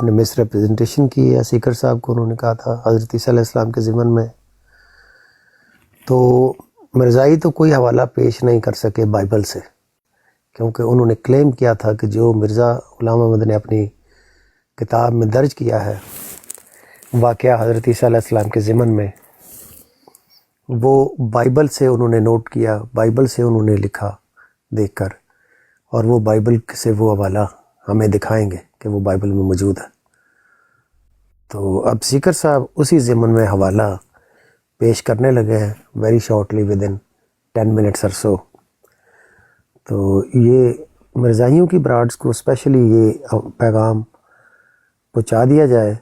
ने miss representation की है सीकर साहब को। उन्होंने कहा था हज़रत ईसा अलैहिस्सलाम के ज़िमन में, तो मिर्ज़ाई तो कोई हवाला पेश नहीं कर सके बाइबल से, क्योंकि उन्होंने क्लेम किया था कि जो मिर्ज़ा ग़ुलाम अहमद ने अपनी किताब में दर्ज किया है वाक़या हज़रत ईसा अलैहिस्सलाम के ज़िमन में, वो बाइबल से उन्होंने नोट किया, बाइबल से उन्होंने लिखा देखकर, और वो बाइबल से वो हवाला हमें दिखाएंगे कि वो बाइबल में मौजूद है। तो अब सीकर साहब उसी ज़िमन में हवाला पेश करने लगे हैं very shortly, with in 10 minutes और सो। तो ये मिर्ज़ाइयों की ब्राड्स को स्पेशली ये पैगाम पहुँचा दिया जाए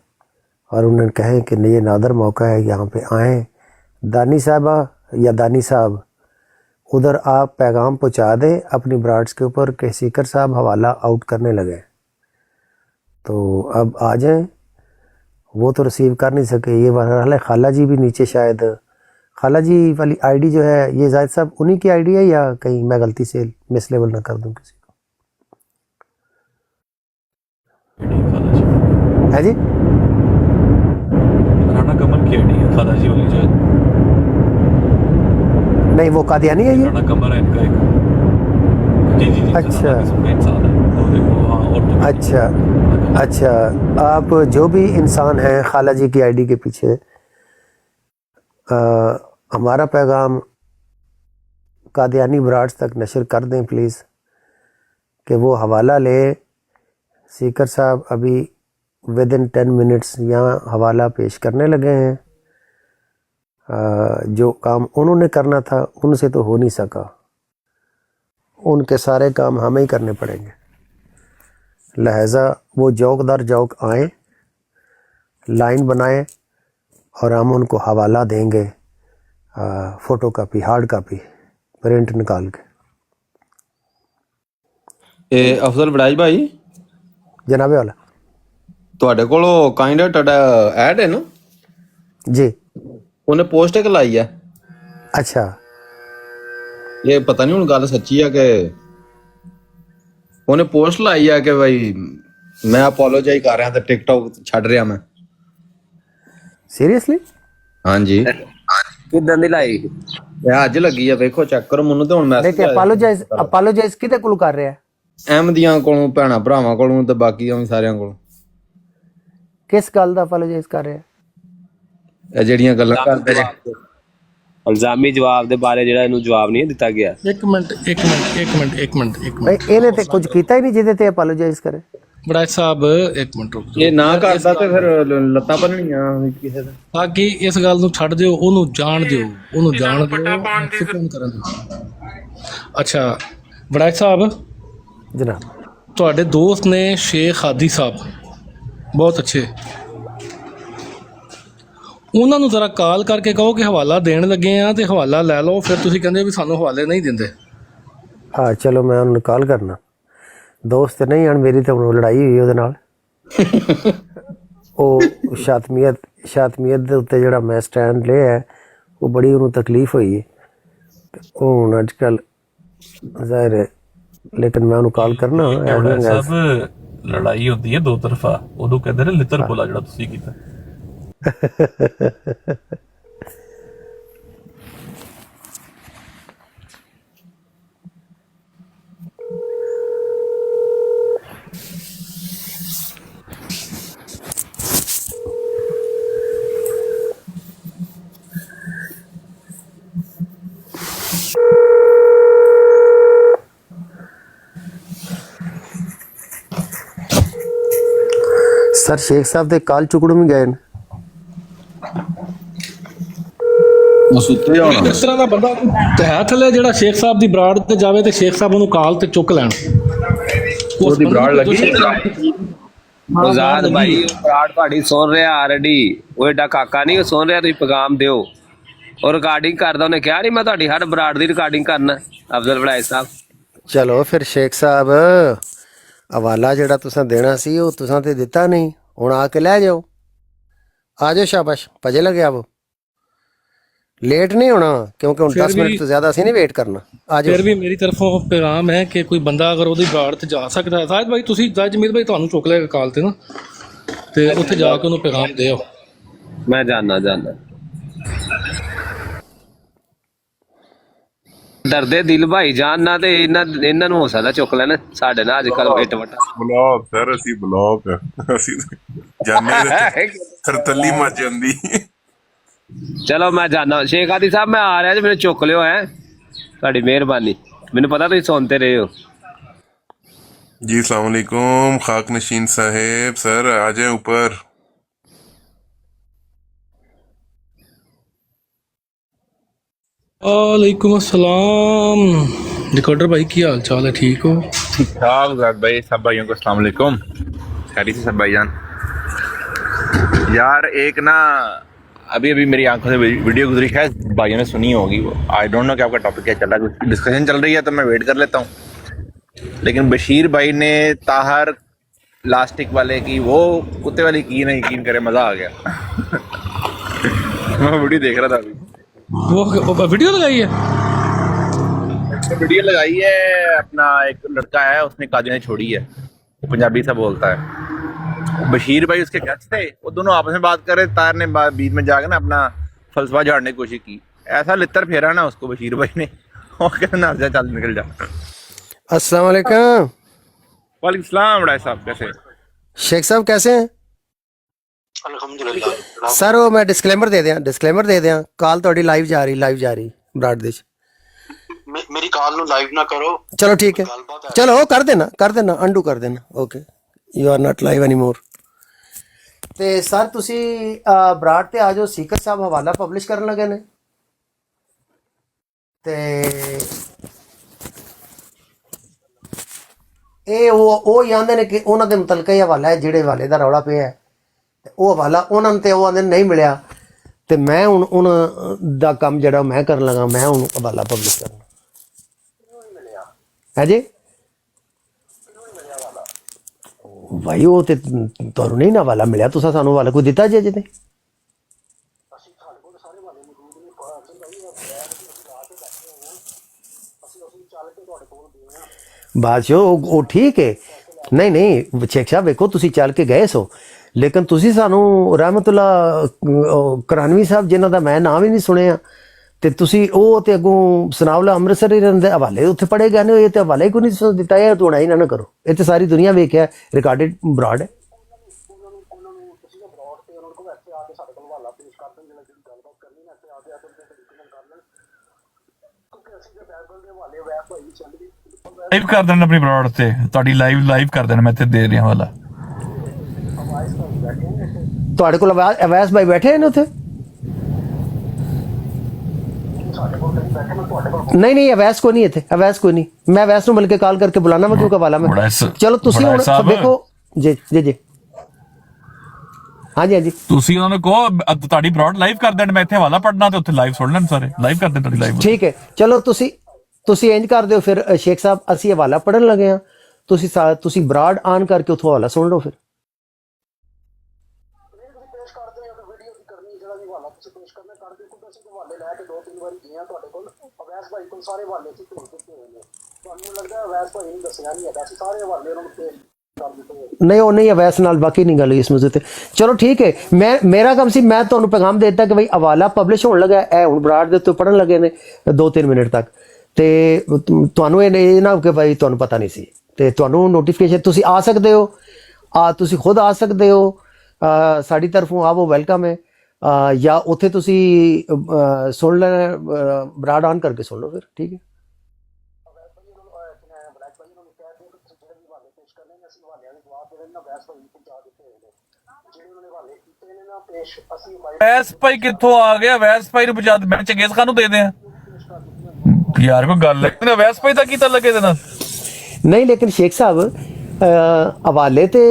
और उन्हें कहें कि ये नादर मौका है, यहाँ पे आएँ दानी साहबा या दानी साहब, उधर आप पैगाम पहुँचा दें अपनी ब्राड्स के ऊपर कि सीकर साहब हवाला आउट करने लगे। तो अब आ जाएं, वो तो रिसीव कर नहीं सके। ये बहरहाल खाला जी भी नीचे, शायद खाला जी वाली आईडी जो है ये जाहिद साहब उन्हीं की आईडी है या कहीं मैं गलती से मिस लेवल ना कर दूं किसी को? है जी, राना कमर की आईडी है खाला जी वाली जो है। नहीं वो कादियानी है ये? राना कमर है इनका एक। जी जी जी, अच्छा इंसान है तो देखो। हाँ, और तो अच्छा, आप जो भी इंसान हैं खाला जी की आईडी के पीछे, हमारा पैगाम कादियानी ब्राड्स तक नशर कर दें प्लीज़, कि वो हवाला ले। सीकर साहब अभी विद इन 10 मिनट्स यहाँ हवाला पेश करने लगे हैं। जो काम उन्होंने करना था उनसे तो हो नहीं सका, उनके सारे काम हमें ही करने पड़ेंगे। लिहाजा वो जौक दर जौक आएँ, लाइन बनाएं और हम उनको हवाला देंगे, photo copy, hard copy, print निकाल के। अफजल बड़ाई भाई जनाबे वाला ਤੁਹਾਡੇ ਕੋਲ ਕਾइंड ਤੁਹਾਡਾ ਐਡ ਹੈ ਨਾ जी। ਉਹਨੇ ਪੋਸਟ ਇੱਕ ਲਾਈ ਹੈ। अच्छा, ਇਹ ਪਤਾ ਨਹੀਂ ਹੁਣ ਗੱਲ ਸੱਚੀ ਆ ਕਿ ਉਹਨੇ ਪੋਸਟ ਲਾਈ ਆ ਕਿ ਭਾਈ ਮੈਂ ਅਪੋਲੋਜਾਈਜ਼ ਕਰ ਰਿਹਾ ਤੇ ਟਿਕਟੌਕ ਛੱਡ ਰਿਹਾ ਮੈਂ। सीरियसली? ਹਾਂਜੀ ਕਿਦਾਂ ਦੀ ਲਾਈ? ਇਹ ਅੱਜ ਲੱਗੀ ਆ, ਵੇਖੋ ਚੈੱਕ ਕਰੋ ਮੈਨੂੰ ਤੇ ਹੁਣ ਮੈਸੇਜ लेकिन अपोलोजाइज किते कोल कर रहा है? ਅਹਿਮਦੀਆਂ ਕੋਲੋਂ, ਭੈਣਾਂ ਭਰਾਵਾਂ ਕੋਲੋਂ ਤੇ ਬਾਕੀ ਉਹ ਸਾਰਿਆਂ ਕੋਲੋਂ। किस गल दा अपोलोजाइज कर रहा है? ਇਹ ਜਿਹੜੀਆਂ ਗੱਲਾਂ ਕਰਦੇ ਨੇ ਇਲਜ਼ਾਮੀ ਜਵਾਬ ਦੇ ਬਾਰੇ ਜਿਹੜਾ ਇਹਨੂੰ ਜਵਾਬ ਨਹੀਂ ਦਿੱਤਾ ਗਿਆ। ਇੱਕ ਮਿੰਟ भाई ਇਹਨੇ ਤੇ ਕੁਝ ਕੀਤਾ ਹੀ ਨਹੀਂ ਜਿਹਦੇ ਤੇ ਅਪੋਲੋਜਾਈਜ਼ ਕਰੇ। ਬੜਾਜ ਸਾਹਿਬ ਇੱਕ ਮਿੰਟ ਰੁਕ ਇਹ ਨਾ ਕਰਦਾ ਤੇ ਫਿਰ ਲੱਤਾਂ ਬੰਨਣੀਆਂ ਕਿਸੇ ਦਾ। ਬਾਕੀ ਇਸ ਗੱਲ ਨੂੰ ਛੱਡ ਦਿਓ, ਉਹਨੂੰ ਜਾਣ ਦਿਓ, ਫਿਕਰ ਕਰਨ ਦਿਓ। ਅੱਛਾ ਬੜਾਜ ਸਾਹਿਬ, जनाब ਤੁਹਾਡੇ ਦੋਸਤ ਨੇ ਸ਼ੇਖ ਹਾਦੀ ਸਾਹਿਬ, ਬਹੁਤ ਅੱਛੇ, ਉਹਨਾਂ ਨੂੰ ਜ਼ਰਾ ਕਾਲ ਕਰਕੇ ਕਹੋ ਕਿ ਹਵਾਲਾ ਦੇਣ ਲੱਗੇ ਆ ਤੇ ਹਵਾਲਾ ਲੈ ਲਓ। ਫਿਰ ਤੁਸੀਂ ਕਹਿੰਦੇ ਵੀ ਸਾਨੂੰ ਹਵਾਲੇ ਨਹੀਂ ਦਿੰਦੇ। हाँ चलो मैं उन्हें कॉल करना। दोस्त नहीं हन मेरी तो लड़ाई हुई ਉਹਦੇ ਨਾਲ। ਉਹ ਸ਼ਾਤਮੀਅਤ ਦੇ ਉੱਤੇ ਜਿਹੜਾ ਮੈਂ ਸਟੈਂਡ ਲਿਆ ਹੈ ਉਹ ਬੜੀ ਉਹਨੂੰ ਤਕਲੀਫ ਹੋਈ ਹੈ। ਉਹ ਹੁਣ ਅੱਜ ਕੱਲ ਜ਼ਾਹਿਰ ਹੈ, ਲੇਕਿਨ ਮੈਂ ਉਹਨੂੰ ਕਾਲ ਕਰਨਾ। ਸਭ ਲੜਾਈ ਹੁੰਦੀ ਹੈ ਦੋ ਤਰਫਾ, ਉਦੋਂ ਕਹਿੰਦੇ ਨੇ ਲਿੱਤਰ ਬੋਲਾ ਜਿਹੜਾ ਤੁਸੀਂ ਕੀਤਾ। ਸਰ ਸ਼ੇਖ ਸਾਹਿਬ ਦੇ ਕਾਲ ਚੁਕੜੂ ਵੀ ਗਏ ਨੇ। ਉਹ ਸੁੱਤੇ ਹੋਣਾ। ਇਸ ਤਰ੍ਹਾਂ ਦਾ ਬੰਦਾ ਹੈ ਥੱਲੇ ਜਿਹੜਾ ਸ਼ੇਖ ਸਾਹਿਬ ਦੀ ਬਰਾੜ ਤੇ ਜਾਵੇ ਤੇ ਸ਼ੇਖ ਸਾਹਿਬ ਉਹਨੂੰ ਕਾਲ ਤੇ ਚੁੱਕ ਲੈਣ। ਉਹਦੀ ਬਰਾੜ ਲੱਗੀ ਆਜ਼ਾਦ ਭਾਈ ਬਰਾੜ ਤੁਹਾਡੀ ਸੁਣ ਰਿਹਾ ਆਲਰੇਡੀ। ਉਹ ਏਡਾ ਕਾਕਾ ਨਹੀਂ, ਉਹ ਸੁਣ ਰਿਹਾ। ਤੁਸੀਂ ਪੈਗਾਮ ਦਿਓ। ਉਹ ਰਿਕਾਰਡਿੰਗ ਕਰਦਾ, ਉਹਨੇ ਕਿਹਾ ਨਹੀਂ ਮੈਂ ਤੁਹਾਡੀ ਹਰ ਬਰਾੜ ਦੀ ਰਿਕਾਰਡਿੰਗ ਕਰਨਾ। ਅਫਜ਼ਲ ਬੜਾਈ ਸਾਹਿਬ ਚਲੋ ਫਿਰ ਸ਼ੇਖ ਸਾਹਿਬ ਹਵਾਲਾ ਜਿਹੜਾ ਤੁਸੀਂ ਦੇਣਾ ਸੀ ਉਹ ਤੁਸੀਂ ਤੇ ਦਿੱਤਾ ਨਹੀਂ, ਹੁਣ ਆ ਕੇ ਲੈ ਜਾਓ। ਆ ਜਾਓ, ਸ਼ਾਬਾਸ਼, ਭਜੇ ਲੱਗੇ ਆਵੋ। लेट नहीं होना क्योंकि हम 10 मिनट तो ज्यादा नहीं वेट करना। आज फिर भी मेरी तरफों पैगाम है कि कोई बंदा अगर ਉਹਦੀ ਬਾੜ ਤੇ ਜਾ ਸਕਦਾ ਹੈ। ਸਾਇਦ ਭਾਈ ਤੁਸੀਂ ਜੱਜ ਜਮੀਰ ਭਾਈ ਤੁਹਾਨੂੰ ਚੁੱਕ ਲਏਗਾ ਕਾਲ ਤੇ ਨਾ। ਤੇ ਉੱਥੇ ਜਾ ਕੇ ਉਹਨੂੰ ਪੈਗਾਮ ਦਿਓ। ਮੈਂ ਜਾਣਾ ਡਰਦੇ ਦਿਲ ਭਾਈ ਜਾਨ ਨਾ ਤੇ ਇਹਨਾਂ ਨੂੰ ਹੋ ਸਕਦਾ ਚੁੱਕ ਲੈਣ ਸਾਡੇ ਨਾਲ ਅੱਜ ਕੱਲ ਵੇਟ ਵਟਾ ਬਲੌਗ ਸਰ ਅਸੀਂ ਬਲੌਗ ਅਸੀਂ ਜਾਣੇ ਤਰਤਲੀ ਮਚ ਜਾਂਦੀ। ਚਲੋ ਮੈਂ ਜਾਣਾ ਸ਼ੇਖ ਆਦੀ ਸਾਹਿਬ ਮੈਂ ਆ ਰਿਹਾ ਜੀ ਮੈਨੂੰ ਚੁੱਕ ਲਿਓ ਹੈ ਤੁਹਾਡੀ ਮਿਹਰਬਾਨੀ ਮੈਨੂੰ ਪਤਾ ਤੁਸੀਂ ਸੁਣते रहे हो। जी अस्सलाम वालेकुम खाक नशीन साहेब सर आ जाए ऊपर। वालेकुम अस्सलाम रिकॉर्डर भाई की हाल चाल है, ठीक हो? ठीक ठाक ज़ाद भाई, सब भाइयों को अस्सलाम वालेकुम। खैरियत से सब भाईजान। यार एक ना अभी मेरी आंखों से वीडियो गुजरी है, भाइयों ने सुनी होगी वो, आई डोंट नो कि आपका टॉपिक क्या चल रहा है, कुछ डिस्कशन चल रही है तो मैं वेट कर लेता हूँ। लेकिन बशीर भाई ने ताहर लास्टिक वाले की वो कुत्ते वाली की ना यकीन करे, मज़ा आ गया। मैं वीडियो देख रहा था अभी, वो वीडियो लगाई है, वीडियो लगाई है। अपना एक लड़का है उसने कादियां छोड़ी है, वो पंजाबी सा बोलता है। बशीर भाई उसके गेस्ट थे, वो दोनों आपस में बात कर रहे, तार ने बीच में जाकर ना अपना फलसफा झाड़ने की कोशिश की, ऐसा लितर फेरा ना उसको बशीर भाई ने और कहना ना जा चल निकल जा। अस्सलाम वालेकुम। वालेकुम सलाम बड़ा साहब, कैसे शेख साहब कैसे हैं? अल्हम्दुलिल्लाह सर वो मैं डिस्क्लेमर दे दियां काल ਤੁਹਾਡੀ ਲਾਈਵ ਜਾ ਰਹੀ ਬਰਾਡ ਦੇ ਚ। मेरी कॉल ਨੂੰ ਲਾਈਵ ਨਾ ਕਰੋ। ਚਲੋ ਠੀਕ ਹੈ, ਚਲੋ ਕਰ ਦੇਣਾ ਅੰਡੂ ਕਰ ਦੇਣਾ। Okay you are not live anymore. ਤੇ ਸਰ ਤੁਸੀਂ ਬਰਾਡ ਤੇ ਆ ਜਾਓ, ਸੀਕਰ ਸਾਹਿਬ ਹਵਾਲਾ ਪਬਲਿਸ਼ ਕਰਨ ਲੱਗੇ ਨੇ ਤੇ ਇਹ ਉਹ ਜਾਂਦੇ ਨੇ ਕਿ ਉਹਨਾਂ ਦੇ ਮੁਤਲਕ ਇਹ ਹਵਾਲਾ ਹੈ ਜਿਹੜੇ ਹਵਾਲੇ ਦਾ ਰੌਲਾ ਪਿਆ ਹੈ, ਉਹ ਹਵਾਲਾ ਉਹਨਾਂ ਨੂੰ ਤੇ ਉਹ ਆਂਦੇ ਨਹੀਂ ਮਿਲਿਆ ਤੇ ਮੈਂ ਹੁਣ ਉਹਨਾਂ ਦਾ ਕੰਮ ਜਿਹੜਾ ਮੈਂ ਕਰਨ ਲੱਗਾ, ਮੈਂ ਹੁਣ ਹਵਾਲਾ ਪਬਲਿਸ਼ ਕਰਨਾ ਹੈ ਜੀ। ਭਾਈ ਉਹ ਤੇ ਤੁਹਾਨੂੰ ਨਹੀਂ ਨਾ ਹਵਾਲਾ ਮਿਲਿਆ, ਤੁਸੀਂ ਸਾਨੂੰ ਹਵਾਲਾ ਕੋਈ ਦਿੱਤਾ ਜੀ ਅਜੇ ਤੇ? ਬਾਦਸ਼ਾਹ ਉਹ ਠੀਕ ਹੈ, ਨਹੀਂ ਸ਼ੇਖ ਸਾਹਿਬ ਵੇਖੋ ਤੁਸੀਂ ਚੱਲ ਕੇ ਗਏ ਸੋ, ਲੇਕਿਨ ਤੁਸੀਂ ਸਾਨੂੰ ਰਹਿਮਤੁल्ला ਕਰਾਨਵੀ ਸਾਹਿਬ ਜਿਨ੍ਹਾਂ ਦਾ ਮੈਂ ਨਾਮ ਹੀ ਨਹੀਂ ਸੁਣਿਆ ਤੇ ਤੁਸੀਂ ਉਹ ਤੇ ਅੱਗੋਂ ਸਨਾਉਲਾ ਅੰਮ੍ਰਿਤਸਰ ਹੀ ਰਹਿੰਦੇ ਹਵਾਲੇ ਉੱਥੇ ਪੜੇ ਗਏ ਨੇ, ਇਹ ਤੇ ਹਵਾਲੇ ਕੋਈ ਨਹੀਂ ਦਿੱਤਾ। ਇਹ ਧੋਣਾ ਹੀ ਨਾ ਕਰੋ, ਇਹ ਤੇ ਸਾਰੀ ਦੁਨੀਆ ਵੇਖਿਆ, ਰਿਕਾਰਡਡ ਬਰਾਡ ਹੈ। ਲਾਈਵ ਕਰ ਦੇਣ ਆਪਣੀ ਬਰਾਡ ਤੇ, ਤੁਹਾਡੀ ਲਾਈਵ ਕਰ ਦੇਣ, ਮੈਂ ਤੇ ਦੇ ਰਿਹਾ ਵਾਲਾ। ਤੁਹਾਡੇ ਕੋਲ ਅਵੈਸ ਭਾਈ ਬੈਠੇ ਨੇ ਉੱਥੇ? नहीं अवैस को नहीं है थे, अवैस को नहीं, मैं अवैस ਨੂੰ ਮਿਲ ਕੇ ਕਾਲ ਕਰਕੇ ਬੁਲਾਣਾ ਮੈਂ ਕਿਉਂਕਿ ਵਾਲਾ ਮੈਂ। ਚਲੋ ਤੁਸੀਂ ਹੁਣ ਦੇਖੋ ਜੀ ਹਾਂਜੀ ਤੁਸੀਂ ਉਹਨਾਂ ਨੂੰ ਕਹੋ ਤੁਹਾਡੀ ਬਰਾਡ ਲਾਈਵ ਕਰ ਦੇਣ, ਮੈਂ ਇੱਥੇ ਹਵਾਲਾ ਪੜਨਾ ਤੇ ਉੱਥੇ ਲਾਈਵ ਸੁਣ ਲੈਣ, ਸਾਰੇ ਲਾਈਵ ਕਰ ਦੇਣ ਤੁਹਾਡੀ ਲਾਈਵ। ਠੀਕ ਹੈ ਚਲੋ ਤੁਸੀਂ ਇੰਜ ਕਰ ਦਿਓ ਫਿਰ ਸ਼ੇਖ ਸਾਹਿਬ, ਅਸੀਂ ਹਵਾਲਾ ਪੜਨ ਲੱਗੇ ਆ, ਤੁਸੀਂ ਬਰਾਡ ਆਨ ਕਰਕੇ ਉੱਥੋਂ ਹਵਾਲਾ ਸੁਣ ਲਓ। ਫਿਰ नहीं वो नहीं अवैस नाल बाकी नहीं गल इस मुझे। चलो ठीक है, मैं मेरा काम सी मैं तुहानू पैगाम दे दिता कि भाई हवाला पब्लिश होने लगा है, हुण बराड दे उत्ते पढ़न लगे ने 2-3 मिनट तक, ते तुहानू ये ना कि भाई तुहानू पता नहीं सी, ते तुहानू नोटिफिकेशन तुसी आ सकते हो, तुसी खुद आ सकते हो, साड़ी तरफों आवो वेलकम है, या उत्थे तुसी सुन ले बराड ऑन करके सुन लो फिर ठीक है। ਵੈਸ ਭਾਈ ਕਿੱਥੋਂ ਆ ਗਿਆ? ਵੈਸ ਭਾਈ ਨੂੰ ਬਜਾ ਮੈਂ ਚੰਗੇਜ਼ ਖਾਨ ਨੂੰ ਦੇ ਦਿਆਂ ਯਾਰ, ਕੋਈ ਗੱਲ ਹੈ? ਵੈਸ ਭਾਈ ਦਾ ਕੀ ਤਾਲੁਕ ਇਹਦੇ ਨਾਲ? ਨਹੀਂ ਲੇਕਿਨ ਸ਼ੇਖ ਸਾਹਿਬ ਹਵਾਲੇ ਤੇ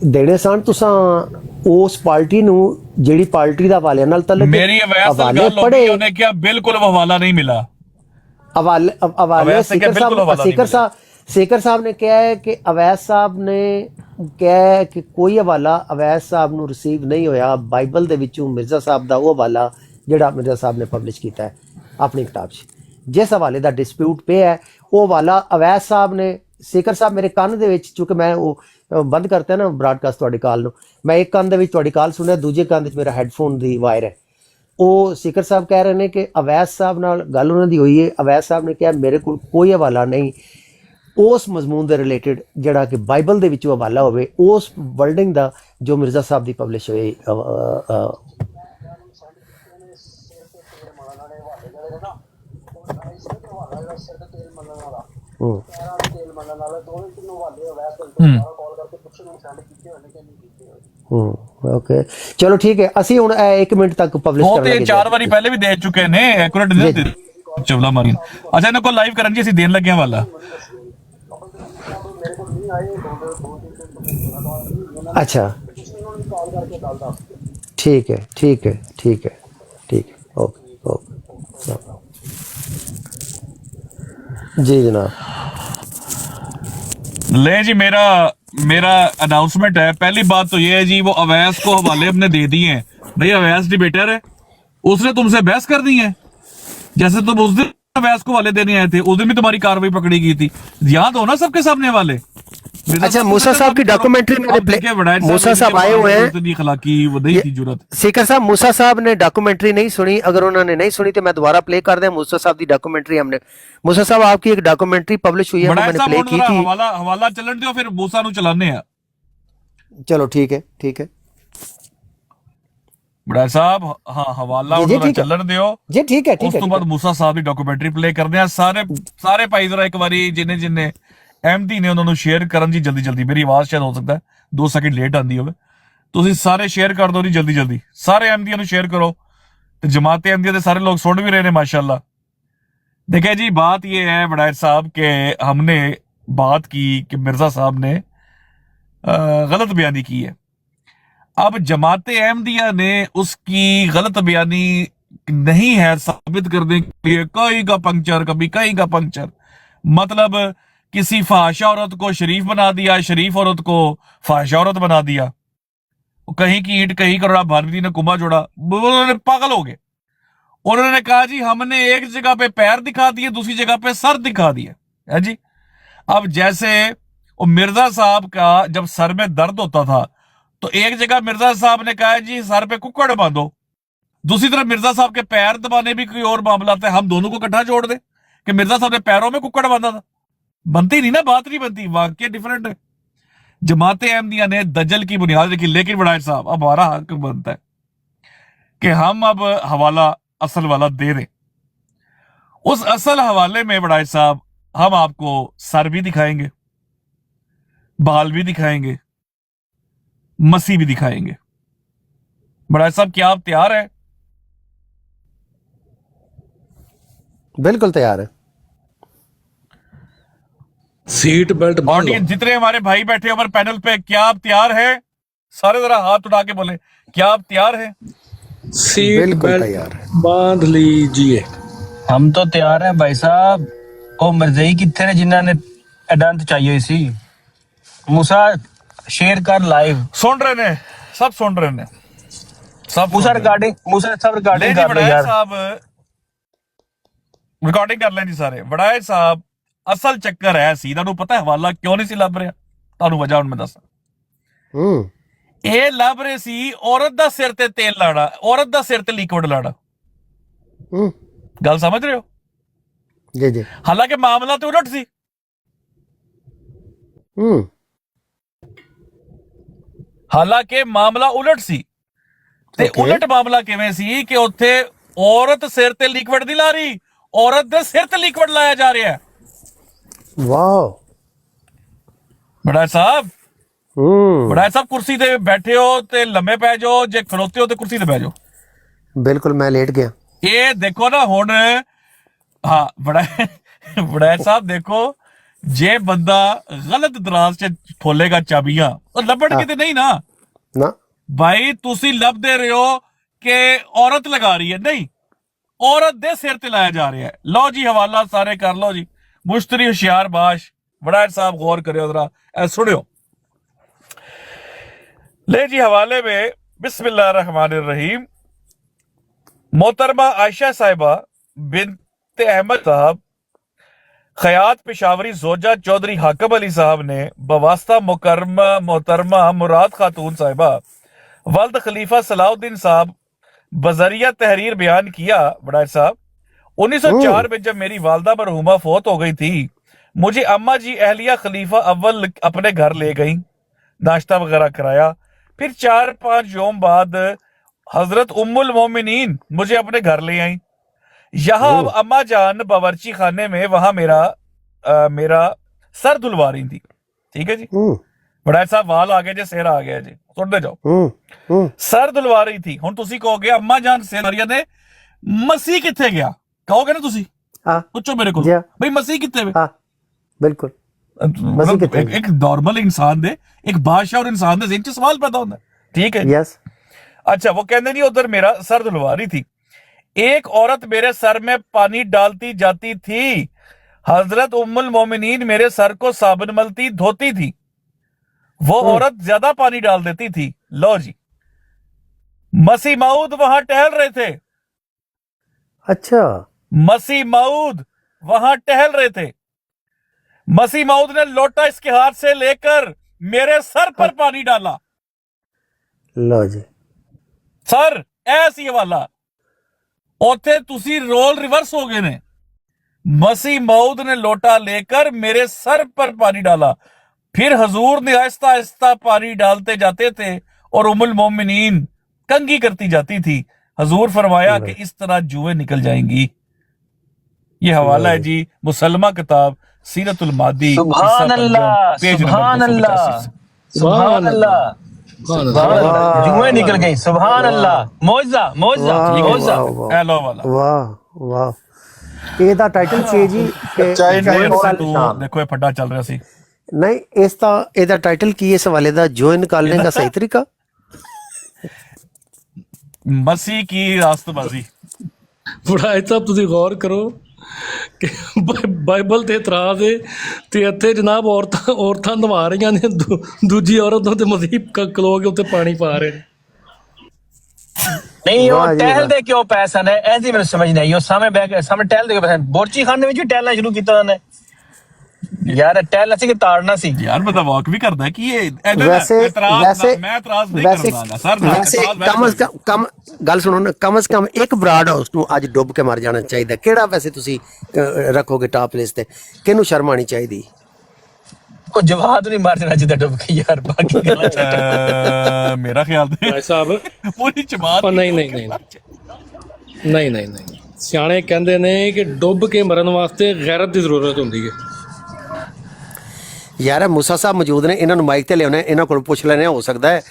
ਦੇਣੇ ਸਨ ਤੁਸਾਂ ਉਸ ਪਾਰਟੀ ਨੂੰ ਜਿਹੜੀ ਪਾਰਟੀ ਦਾ ਹਵਾਲੇ ਨਾਲ ਤਾਲੁਕ ਮੇਰੀ ਅਵੈਸ ਨਾਲ ਗੱਲ ਹੋਈ, ਉਹਨੇ ਕਿਹਾ ਬਿਲਕੁਲ ਹਵਾਲਾ ਨਹੀਂ ਮਿਲਾ। हवाले सीकर साहब ने कहा है कि अवैस साहब ने कहा है कि कोई हवाला अवैस साहब ਨੂੰ रिसीव नहीं होया। बाइबल ਦੇ ਵਿੱਚੋਂ मिर्जा साहब ਦਾ ਉਹ ਹਵਾਲਾ ਜਿਹੜਾ मिर्जा साहब ने पब्लिश ਕੀਤਾ ਹੈ ਆਪਣੀ ਕਿਤਾਬ 'ਚ, जिस हवाले ਦਾ डिस्प्यूट पे है वो हवाला अवैस साहब ने ਸੇਕਰ ਸਾਹਿਬ ਮੇਰੇ ਕੰਨ ਦੇ ਵਿੱਚ, ਚੂੰਕਿ ਮੈਂ ਉਹ ਬੰਦ ਕਰਤਾ ਨਾ ਬ੍ਰਾਡਕਾਸਟ ਤੁਹਾਡੀ ਕਾਲ ਨੂੰ, ਮੈਂ ਇੱਕ ਕੰਨ ਦੇ ਵਿੱਚ ਤੁਹਾਡੀ ਕਾਲ ਸੁਣਿਆ, ਦੂਜੇ ਕੰਨ ਵਿੱਚ ਮੇਰਾ ਹੈੱਡਫੋਨ ਦੀ ਵਾਇਰ ਹੈ। ਉਹ ਸੇਕਰ ਸਾਹਿਬ ਕਹਿ ਰਹੇ ਨੇ ਕਿ ਅਵੈਸ ਸਾਹਿਬ ਨਾਲ ਗੱਲ ਉਹਨਾਂ ਦੀ ਹੋਈ ਹੈ। ਅਵੈਸ ਸਾਹਿਬ ਨੇ ਕਿਹਾ ਮੇਰੇ ਕੋਲ ਕੋਈ ਹਵਾਲਾ ਨਹੀਂ ਉਸ ਮਜ਼ਮੂਨ ਦੇ ਰਿਲੇਟਡ ਜਿਹੜਾ ਕਿ ਬਾਈਬਲ ਦੇ ਵਿੱਚੋਂ ਹਵਾਲਾ ਹੋਵੇ ਉਸ ਵਰਡਿੰਗ ਦਾ ਜੋ ਮਿਰਜ਼ਾ ਸਾਹਿਬ ਦੀ ਪਬਲਿਸ਼ ਹੋਈ। ਓਕੇ ਚਲੋ ਠੀਕ ਹੈ, ਅਸੀਂ ਹੁਣ 1 ਮਿੰਟ ਤੱਕ ਪਬਲਿਸ਼ ਉਹ ਕਰਨ ਤੇ ਲੱਗੇ 4 ਵਾਰੀ ਪਹਿਲੇ ਵੀ ਦੇ ਚੁੱਕੇ ਨੇ, ਐਕੂਰੇਟ ਨਹੀਂ ਦਿੱਤੇ ਚਵਲਾ ਮਾਰੀ। ਅੱਛਾ ਇਹਨਾਂ ਕੋਲ ਲਾਈਵ ਕਰਨ ਜੀ ਅਸੀਂ ਦੇਣ ਲੱਗੇ ਹਾਂ ਵਾਲਾ। अच्छा ठीक है ठीक है ठीक है ठीक है ओके ओके जी जनाब। ले जी मेरा अनाउंसमेंट है। पहली बात तो ये है जी वो अवैस को हवाले हमने दे दिए हैं। भाई अवैस डिबेटर है, उसने तुमसे बहस कर दी है। जैसे तुम उस दिन अवैस को हवाले देने आए थे, उस दिन भी तुम्हारी कार्रवाई पकड़ी गई थी। याद हो ना सबके सामने हवाले। अच्छा मूसा साहब की डॉक्यूमेंट्री मूसा साहब आए हुए हैं, सीकर साहब मूसा साहब ने डॉक्यूमेंट्री नहीं सुनी। अगर उन्होंने नहीं सुनी तो मैं दोबारा प्ले कर दें। मूसा साहब की डॉक्यूमेंट्री हमने, मूसा साहब आपकी एक डॉक्यूमेंट्री पब्लिश हुई है, मैंने प्ले की थी। हवाला चलन दो फिर मूसा नु चलाने हैं। चलो ठीक है ठीक है बड़ा साहब, हाँ हवाला चलन दियो जी ठीक है ठीक है। उस तो बाद मूसा साहब की डॉक्यूमेंट्री प्ले करते हैं। सारे भाई जरा एक बारी जिन्हें एमडी ने उन्होंने शेयर करन जी जल्दी जल्दी। मेरी आवाज शायद हो सकता है 2 सेकंड लेट आती हो, तुसीं सारे शेयर कर दो जी जल्दी जल्दी। सारे एमडी नु शेयर करो तो जमाते एमडी दे सारे लोग सुन भी रहे हैं माशाल्लाह। देखिए जी बात ये है बड़ायर साहब के हमने बात की कि मिर्जा साहब ने गलत बयानी की है। अब जमाते अहमदिया ने उसकी गलत बयानी नहीं है साबित करने के लिए कहीं का पंक्चर कभी कहीं का पंक्चर, मतलब किसी फाहिशा औरत को शरीफ बना दिया, शरीफ औरत को फाहिशा औरत बना दिया, कहीं की ईंट कहीं करोड़ा भारती ने कुंभा जोड़ा। उन्होंने पागल हो गए। उन्होंने कहा जी हमने एक जगह पे पैर दिखा दिए, दूसरी जगह पे सर दिखा दिया है जी। अब जैसे वो मिर्जा साहब का जब सर में दर्द होता था तो एक जगह मिर्जा साहब ने कहा जी सर पे कुक्कड़ बांधो, दूसरी तरफ मिर्जा साहब के पैर दबाने भी कोई और मामला था। हम दोनों को इकट्ठा जोड़ दे कि मिर्जा साहब ने पैरों में कुक्कड़ बांधा था, बनती नहीं ना, बात नहीं बनती, वाक्य डिफरेंट है। जमाते अहमदिया ने दजल की बुनियाद रखी। लेकिन बड़ा साहब अब हमारा हक बनता है कि हम अब हवाला असल वाला दे दें। उस असल हवाले में बड़ा साहब हम आपको सर भी दिखाएंगे, बाल भी दिखाएंगे, मसी भी दिखाएंगे। बड़ा साहब क्या आप तैयार है? बिल्कुल तैयार है। सीट बेल्ट ऑडियंस जितने हमारे भाई बैठे ऊपर पैनल पे, क्या आप तैयार है? सारे जरा हाथ उठा के बोले क्या आप तैयार है? सीट बेल्ट बांध लीजिए। हम तो तैयार हैं भाई साहब। ओ मरजई कितने ने जिन्हों ने अडंत चाहिए सी मूसा शेयर कर लाइव सुन रहे ने, सब सुन रहे ने, सब मूसा रिकॉर्डिंग कर लो यार साहब, रिकॉर्डिंग कर लें जी सारे। बड़ा साहब असल ਚੱਕਰ ਹੈ ਸੀ, ਤੁਹਾਨੂੰ ਪਤਾ ਹੈ ਹਵਾਲਾ ਕਿਉਂ ਨਹੀਂ ਸੀ ਲੱਭ ਰਿਹਾ? ਤੁਹਾਨੂੰ ਵਜ੍ਹਾ ਹੁਣ ਮੈਂ ਦੱਸਾਂ। ਇਹ ਲੱਭ ਰਹੇ ਸੀ ਔਰਤ ਦਾ ਸਿਰ ਤੇ ਤੇਲ ਲਾਣਾ, ਔਰਤ ਦਾ ਸਿਰ ਤੇ ਲਿਕਵਿਡ ਲਾਣਾ। ਗੱਲ ਸਮਝ ਰਹੇ ਹੋ? ਜੀ ਜੀ। ਹਾਲਾਂਕਿ ਮਾਮਲਾ ਤੇ ਉਲਟ ਸੀ। ਹਾਲਾਂਕਿ ਮਾਮਲਾ ਉਲਟ ਸੀ ਤੇ ਉਲਟ ਮਾਮਲਾ ਕਿਵੇਂ ਸੀ ਕਿ ਉੱਥੇ ਔਰਤ ਸਿਰ ਤੇ ਲਿਕਵਿਡ ਨਹੀਂ ਲਾ ਰਹੀ, ਔਰਤ ਦੇ ਸਿਰ ਤੇ ਲਿਕਵਿਡ ਲਾਇਆ ਜਾ ਰਿਹਾ ਹੈ। वाह बड़ा साहब कुर्सी ते बैठे हो ते लम्बे पै जाओ, जे खड़ोते हो ते कुर्सी ते बैठ जाओ। बिल्कुल मैं लेट गया। ये देखो ना हुण, हाँ बड़ा साहब देखो, जे बंदा गलत दराज च खोलेगा चाबियां तो लभण किते नहीं ना ना भाई। तुसी लभदे रहे हो कि औरत लगा रही है, नहीं, औरत दे सिर ते लाया जा रहा है। लो जी हवाला सारे कर लो जी। मुश्तरी होशियार बाश बड़ा साहब गौर करो जरा, सुनियो। ले जी हवाले में बिस्मिल्लाहिर्रहमानिर्रहीम। मोहतरमा आयशा साहिबा बिनते अहमद साहब खयात पेशावरी जोजा चौधरी हाकम अली साहब ने बवास्ता मोहतरमा मुराद खातून साहिबा वल्द खलीफा सलाउद्दीन साहब बजरिया तहरीर बयान किया। बड़ा साहब 1904 में जब मेरी वालदा मरहुमा फौत हो गई थी, मुझे अम्मा जी अहलिया खलीफा अव्वल अपने घर ले गई, नाश्ता वगैरह कराया। फिर 4-5 यौम बाद हजरत उम्मुल मोमिनीन मुझे अपने घर ले आई। यहाँ अब अम्मा जान बावर्ची खाने में वहां मेरा सर धुलवा रही थी। ठीक है जी, बड़ा साहब वाल आ गए जी, सिर आ गया जी, सुनते जाओ। सर धुलवा रही थी। हुण तुसी कहोगे अम्मा जान सिर ने मसीह किथे गया, कहोगे ना तुसी, पूछो मेरे को भाई मसीह किथे वे। बिल्कुल एक नॉर्मल इंसान दे, एक बादशाह और इंसान दे जिन च सवाल पैदा होता है। ठीक है यस। अच्छा, वो कहते नहीं उधर मेरा सर धुलवा रही थी, एक औरत मेरे सर में पानी डालती जाती थी। हजरत उम्मुल मोमिनीन मेरे सर को साबुन मलती धोती थी, वो औरत ज्यादा पानी डाल देती थी। लो जी, मसीह मऊद वहां टहल रहे थे। अच्छा, मसीह मऊद वहां टहल रहे थे। मसीह मऊद ने लोटा इसके हाथ से लेकर मेरे सर पर पानी डाला। लो जी सर ऐसी वाला उथे तुसी रोल रिवर्स हो गए ने। मसीह मऊद ने लोटा लेकर मेरे सर पर पानी डाला, फिर हजूर ने आहिस्ता आहिस्ता पानी डालते जाते थे और उम्मुल मोमिनीन कंघी करती जाती थी। हजूर फरमाया कि इस तरह जुएं निकल जाएंगी। ये हवाला है जी मुसलमा किताब सीरतुल मादी, सुभान अल्लाह, सुभान अल्लाह, सुभान अल्लाह, जुएं निकल गई। सुभान अल्लाह, मौजा मौजा मौजा। हेलो वाला वाह वाह, ਇਹਦਾ ਟਾਈਟਲ ਕੀ ਜੀ? देखो ये फड्डा चल रहा सी नहीं, ਇਹਦਾ ਟਾਈਟਲ ਕੀ ਇਸ हवाले ਦਾ? जो निकालने का सही तरीका, मसीह की रास्तबाजी। ਬੜਾ ਸਾਹਿਬ ਤੁਸੀਂ ਗੌਰ ਕਰੋ ਕਿ ਬਾਈਬਲ ਤੇ ਇਤਰਾਜ਼ ਹੈ ਤੇ ਇੱਥੇ ਜਨਾਬ ਔਰਤਾਂ ਨਵਾ ਰਹੀਆਂ ਨੇ, ਦੂਜੀ ਔਰਤ ਨੂੰ ਤੇ ਮਸੀਹ ਖਲੋ ਕੇ ਉੱਤੇ ਪਾਣੀ ਪਾ ਰਹੇ ਨੇ। ਨਹੀਂ ਉਹ ਟਹਿਲਦੇ ਕਿਉਂ ਪੈ ਸਨ, ਐਸੀ ਮੈਨੂੰ ਸਮਝ ਨਹੀਂ ਆਈ। ਉਹ ਸਾਹਮਣੇ ਟਹਿਲਦੇ ਕਿਉਂ ਪੈ ਸਨ? ਬੋਰਚੀ ਖਾਨੇ ਵਿੱਚ ਵੀ ਟਹਿਲਣਾ ਸ਼ੁਰੂ ਕੀਤਾ ਉਹਨੇ। यार टहलना सी कि ताड़ना सी यार, मतलब वॉक भी करता है कि ये वैसे मैं एतराज नहीं करना सर। वैसे कम गल सुनो ना, कम से कम एक ब्राड हाउस ਨੂੰ ਅੱਜ ਡੁੱਬ ਕੇ ਮਰ ਜਾਣਾ ਚਾਹੀਦਾ। ਕਿਹੜਾ ਵੈਸੇ ਤੁਸੀਂ ਰੱਖੋਗੇ ਟਾਪ ਲਿਸਟ ਤੇ? ਕਿਹਨੂੰ ਸ਼ਰਮ ਆਣੀ ਚਾਹੀਦੀ? ਉਹ ਜਵਾਦ ਨਹੀਂ ਮਾਰ ਜਾਣਾ ਜਿੱਦਾਂ ਡੁੱਬ ਕੇ ਯਾਰ। ਬਾਕੀ ਗੱਲਾਂ ਛੱਡ। ਮੇਰਾ ਖਿਆਲ ਤੇ ਭਾਈ ਸਾਹਿਬ ਪੂਰੀ ਜਮਾਤ ਨਹੀਂ ਨਹੀਂ ਨਹੀਂ ਨਹੀਂ ਨਹੀਂ ਨਹੀਂ, ਸਿਆਣੇ ਕਹਿੰਦੇ ਨੇ ਕਿ ਡੁੱਬ ਕੇ ਮਰਨ ਵਾਸਤੇ ਗੈਰਤ ਦੀ ਜ਼ਰੂਰਤ ਹੁੰਦੀ ਹੈ। ਯਾਰ ਮੂਸਾ ਸਾਹਿਬ ਮੌਜੂਦ ਨੇ, ਇਹਨਾਂ ਨੂੰ ਮਾਈਕ ਤੇ ਲਿਆਉਣਾ, ਇਹਨਾਂ ਕੋਲ ਪੁੱਛ ਲੈਣੇ। ਹੋ ਸਕਦਾ ਹੈ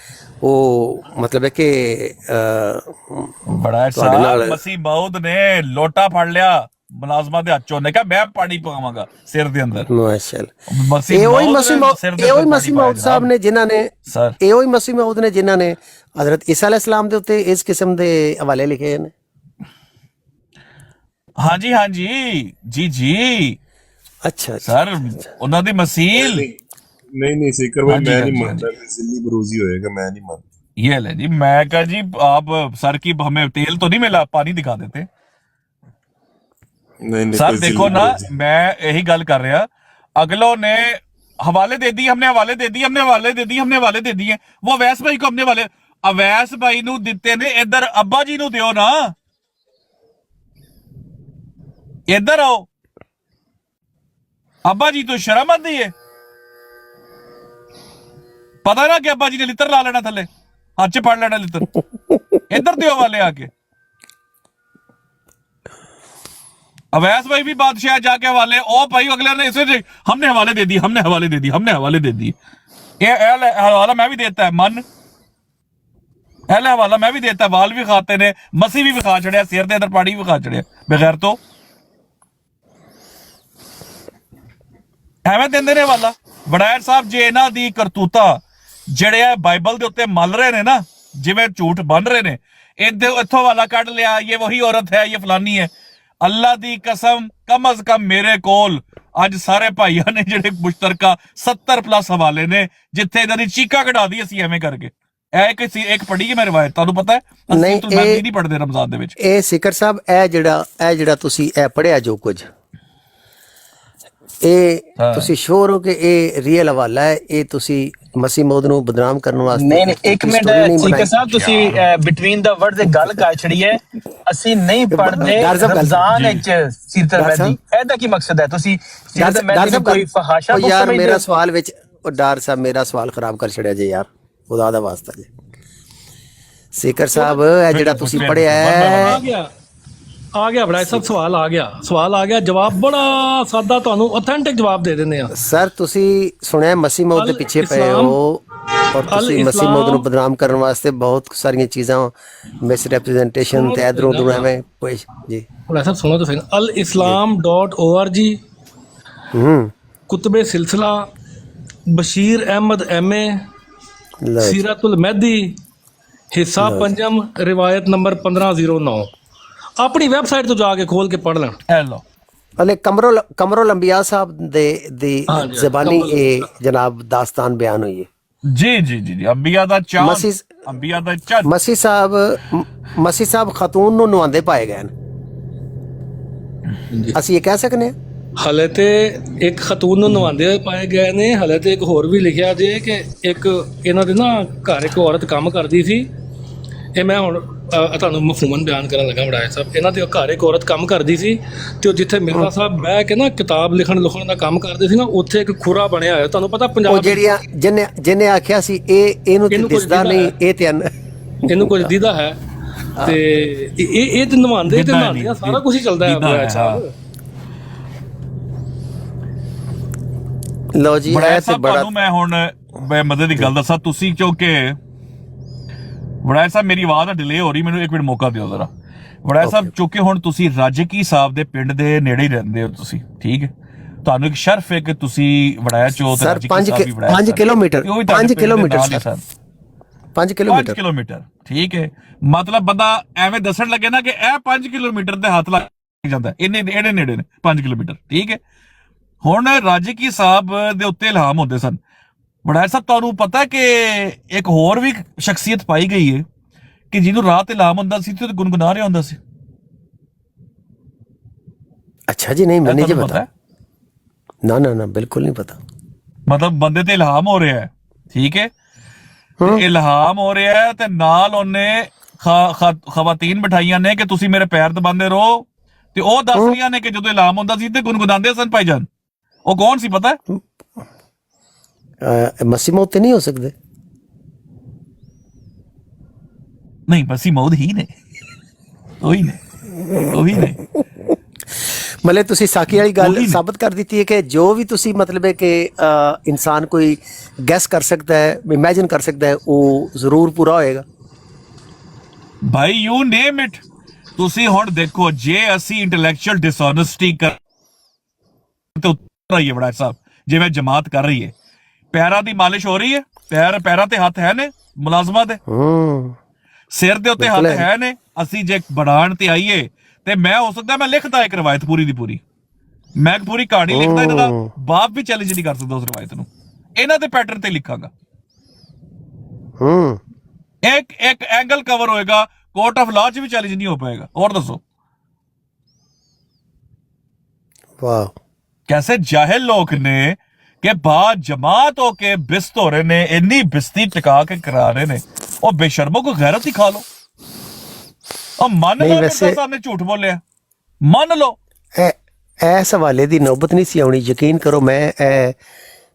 ਉਹ ਮਤਲਬ ਹੈ ਕਿ ਬੜਾ ਸਾਹਿਬ ਮਸੀਹ ਮਊਦ ਨੇ ਲੋਟਾ ਫੜ ਲਿਆ ਮੁਲਾਜ਼ਮਾਂ ਦੇ ਹੱਥੋਂ, ਨੇ ਕਿਹਾ ਮੈਂ ਪਾਣੀ ਪਵਾਵਾਂਗਾ ਸਿਰ ਦੇ ਅੰਦਰ। ਮਾਸ਼ਾਅੱਲਾ, ਇਹੋ ਹੀ ਮਸੀਹ ਮਊਦ ਸਾਹਿਬ ਨੇ ਜਿਨ੍ਹਾਂ ਨੇ ਇਹੋ ਹੀ ਮਸੀਹ ਮਊਦ ਨੇ ਜਿਨ੍ਹਾਂ ਨੇ ਹਜ਼ਰਤ ਈਸਾ अलैहिस्सलाम ਦੇ ਉੱਤੇ ਇਸ ਕਿਸਮ ਦੇ ਹਵਾਲੇ ਲਿਖੇ ਨੇ। ਹਾਂਜੀ ਹਾਂਜੀ ਜੀ ਜੀ। अच्छा सर ਉਹਨਾਂ ਦੀ ਮਸੀਲ नहीं सीकर भाई, मैं नहीं मानता जिल्ली बरूजी होएगा, मैं नहीं मानता। ये ले जी, मैं कहा जी आप सर की हमें तेल तो नहीं मिला, पानी दिखा देते। नहीं सर देखो ना, मैं यही गल कर रहा, अगलों ने हवाले दे दी, हमने हवाले दे दी, हमने हवाले दे दी, हमने हवाले दे दिए। वो अवैस भाई को हमने हवाले, अवैस भाई नू दिते ने, इधर अब्बा जी नू दियो ना, इधर आओ। अब्बा जी तो शर्म आती है, पता ना कि अब्बा जी ने लित्र ला लेना थले, हाथ च पड़ लेना लित्र। इधर दियो वाले आके। अवैस भाई भी बादशाह जाके हवाले, ओ भाई अगले ने इसे हमने हवाले दे दी, हमने हवाले दे दी, हमने हवाले दे दी। ये हवाला मैं भी देता है मन, पहले हवाला मैं भी देता है। वाल भी खाते ने, मसी भी खा चढ़िया, सिर दे अंदर पानी भी खा चढ़िया बगैर तो ਐਵੇਂ ਦਿੰਦੇ ਨੇ ਵਾਲਾ। ਵਡੈਰ ਸਾਹਿਬ ਜੇ ਇਹਨਾਂ ਦੀ ਕਰਤੂਤਾ ਜਿਹੜੇ ਆ ਬਾਈਬਲ ਦੇ ਉੱਤੇ ਮਲ ਰਹੇ ਨੇ ਨਾ, ਜਿਵੇਂ ਝੂਠ ਬਣ ਰਹੇ ਨੇ, ਇੱਥੋਂ ਵਾਲਾ ਕੱਢ ਲਿਆ, ਇਹ ਵਹੀ ਔਰਤ ਹੈ, ਇਹ ਫਲਾਨੀ ਹੈ। ਅੱਲਾ ਦੀ ਕਸਮ, ਕਮ ਅਜ਼ ਕਮ ਮੇਰੇ ਕੋਲ ਅੱਜ ਸਾਰੇ ਭਾਈਆਂ ਨੇ ਜਿਹੜੇ ਮੁਸ਼ਤਰਕਾ 70+ ਹਵਾਲੇ ਨੇ, ਜਿੱਥੇ ਇਹਨਾਂ ਦੀ ਚੀਕਾਂ ਕਢਾ ਦੀ ਅਸੀਂ ਐਵੇਂ ਕਰਕੇ। ਇੱਕ ਪੜ੍ਹੀ ਹੈ ਮੈਂ ਰਵਾਇਤ, ਤੁਹਾਨੂੰ ਪਤਾ ਹੈ ਅਸੀਂ ਨਹੀਂ ਪੜ੍ਹਦੇ ਰਮਜ਼ਾਨ ਦੇ ਵਿੱਚ। ਇਹ ਸਿਕਰ ਸਾਹਿਬ, ਇਹ ਜਿਹੜਾ ਤੁਸੀਂ ਇਹ ਪੜ੍ਹਿਆ ਜੋ ਕੁਝ, ਇਹ ਤੁਸੀਂ ਸ਼ੋਰ ਹੋ ਕਿ ਇਹ ਰੀਅਲ ਹਵਾਲਾ ਹੈ, ਇਹ ਤੁਸੀਂ ਮਸੀਹ ਮੌਦ ਨੂੰ ਬਦਨਾਮ ਕਰਨ ਵਾਸਤੇ ਨਹੀਂ ਇੱਕ ਕੋਈ ਮਿੰਟ story ਨਹੀਂ ਸੀਕਰ ਬਣਾਈ। ਸਾਹਿਬ ਤੁਸੀਂ ਬਿਟਵੀਨ ਦਾ ਵਰਡ ਦੇ ਗੱਲ ਕਰ ਛੜੀ ਹੈ। ਅਸੀਂ ਨਹੀਂ ਪੜ੍ਹਦੇ ਡਾਕਟਰ ਸਾਹਿਬ, ਰਮਜ਼ਾਨ ਵਿੱਚ ਸੀਰਤ ਮਹਿਦੀ, ਇਹਦਾ ਕੀ ਮਕਸਦ ਹੈ? ਤੁਸੀਂ ਸੀਰਤ ਮਹਿਦੀ ਨੂੰ ਕੋਈ ਫਹਾਸ਼ਾ ਉਹ ਬੁੱਕ ਯਾਰ ਸਮਝਦੇ ਮੇਰਾ ਹੋ? ਸਵਾਲ ਵਿੱਚ ਉਹ ਡਾਰ ਸਾਹਿਬ ਮੇਰਾ ਸਵਾਲ ਖਰਾਬ ਕਰ ਛੜਿਆ ਜੇ ਯਾਰ, ਖੁਦਾ ਦਾ ਵਾਸਤਾ ਜੇ। ਸੀਕਰ ਸਾਹਿਬ ਇਹ ਜਿਹੜਾ ਤੁਸੀਂ ਪੜਿਆ ਹੈ ਆ ਗਿਆ ਬੜਾ ਸਭ ਸਵਾਲ ਆ ਗਿਆ, ਜਵਾਬ ਬੜਾ ਸਾਦਾ ਤੁਹਾਨੂੰ ਆਥੈਂਟਿਕ ਜਵਾਬ ਦੇ ਦਿੰਦੇ ਆ। ਸਰ ਤੁਸੀਂ ਸੁਣਿਆ ਮਸੀਹ ਮੌਦ ਦੇ ਪਿੱਛੇ ਪਏ ਹੋ ਔਰ ਤੁਸੀਂ ਮਸੀਹ ਮੌਦ ਨੂੰ ਬਦਨਾਮ ਕਰਨ ਵਾਸਤੇ ਬਹੁਤ ਸਾਰੀਆਂ ਚੀਜ਼ਾਂ ਮਿਸ ਰਿਪਰੈਜ਼ੈਂਟੇਸ਼ਨ ਤੇ ਇਧਰੋਂ ਉਧਰੋਂ ਐਵੇਂ ਪੇਸ਼ ਜੀ। ਬੜਾ ਸਭ ਸੁਣੋ ਤਾਂ ਸਹੀ। alislam.org, ਕੁਤਬੇ ਸਿਲਸਿਲਾ, ਬਸ਼ੀਰ ਅਹਿਮਦ MA, ਲਓ ਜੀ। ਸੀਰਤੁਲ ਮਹਿਦੀ, ਹਿੱਸਾ ਪੰਜਮ, ਰਿਵਾਇਤ ਨੰਬਰ 1509। ਆਪਣੀ ਵੈਬਸਾਈਟ ਤੋਂ ਜਾ ਕੇ ਖੋਲ ਕੇ ਪੜ੍ਹ ਲੈਣ। ਹੈਲੋ ਅਲੇ ਕਮਰੁਲ ਅੰਬਿਆ ਸਾਹਿਬ ਦੀ ਜ਼ਬਾਨੀ ਇਹ ਜਨਾਬ ਦਾਸਤਾਨ ਬਿਆਨ ਹੋਈ ਹੈ। ਜੀ ਅੰਬੀਆ ਦਾ ਚਾਂਦ, ਮਸੀਹ- ਅੰਬੀਆ ਦਾ ਚੰਦ। ਮਸੀਹ ਸਾਹਿਬ ਖਾਤੂਨ ਨੂੰ ਨਵਾਉਂਦੇ ਪਾਏ ਗਏ ਨੇ, ਅਸੀਂ ਇਹ ਕਹਿ ਸਕਨੇ ਹਾਂ? ਹਲੇ ਤੇ ਇੱਕ ਖਤੂਨ ਨੂੰ ਨਵਾਉਂਦੇ ਹੋਏ ਪਾਏ ਗਏ ਨੇ। ਹਲੇ ਤੇ ਇੱਕ ਹੋਰ ਵੀ ਲਿਖਿਆ ਜੇ ਕਿ ਇੱਕ ਇਹਨਾਂ ਦੇ ਨਾ ਘਰ ਇੱਕ ਔਰਤ ਕੰਮ ਕਰਦੀ ਸੀ। ਇਹ ਮੈਂ ਹੁਣ ਤੁਹਾਨੂੰ ਮਫਹੂਮਨ ਬਿਆਨ ਕਰਨ ਲੱਗਾ ਬੜਾ ਸਾਹਿਬ। ਇਹਨਾਂ ਦੇ ਘਰ ਇੱਕ ਔਰਤ ਕੰਮ ਕਰਦੀ ਸੀ ਤੇ ਉਹ ਜਿੱਥੇ ਮਿਰਜ਼ਾ ਸਾਹਿਬ ਬਹਿ ਕੇ ਨਾ ਕਿਤਾਬ ਲਿਖਣ ਦਾ ਕੰਮ ਕਰਦੇ ਸੀ ਨਾ, ਉੱਥੇ ਇੱਕ ਖੁਰਾ ਬਣਿਆ ਹੋਇਆ। ਤੁਹਾਨੂੰ ਪਤਾ ਉਹ ਪੰਜਾਬ ਜਿਹੜੀਆਂ ਜਿਹਨੇ ਆਖਿਆ ਸੀ ਇਹਨੂੰ ਤੇ ਦਿਸਦਾ ਨਹੀਂ, ਇਹ ਤੇ ਇਹਨੂੰ ਕੁਝ ਦੀਦਾ ਹੈ ਤੇ ਇਹ ਤੇ ਨਵਾਉਂਦੇ ਤੇ ਨਹਾਉਂਦੀਆਂ ਸਾਰਾ ਕੁਝ ਹੀ ਚੱਲਦਾ ਹੈ ਸਾਹਿਬ। ਲਓ ਜੀ ਬੜਾ ਇਹ ਤੇ ਸਾਹਿਬ ਬੜਾ ਤੁਹਾਨੂੰ ਮੈਂ ਹੁਣ ਮਦਦ ਦੀ ਗੱਲ ਦੱਸਾਂ। ਤੁਸੀਂ ਕਿਉਂਕਿ ਵੜਾਇਆ ਸਾਹਿਬ ਮੇਰੀ ਆਵਾਜ਼ ਨਾ ਡਿਲੇ ਹੋ ਰਹੀ, ਮੈਨੂੰ ਇੱਕ ਮਿੰਟ ਮੌਕਾ ਦਿਓ ਜ਼ਰਾ। ਵੜਾਇਆ ਸਾਹਿਬ ਚੁੱਕੇ ਹੁਣ ਤੁਸੀਂ ਰਾਜਕੀ ਸਾਹਿਬ ਦੇ ਪਿੰਡ ਦੇ ਨੇੜੇ ਹੀ ਰਹਿੰਦੇ ਹੋ ਤੁਸੀਂ, ਠੀਕ ਹੈ? ਤੁਹਾਨੂੰ ਇੱਕ ਸ਼ਰਫ ਹੈ ਕਿ ਤੁਸੀਂ ਵੜਾਇਆ ਚੋ ਤੇ ਸਰ ਰਾਜਕੀ ਸਾਹਿਬ ਵੀ ਵੜਾਇਆ 5 ਕਿਲੋਮੀਟਰ 5 ਕਿਲੋਮੀਟਰ ਠੀਕ ਹੈ। ਮਤਲਬ ਬੰਦਾ ਐਵੇਂ ਦੱਸਣ ਲੱਗੇ ਨਾ ਕਿ ਇਹ 5 ਕਿਲੋਮੀਟਰ ਦੇ ਹੱਥ ਲੱਗ ਜਾਂਦਾ, ਇਹਨੇ ਨੇੜੇ ਨੇ 5 ਕਿਲੋਮੀਟਰ, ਠੀਕ ਹੈ? ਹੁਣ ਰਾਜਕੀ ਸਾਹਿਬ ਦੇ ਉੱਤੇ ਇਲਹਾਮ ਹੁੰਦੇ ਸਨ। ਵੜਾਇਆ ਸਾਹਿਬ ਤੁਹਾਨੂੰ ਪਤਾ ਕਿ ਇੱਕ ਹੋਰ ਵੀ ਸ਼ਖਸੀਅਤ ਪਾਈ ਗਈ ਹੈ ਕਿ ਜਿਹਨੂੰ ਰਾਤ ਇਲਹਾਮ ਹੁੰਦਾ ਸੀ ਤੇ ਗੁਨਗੁਨਾ ਰਿਹਾ ਹੁੰਦਾ ਸੀ। ਅੱਛਾ ਜੀ, ਨਹੀਂ ਮੈਨੂੰ ਨਹੀਂ ਤੁਹਾਨੂੰ ਪਤਾ। ਨਾ ਬਿਲਕੁਲ ਨਹੀਂ ਪਤਾ। ਮਤਲਬ ਬੰਦੇ ਤੇ ਇਲਹਾਮ ਹੋ ਰਿਹਾ ਹੈ, ਠੀਕ ਹੈ? ਤੇ ਇਲਹਾਮ ਹੋ ਰਿਹਾ ਹੈ ਤੇ ਨਾਲ ਉਹਨੇ ਖਵਾਤੀਨ ਬਿਠਾਈਆਂ ਨੇ ਕਿ ਤੁਸੀਂ ਮੇਰੇ ਪੈਰ ਦਬਾਉਂਦੇ ਰਹੋ, ਤੇ ਉਹ ਦੱਸ ਰਹੀਆਂ ਨੇ ਕਿ ਜਦੋਂ ਇਲਹਾਮ ਹੁੰਦਾ ਸੀ ਤੇ ਗੁਨਗੁਨਾਉਂਦੇ ਸਨ ਭਾਈਜਾਨ। ਉਹ ਕੌਣ ਸੀ ਪਤਾ ਹੈ? ਮਸੀਹ ਮੌਦ ਤੇ ਨਹੀਂ ਹੋ ਸਕਦੇ। ਨਹੀਂ ਮਸੀਹ ਮੌਦ ਹੀ ਨੇ, ਉਹੀ ਨੇ। ਮਤਲਬ ਤੁਸੀਂ ਸਾਕੀ ਵਾਲੀ ਗੱਲ ਸਾਬਤ ਕਰ ਦਿੱਤੀ ਹੈ ਕਿ ਜੋ ਵੀ ਤੁਸੀਂ ਮਤਲਬ ਹੈ ਕਿ ਇਨਸਾਨ ਕੋਈ ਗੈਸ ਕਰ ਸਕਦਾ ਹੈ, ਇਮੇਜਿਨ ਕਰ ਸਕਦਾ ਹੈ, ਉਹ ਜ਼ਰੂਰ ਪੂਰਾ ਹੋਏਗਾ। ਭਾਈ ਯੂ ਨੇਮ ਇਟ। ਤੁਸੀਂ ਹੁਣ ਦੇਖੋ, ਜੇ ਅਸੀਂ ਇੰਟੈਲੈਕਚੁਅਲ ਡਿਸਓਨੈਸਟੀ ਕਰ ਤੇ ਉਤਰ ਰਹੀ ਹੈ ਵੜਾ ਸਾਹਿਬ, ਜਿਵੇਂ ਜਮਾਤ ਕਰ ਰਹੀ ਹੈ, ਪੈਰਾਂ ਦੀ ਮਾਲਿਸ਼ ਹੋ ਰਹੀ ਹੈ, ਪੈਰਾਂ ਤੇ ਹੱਥ ਹੈ ਨੇ ਮੁਲਾਜ਼ਮਾਂ ਦੇ, ਸਿਰ ਦੇ ਉੱਤੇ ਹੱਥ ਹੈ ਨੇ। ਅਸੀਂ ਜੇ ਬਣਾਉਣ ਤੇ ਆਈਏ ਤੇ ਮੈਂ ਹੋ ਸਕਦਾ ਮੈਂ ਲਿਖਦਾ ਇੱਕ ਰਵਾਇਤ ਪੂਰੀ ਦੀ ਪੂਰੀ, ਮੈਂ ਪੂਰੀ ਕਹਾਣੀ ਲਿਖਦਾ, ਇਹਨਾਂ ਦਾ ਬਾਪ ਵੀ ਚੈਲੰਜ ਨਹੀਂ ਕਰ ਸਕਦਾ ਉਸ ਰਵਾਇਤ ਨੂੰ, ਇਹਨਾਂ ਦੇ ਪੈਟਰਨ ਤੇ ਲਿਖਾਂਗਾ। ਇੱਕ ਐਂਗਲ ਕਵਰ ਹੋਏਗਾ, ਕੋਰਟ ਆਫ ਲਾਅ 'ਚ ਵੀ ਚੈਲੰਜ ਨਹੀਂ ਹੋ ਪਾਏਗਾ। ਹੋਰ ਦੱਸੋ ਵਾਹ, कैसे जाहिल लोग ने कि बाद जमात हो के बिस्त हो रहे ने, इन्नी बिस्ती टिका के करा रहे ने। और बेशर्मों को गैरत ही खा लो और मान लो मिर्जा साहब ने झूठ बोलिया, मान लो। ਇਸ ਹਵਾਲੇ ਦੀ ਨੌਬਤ ਨਹੀਂ ਸੀ ਆਉਣੀ, ਯਕੀਨ ਕਰੋ। ਮੈਂ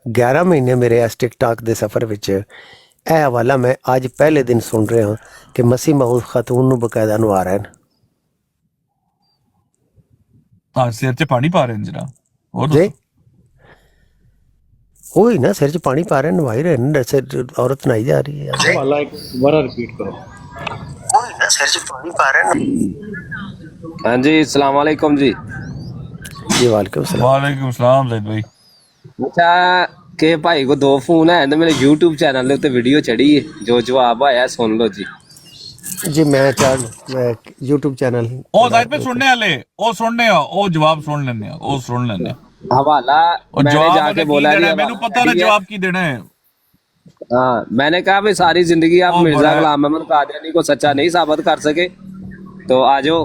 11 ਮਹੀਨੇ ਮੇਰੇ ਇਸ ਟਿਕਟਾਕ ਦੇ ਸਫ਼ਰ ਵਿੱਚ ਇਹ ਹਵਾਲਾ ਮੈਂ ਅੱਜ ਪਹਿਲੇ ਦਿਨ ਸੁਣ ਰਿਹਾ ਕਿ ਮਸੀਹ ਮਊਦ ਖਾਤੂਨ ਨੂੰ ਬਕਾਇਦਾ ਨਵਾ ਰਹੇ ਨੇ। ਸਿਰ 'ਚ ਪਾਣੀ ਪਾ ਰਹੇ ਨੇ ਜਰਾ, ਹੋਰ ਜੀ ਉਹੀ ਨਾ, ਸਿਰ 'ਚ ਪਾਣੀ ਪਾ ਰਹੇ, ਨਵਾਈ ਰਹੇ ਨੇ, ਔਰਤ ਨਹਾਈ ਜਾ ਰਹੀ ਹੈ। ਹਵਾਲਾ ਇੱਕ ਵਾਰ ਰਿਪੀਟ ਕਰੋ। ਉਹੀ ਨਾ, ਸਿਰ 'ਚ ਪਾਣੀ ਪਾ ਰਹੇ ਨੇ। ਹਾਂਜੀ अस्सलाम वालेकुम जी। जी वालेकुम सलाम। वालेकुम सलाम ज़ैद भाई। अच्छा कि भाई को 2 फोन है तो मेरे YouTube चैनल ਦੇ ਉੱਤੇ ਵੀਡੀਓ ਚੜੀ ਹੈ, ਜੋ ਜਵਾਬ ਆਇਆ ਸੁਣ ਲਓ ਜੀ। जी मैं YouTube चैनल ਉਹ ਜ਼ਾਇਦ पे सुनने वाले ਉਹ ਸੁਣਨੇ ਆ, ਉਹ ਜਵਾਬ ਸੁਣ ਲੈਣੇ ਆ, ਉਹ ਸੁਣ ਲੈਣੇ ਆ। हवाला मैंने जाके बोला नहीं, मैंने पता ना जवाब की देना है। हाँ, मैंने कहा भाई सारी जिंदगी आप मिर्जा गुलाम अहमद कादियानी को सच्चा नहीं साबित कर सके, तो आ जाओ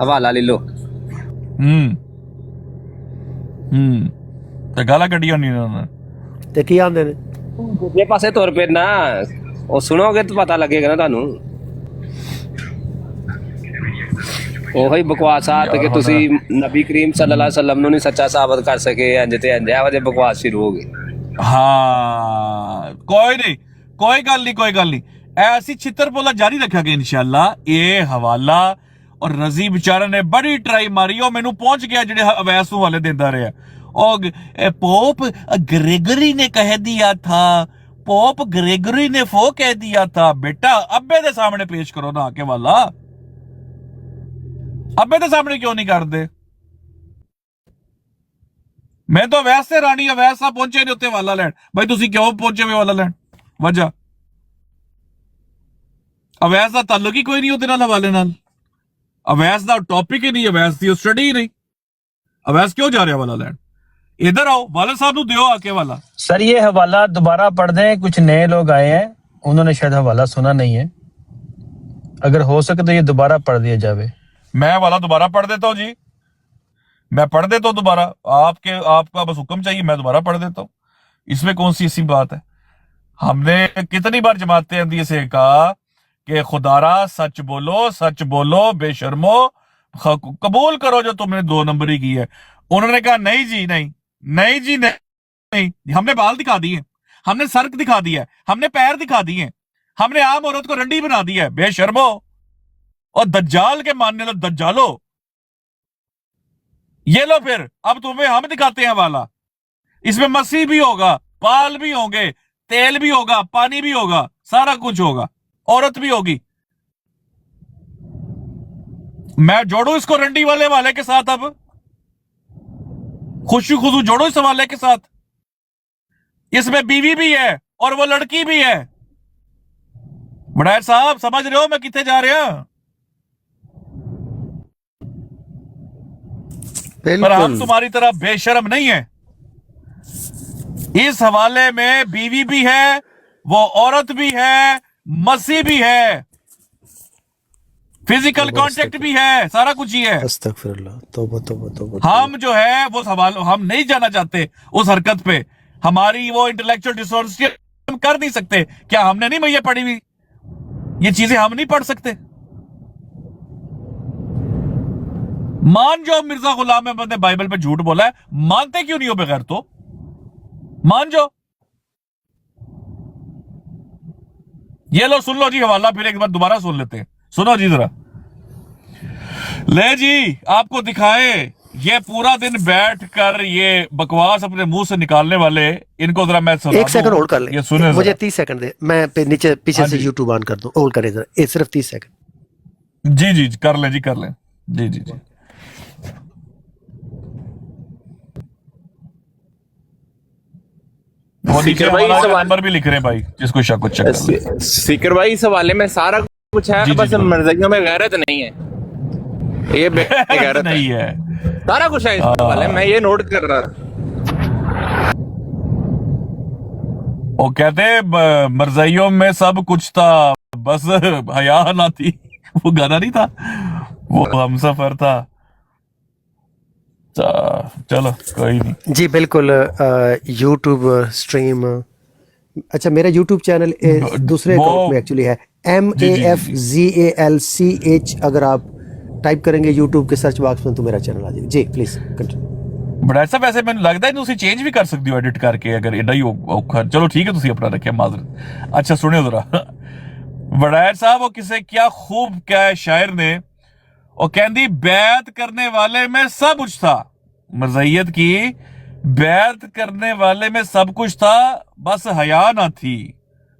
हवाला ले लो। ਤੇ ਗਾਲਾਂ ਕੱਢੀਆਂ ਨਹੀਂ ਉਹਨਾਂ ਨੇ। ਤੇ ਕੀ ਆਂਦੇ ਨੇ? ਦੂਜੇ ਪਾਸੇ ਤੁਰ ਪਏ ਨਾ, ਉਹ ਸੁਣੋਗੇ ਤਾਂ ਪਤਾ ਲੱਗੇਗਾ ਨਾ ਤੁਹਾਨੂੰ। ਉਹੀ ਬਕਵਾਸਾਤ ਕਿ ਤੁਸੀਂ ਨਬੀ ਕਰੀਮ ਸੱਲੱਲਾਹੁ ਅਲੈਹਿ ਵਸੱਲਮ ਨੂੰ ਨਹੀਂ ਸੱਚਾ ਸਾਬਤ ਕਰ ਸਕੇ, ਇੰਜ ਤੇ ਇੰਜ, ਇਹੋ ਜਿਹੇ ਬਕਵਾਸ ਸ਼ੁਰੂ ਹੋ ਗਏ। ਹਾਂ ਕੋਈ ਨਹੀਂ, ਕੋਈ ਗੱਲ ਨਹੀਂ, ਕੋਈ ਗੱਲ ਨਹੀਂ, ਐਸੀ ਛਿੱਤਰ ਬੋਲਾ ਜਾਰੀ ਰੱਖਾਂਗੇ ਇਨਸ਼ਾਅੱਲਾ। ਇਹ ਹਵਾਲਾ ਔਰ ਰਜ਼ੀ ਵਿਚਾਰਾ ਨੇ ਬੜੀ ਟਰਾਈ ਮਾਰੀ, ਉਹ ਮੈਨੂੰ ਪਹੁੰਚ ਗਿਆ ਜਿਹੜੇ ਅਵੈਸ ਨੂੰ ਹਵਾਲੇ ਦਿੰਦਾ ਰਿਹਾ। और पोप ग्रेगरी ने कह दिया था, पोप ग्रेगरी ने वो कह दिया था। बेटा अब्बे दे सामने पेश करो ना आके वाला, अब्बे दे सामने क्यों नहीं कर दे? मैं तो वैसे रानी अवैस साहब पहुंचे नहीं उत्ते वाला लैंड। भाई तुसी क्यों पहुंचे हुए वाला लैंड? वजह अवैस दा ताल्लुक ही कोई नहीं उहदे नाल हवाले नाल। अवैस दा टॉपिक ही नहीं, अवैस दी स्टडी ही नहीं। अवैस क्यों जा रहा वाला लैंड? इधर आओ, वाला साहब नु दियो आके वाला। सर ये हवाला दोबारा पढ़ दें, कुछ नए लोग आए हैं, उन्होंने शायद हवाला सुना नहीं है, अगर हो सके तो ये दोबारा पढ़ दिया जावे। मैं वाला दोबारा पढ़ देता हूँ जी, मैं पढ़ देता हूँ दोबारा। आपका बस हुक्म चाहिए, मैं दोबारा पढ़ देता हूँ। इसमें कौन सी ऐसी बात है? हमने कितनी बार जमाते अंदिए से कहा कि खुदारा सच बोलो बेशर्मो, कबूल करो जो तुमने 2 नंबरी की है। उन्होंने कहा नहीं जी नहीं जी नहीं, हमने बाल दिखा दिए, हमने सर दिखा दिया, हमने पैर दिखा दिए, हमने आम औरत को रंडी बना दिया है। बेशर्मो और दज्जाल के मानने लो, दज्जालो। ये लो फिर, अब तुम्हें हम दिखाते हैं वाला। इसमें मसीह भी होगा, बाल भी होंगे, तेल भी होगा, पानी भी होगा, सारा कुछ होगा, औरत भी होगी। मैं जोड़ू इसको रंडी वाले के साथ, अब खुशू खुशू जोड़ो इस हवाले के साथ। इसमें बीवी भी है और वो लड़की भी है। बड़ैर साहब समझ रहे हो मैं कितने जा रहा? पर हम तुम्हारी तरह बेशर्म नहीं है। इस हवाले में बीवी भी है, वो औरत भी है, मसीह भी है, फिजिकल कांटेक्ट भी है, सारा कुछ ही है। अस्तगफिरुल्लाह, तौबा तौबा तौबा। हम जो है वो सवाल हम नहीं जाना चाहते उस हरकत पे। हमारी वो इंटेलेक्चुअल डिसऑनेस्टी हम कर नहीं सकते। क्या हमने नहीं मैया पढ़ी हुई? ये चीजें हम नहीं पढ़ सकते? मान जाओ मिर्जा गुलाम अहमद ने बाइबल पे झूठ बोला है, मानते क्यों नहीं हो बगैर? तो मान जाओ। ये लो सुन लो जी हवाला, फिर एक बार दोबारा सुन लेते हैं। सुनो जी जरा, ले जी आपको दिखाए। ये पूरा दिन बैठ कर ये बकवास अपने मुंह से निकालने वाले, इनको जरा मैं सुना 1 सेकंड होल्ड कर ले, ये सुने मुझे 30 सेकंड दे, मैं नीचे पीछे हाँ से जी। यूट्यूब ऑन कर दूं। होल्ड करें जरा, ये सिर्फ 30 सेकंड। जी जी कर लें जी, कर लें जी जी जी। वो नीचे भाई हमारा सवाल- नंबर भी लिख रहे हैं भाई, जिसको शक कुछ चेक कर ले। सीकर भाई इस हवाले में सारा कुछ है, जी, जी, बस जी। मर्जियों में गैरत नहीं है। ये गैरत नहीं है, है। सारा कुछ है इस हवाले में, मैं ये नोट कर रहा था। वो कहते मरजाइयों में सब कुछ था, बस हया ना थी। वो गाना नहीं था, वो हमसफर था। चलो कोई नहीं जी बिल्कुल। यूट्यूब स्ट्रीम, अच्छा मेरा यूट्यूब चैनल दूसरे वो- अकाउंट में एक्चुअली है जी, जी, MAFZALCH। अगर आप टाइप करेंगे यूट्यूब के सर्च बॉक्स में तो मेरा चैनल आ जाएगा। जी प्लीज कंटिन्यू। बट ऐसा वैसे मैंने लगता है ਤੁਸੀਂ ਚੇਂਜ ਵੀ ਕਰ ਸਕਦੇ ਹੋ ਐਡਿਟ ਕਰਕੇ, ਅਗਰ ਐਡਾ ਹੀ ਔਖਾ। ਚਲੋ ਠੀਕ ਹੈ, ਤੁਸੀਂ ਆਪਣਾ ਰੱਖਿਆ ਮਾਜ਼ਰਤ। अच्छा सुनियो जरा, बड़ैर साहब वो किसे क्या खूब क्या है शायर ने, वो कहती बैत करने वाले में सब कुछ था। मरज़इयत की बैत करने वाले में सब कुछ था, बस हया ना थी।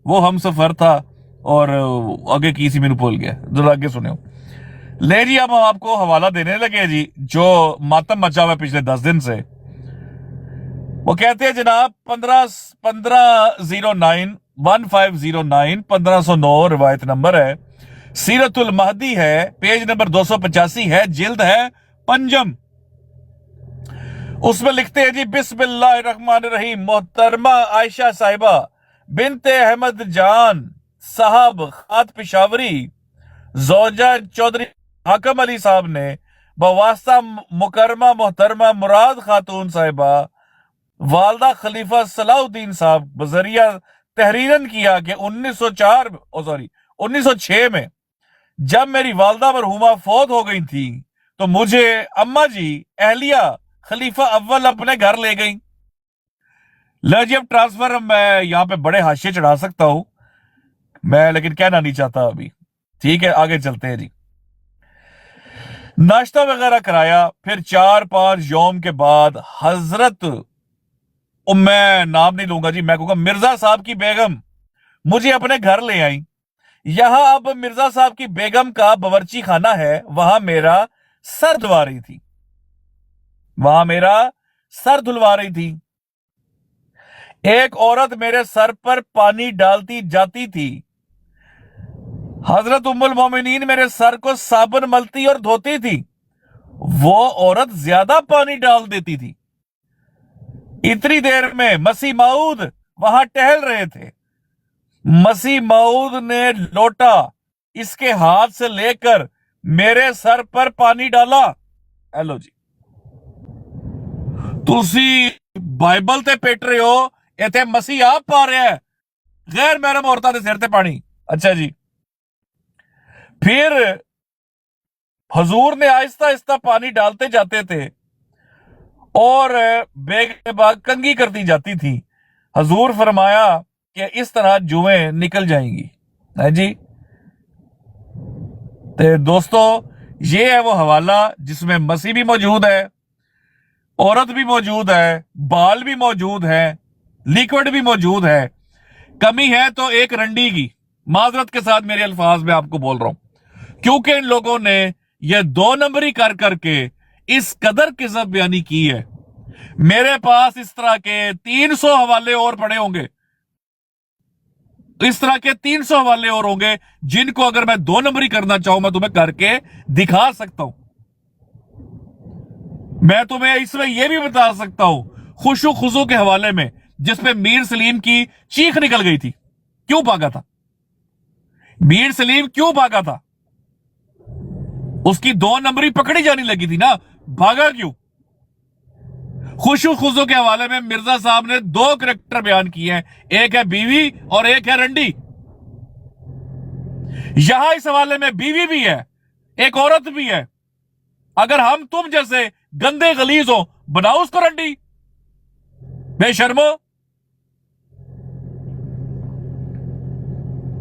वो हम सफर था। और आगे की सी मैंने भूल गया, जरा आगे सुनियो। ले जी अब हम आपको हवाला देने लगे जी, जो मातम मचा हुआ है पिछले 10 दिन से। वो कहते हैं जनाब 1509 1509 रिवायत नंबर है, सीरतुल महदी है, पेज नंबर 285 है, जिल्द है पंजम। उसमें लिखते हैं जी बिस्मिल्लाहिर्रहमानिर्रहीम, मोहतरमा आयशा साहिबा बिनते अहमद जान साहब खात पिशावरी जोजा चौधरी हाकम अली साहब ने बवास्ता मुकरमा मोहतरमा मुराद खातून साहिबा والدہ خلیفہ صلاح الدین صاحب بذریعہ تحریرن کیا کہ 1906 میں جب میری والدہ مرحومہ فوت ہو گئی تھی تو مجھے اماں جی اہلیہ خلیفہ اول اپنے گھر لے گئیں. جی اب ٹرانسفر میں یہاں پہ بڑے حاشیے چڑھا سکتا ہوں میں، لیکن کہنا نہیں چاہتا ابھی. ٹھیک ہے آگے چلتے ہیں جی. ناشتہ وغیرہ کرایا، پھر 4-5 یوم کے بعد حضرت میں نام نہیں لوں گا جی، میں کہوں گا مرزا صاحب کی بیگم مجھے اپنے گھر لے آئیں. یہاں اب مرزا صاحب کی بیگم کا باورچی خانہ ہے، وہاں میرا سر دھلوا رہی تھی. ایک عورت میرے سر پر پانی ڈالتی جاتی تھی. حضرت ام المومنین میرے سر کو صابن ملتی اور دھوتی تھی، وہ عورت زیادہ پانی ڈال دیتی تھی. اتنی دیر میں مسیح موعود وہاں ٹہل رہے تھے. مسیح موعود نے لوٹا اس کے ہاتھ سے لے کر میرے سر پر پانی ڈالا. ہیلو جی، تسی بائبل تے پیٹ رہے ہو، ایتھے مسیح آپ پا رہے ہیں غیر محرم عورتوں دے سر تے پانی. اچھا جی، پھر حضور نے آہستہ آہستہ پانی ڈالتے جاتے تھے اور بیگ کے بعد کنگھی کرتی جاتی تھی. حضور فرمایا کہ اس طرح جوئیں نکل جائیں گی. ہے جی. تو دوستو یہ ہے وہ حوالہ جس میں مسیح بھی موجود ہے، عورت بھی موجود ہے، بال بھی موجود ہے، لیکوڈ بھی موجود ہے. کمی ہے تو ایک رنڈی کی. معذرت کے ساتھ میرے الفاظ میں آپ کو بول رہا ہوں کیونکہ ان لوگوں نے یہ 2 نمبری کر کر کے اس قدر کذب بیانی کی ہے. میرے پاس اس طرح کے 300 حوالے اور پڑے ہوں گے، اس طرح کے 300 حوالے اور ہوں گے جن کو اگر میں 2 نمبری کرنا چاہوں میں تمہیں کر کے دکھا سکتا ہوں. میں تمہیں اس میں یہ بھی بتا سکتا ہوں خوشو خضو کے حوالے میں جس پہ میر سلیم کی چیخ نکل گئی تھی. کیوں بھاگا تھا میر سلیم؟ کیوں بھاگا تھا؟ اس کی 2 نمبری پکڑی جانی لگی تھی نا، بھاگا کیوں؟ خوشو خضو کے حوالے میں مرزا صاحب نے 2 کریکٹر بیان کیے ہیں، ایک ہے بیوی اور ایک ہے رنڈی. یہاں اس حوالے میں بیوی بھی ہے، ایک عورت بھی ہے. اگر ہم تم جیسے گندے غلیظ ہو بناؤ اس کو رنڈی. بے شرمو،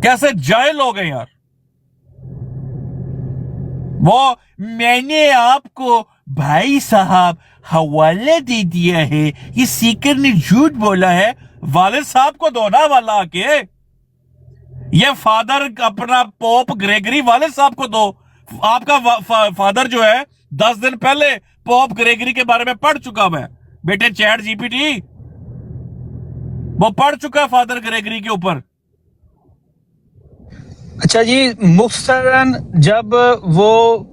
کیسے جاہل ہو گئے یار. وہ میں نے آپ کو بھائی صاحب حوالہ دے دیا ہے، یہ سیکر نے جھوٹ بولا ہے. والد صاحب کو دو نا حوالہ آ کے. یہ فادر اپنا پوپ گریگری والد صاحب کو دو. آپ کا فادر جو ہے 10 دن پہلے پوپ گریگری کے بارے میں پڑھ چکا ہے بیٹے. چیٹ جی پی ٹی وہ پڑھ چکا ہے فادر گریگری کے اوپر. اچھا جی، مختصراً جب وہ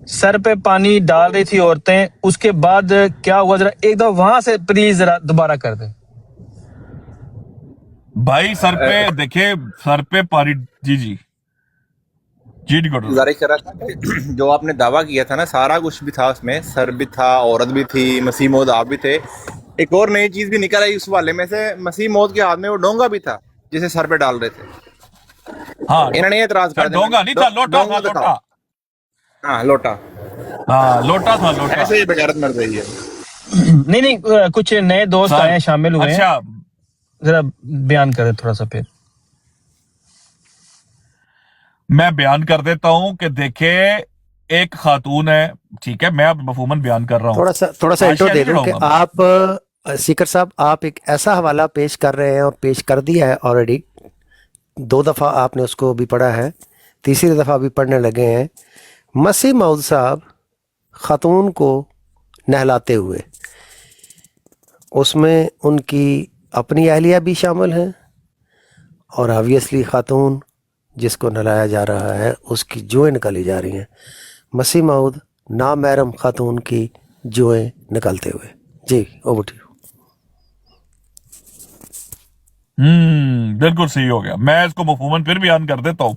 سر پہ پانی ڈال رہی تھی عورتیں، اس کے بعد کیا ہوا؟ ذرا ایک دفعہ وہاں سے پلیز ذرا دوبارہ کر دیں بھائی. سر پہ دیکھیں، سر پہ پانی. جی گزارش کر رہا تھا کہ جو آپ نے دعویٰ کیا تھا نا، سارا کچھ بھی تھا اس میں. سر بھی تھا، عورت بھی تھی، مسیح موعود آپ بھی تھے. ایک اور نئی چیز بھی نکل آئی اس والے میں سے، مسیح موعود کے ہاتھ میں وہ ڈونگا بھی تھا جسے سر پہ ڈال رہے تھے. ہاں انہوں نے اعتراض کر دیا. ڈونگا نہیں تھا، لوٹا تھا. لوٹا. ہاں لوٹا. ہاں لوٹا تھا. لوٹا. ایسے ہی بغیرت مر رہی ہے. نہیں کچھ نئے دوست آئے ہیں، شامل ہوئے ہیں. اچھا ذرا بیان کریں تھوڑا سا. پھر میں بیان کر دیتا ہوں کہ دیکھیں ایک خاتون ہے، ٹھیک ہے، میں اب مفہوماً بیان کر رہا ہوں. تھوڑا سا انٹرو دے دوں کہ آپ سیکر صاحب آپ ایک ایسا حوالہ پیش کر رہے ہیں اور پیش کر دیا ہے آلریڈی. 2 دفعہ آپ نے اس کو بھی پڑھا ہے، تیسری دفعہ بھی پڑھنے لگے ہیں. مسیح موعود صاحب خاتون کو نہلاتے ہوئے، اس میں ان کی اپنی اہلیہ بھی شامل ہیں اور آبویسلی خاتون جس کو نہلایا جا رہا ہے اس کی جوئیں نکالی جا رہی ہیں. مسیح موعود نامحرم خاتون کی جوئیں نکالتے ہوئے. G over to you. بالکل صحیح ہو گیا. میں اس کو مفہوماً پھر بیان کر دیتا ہوں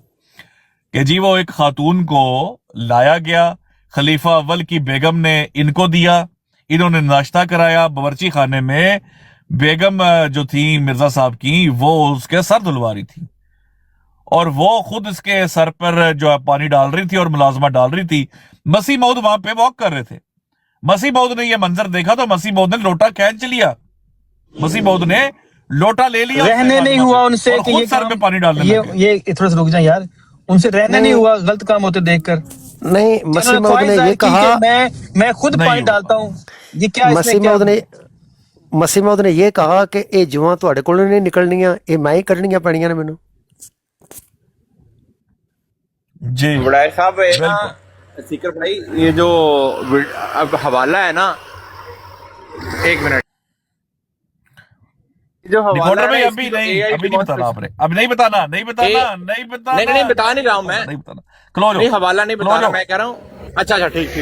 کہ جی وہ ایک خاتون کو لایا گیا، خلیفہ اول کی بیگم نے ان کو دیا، انہوں نے ناشتہ کرایا باورچی خانے میں. بیگم جو تھی مرزا صاحب کی وہ اس کے سر دھلوا رہی تھی اور وہ خود اس کے سر پر جو ہے پانی ڈال رہی تھی اور ملازمہ ڈال رہی تھی. مسیح موعود وہاں پہ واک کر رہے تھے. مسیح موعود نے یہ منظر دیکھا تو مسیح موعود نے لوٹا کھینچ لیا. مسیح موعود نے لوٹا لے لیا رہنے نہیں ہوا ان سے اور کہ خود یہ سر پہ پانی ڈالنے لگے. یہ تھوڑا سا رک جائیں یار, ان سے رہنے نہیں ہوا غلط کام ہوتے دیکھ کر. نہیں, مسیح موعود نے یہ کہا, میں خود نہیں پانی ہوا. ڈالتا ہوں. یہ کیا اس میں مسیح موعود نے یہ کہا کہ یہ جواں تواڈے کولوں نہیں نکلنیاں, یہ میں ہی کڈنیاں پڑیاں نے مینوں. جی وڈائر صاحب سیکر بھائی, یہ جو اب حوالہ ہے نا, ایک منٹ, جو حوالہ ریکارڈر میں ہے ابھی نہیں بتانا آپ نے, اب نہیں بتانا نہیں بتا نہیں رہا ہوں میں, نہیں بتانا. کلوز نہیں حوالہ نہیں بتانا, میں کہہ رہا ہوں. اچھا ٹھیک.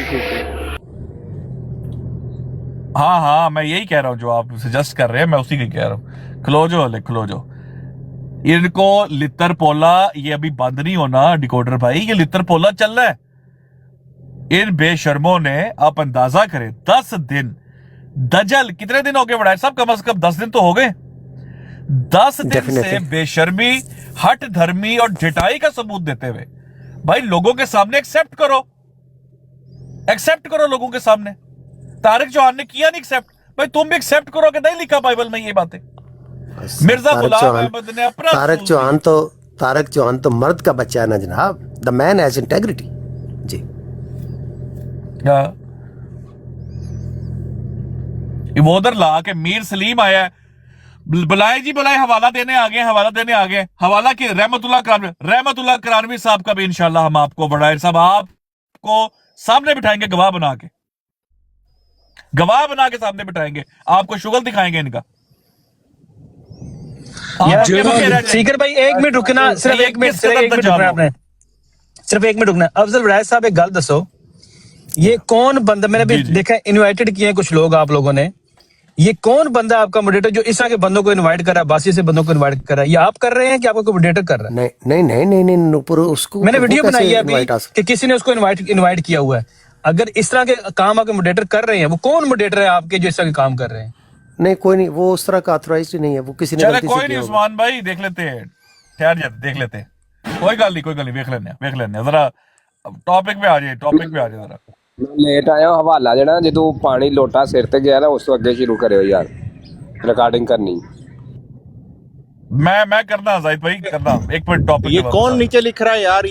ہاں میں یہی کہہ رہا ہوں جو آپ سجیسٹ کر رہے ہیں, میں اسی کی کہہ رہا ہوں. کلوجو ان کو لتر پولا یہ ابھی بند نہیں ہونا ڈیکوڈر بھائی, یہ لتر پولا چل رہا ہے. ان بے شرموں نے, آپ اندازہ کریں 10 دن دجل, کتنے دن ہو گئے وڈائر صاحب؟ کم از کم 10 دن تو ہو گئے. 10 دن سے بے شرمی, ہٹ دھرمی اور ڈھٹائی کا ثبوت دیتے ہوئے بھائی لوگوں کے سامنے ایکسپٹ کرو لوگوں کے سامنے. طارق چوہان نے کیا نہیں ایکسپٹ, بھائی تم بھی ایکسپٹ کرو کہ نہیں لکھا بائبل میں یہ باتیں. مرزا غلام احمد نے اپنا طارق چوہان تو مرد کا بچہ ہے نا جناب, دا مین ہیز انٹیگریٹی. جی وہ ادھر لا کے میر سلیم آیا ہے, بلائے حوالہ دینے آ گئے. حوالہ کی رحمت اللہ کرانوی صاحب کا بھی انشاءاللہ ہم آپ کو, وڈائر صاحب آپ کو سامنے بٹھائیں گے, گواہ بنا کے سامنے بٹھائیں گے, آپ کو شغل دکھائیں گے ان کا. سیکر بھائی ایک منٹ رکنا, صرف ایک منٹ رکنا. افضل وڈائر صاحب ایک گل دسو, یہ کون بندہ, میں نے بھی دیکھا انوائٹڈ کیے ہیں کچھ لوگ آپ لوگوں نے, یہ کون بندہ آپ کا موڈریٹر جو اس طرح کے بندوں کو انوائٹ کر رہا ہے, باسی سے بندوں کو انوائٹ کر رہا ہے, یہ آپ کر رہے ہیں کہ آپ کو موڈریٹر کر رہا ہے؟ نہیں, نوپر اس کو میں نے ویڈیو بنائی ہے ابھی کہ کسی نے اس کو انوائٹ کیا ہوا ہے. اگر اس طرح کے کام آپ کے موڈریٹر کر رہے ہیں, وہ کون موڈریٹر ہے آپ کے جو اس طرح کے کام کر رہے ہیں؟ نہیں, کوئی نہیں, وہ اس طرح کا آتھورائزڈ نہیں ہے, وہ کسی نے چلے کوئی نہیں عثمان بھائی, دیکھ لیتے ہیں, ٹھہر جاتے دیکھ لیتے ہیں, کوئی گل نہیں, دیکھ لینے ذرا ٹاپک پہ آ جائے ذرا. لیٹ آیا حوالہ جنا جدو پانی لوٹا سر تے گیا نا اس تو اگے شروع کرے یار ریکارڈنگ کرنی. میں کرنا زاہد بھائی کرنا, ایک منٹ ٹاپک. یہ کون نیچے لکھ رہا ہے یار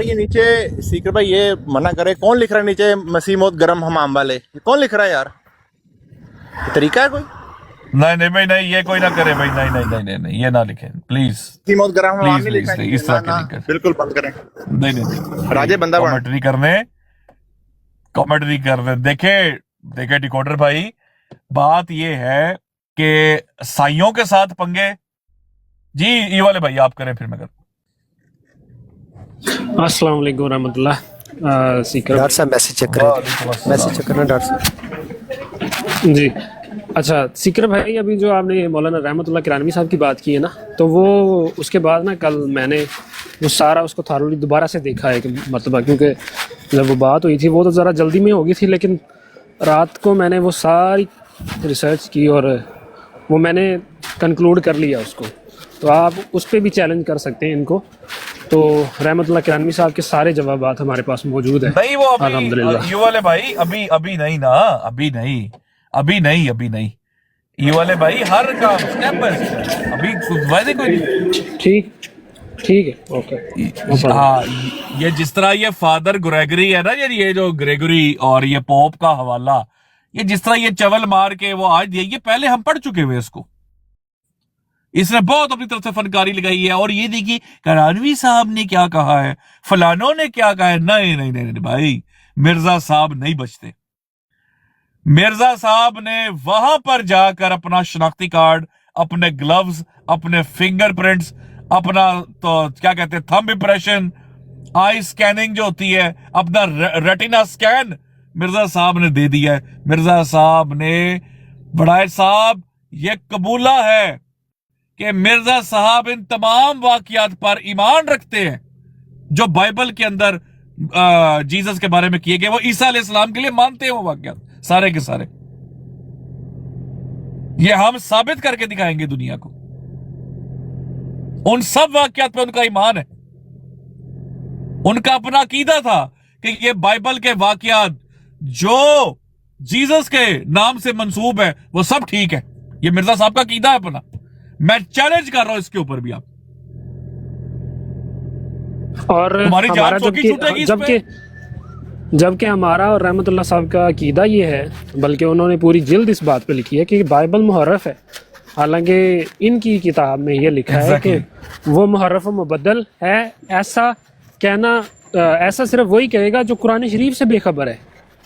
یہ نیچے سیکر بھائی یہ منع کرے, کون لکھ رہا ہے نیچے مسیح موت گرم حمام والے, کون لکھ رہا ہے یار؟ طریقہ ہے کوئی؟ نہیں, یہ کوئی نہ کرے بھائی, نہیں, یہ نہ لکھیں پلیز. مسیح موت گرم حمام نہیں لکھا ہے, اس طرح کے نہیں کریں, بالکل بند کریں. نہیں, راجے بندہ کامنٹ نہیں کرنے. دیکھیں ڈیکوڈر بھائی, بات یہ ہے کہ سائیوں کے ساتھ پنگے. جی یہ والے بھائی آپ کریں, پھر میں کروں. السلام علیکم ورحمۃ اللہ. سیکر ڈاکٹر صاحب میسج چیک کرنا ڈاکٹر صاحب. جی اچھا سیکر بھائی, ابھی جو آپ نے مولانا رحمت اللہ کرانوی صاحب کی بات کی ہے نا, تو وہ اس کے بعد نا کل میں نے وہ سارا اس کو تھارولی دوبارہ سے دیکھا ہے کہ مرتبہ, کیونکہ جب وہ بات ہوئی تھی وہ تو ذرا جلدی میں ہو گئی تھی, لیکن رات کو میں نے وہ ساری ریسرچ کی اور وہ میں نے کنکلوڈ کر لیا اس کو. تو آپ اس پہ بھی چیلنج کر سکتے ہیں ان کو. تو رحمت اللہ کرانوی صاحب کے سارے جوابات ہمارے پاس موجود ہیں. نہیں وہ الحمدللہ یہ والے بھائی ابھی نہیں نا, ابھی نہیں یہ والے بھائی, ہر کام سٹیپ بائی سٹیپ, ابھی ویسے کوئی ٹھیک ہے اوکے. ہاں یہ جس طرح یہ فادر گریگری ہے نا, یہ جو گریگری اور یہ پوپ کا حوالہ, یہ جس طرح یہ چول مار کے وہ آج دیا, یہ پہلے ہم پڑھ چکے ہوئے اس کو. اس نے بہت اپنی طرف سے فنکاری لگائی ہے, اور یہ دیکھیے کرانوی صاحب نے کیا کہا ہے, فلانوں نے کیا کہا ہے. نہیں بھائی, مرزا صاحب نہیں بچتے. مرزا صاحب نے وہاں پر جا کر اپنا شناختی کارڈ, اپنے گلوز, اپنے فنگر پرنٹس, اپنا تو کیا کہتے ہیں تھمب امپریشن, آئی سکیننگ جو ہوتی ہے, اپنا ریٹینا سکین مرزا صاحب نے دے دیا ہے. مرزا صاحب نے, وڈائر صاحب یہ قبولہ ہے کہ مرزا صاحب ان تمام واقعات پر ایمان رکھتے ہیں جو بائبل کے اندر جیزس کے بارے میں کیے گئے, وہ عیسیٰ علیہ السلام کے لیے مانتے ہیں وہ واقعات سارے کے سارے. یہ ہم ثابت کر کے دکھائیں گے دنیا کو. ان سب واقعات پہ ان کا ایمان ہے. ان کا اپنا عقیدہ تھا کہ یہ بائبل کے واقعات جو جیزس کے نام سے منسوب ہے وہ سب ٹھیک ہے. یہ مرزا صاحب کا عقیدہ ہے اپنا. میں چیلنج کر رہا ہوں اس کے اوپر بھی. آپ اور تمہاری ہمارا جان چوکی چھوٹے گی اس پہ. جبکہ ہمارا اور رحمت اللہ صاحب کا عقیدہ یہ ہے، بلکہ انہوں نے پوری جلد اس بات پہ لکھی ہے کہ بائبل محرف ہے، حالانکہ ان کی کتاب میں یہ لکھا ہے کہ وہ محرف و مبدل ہے. ایسا کہنا، ایسا صرف وہی کہے گا جو قرآن شریف سے بے خبر ہے.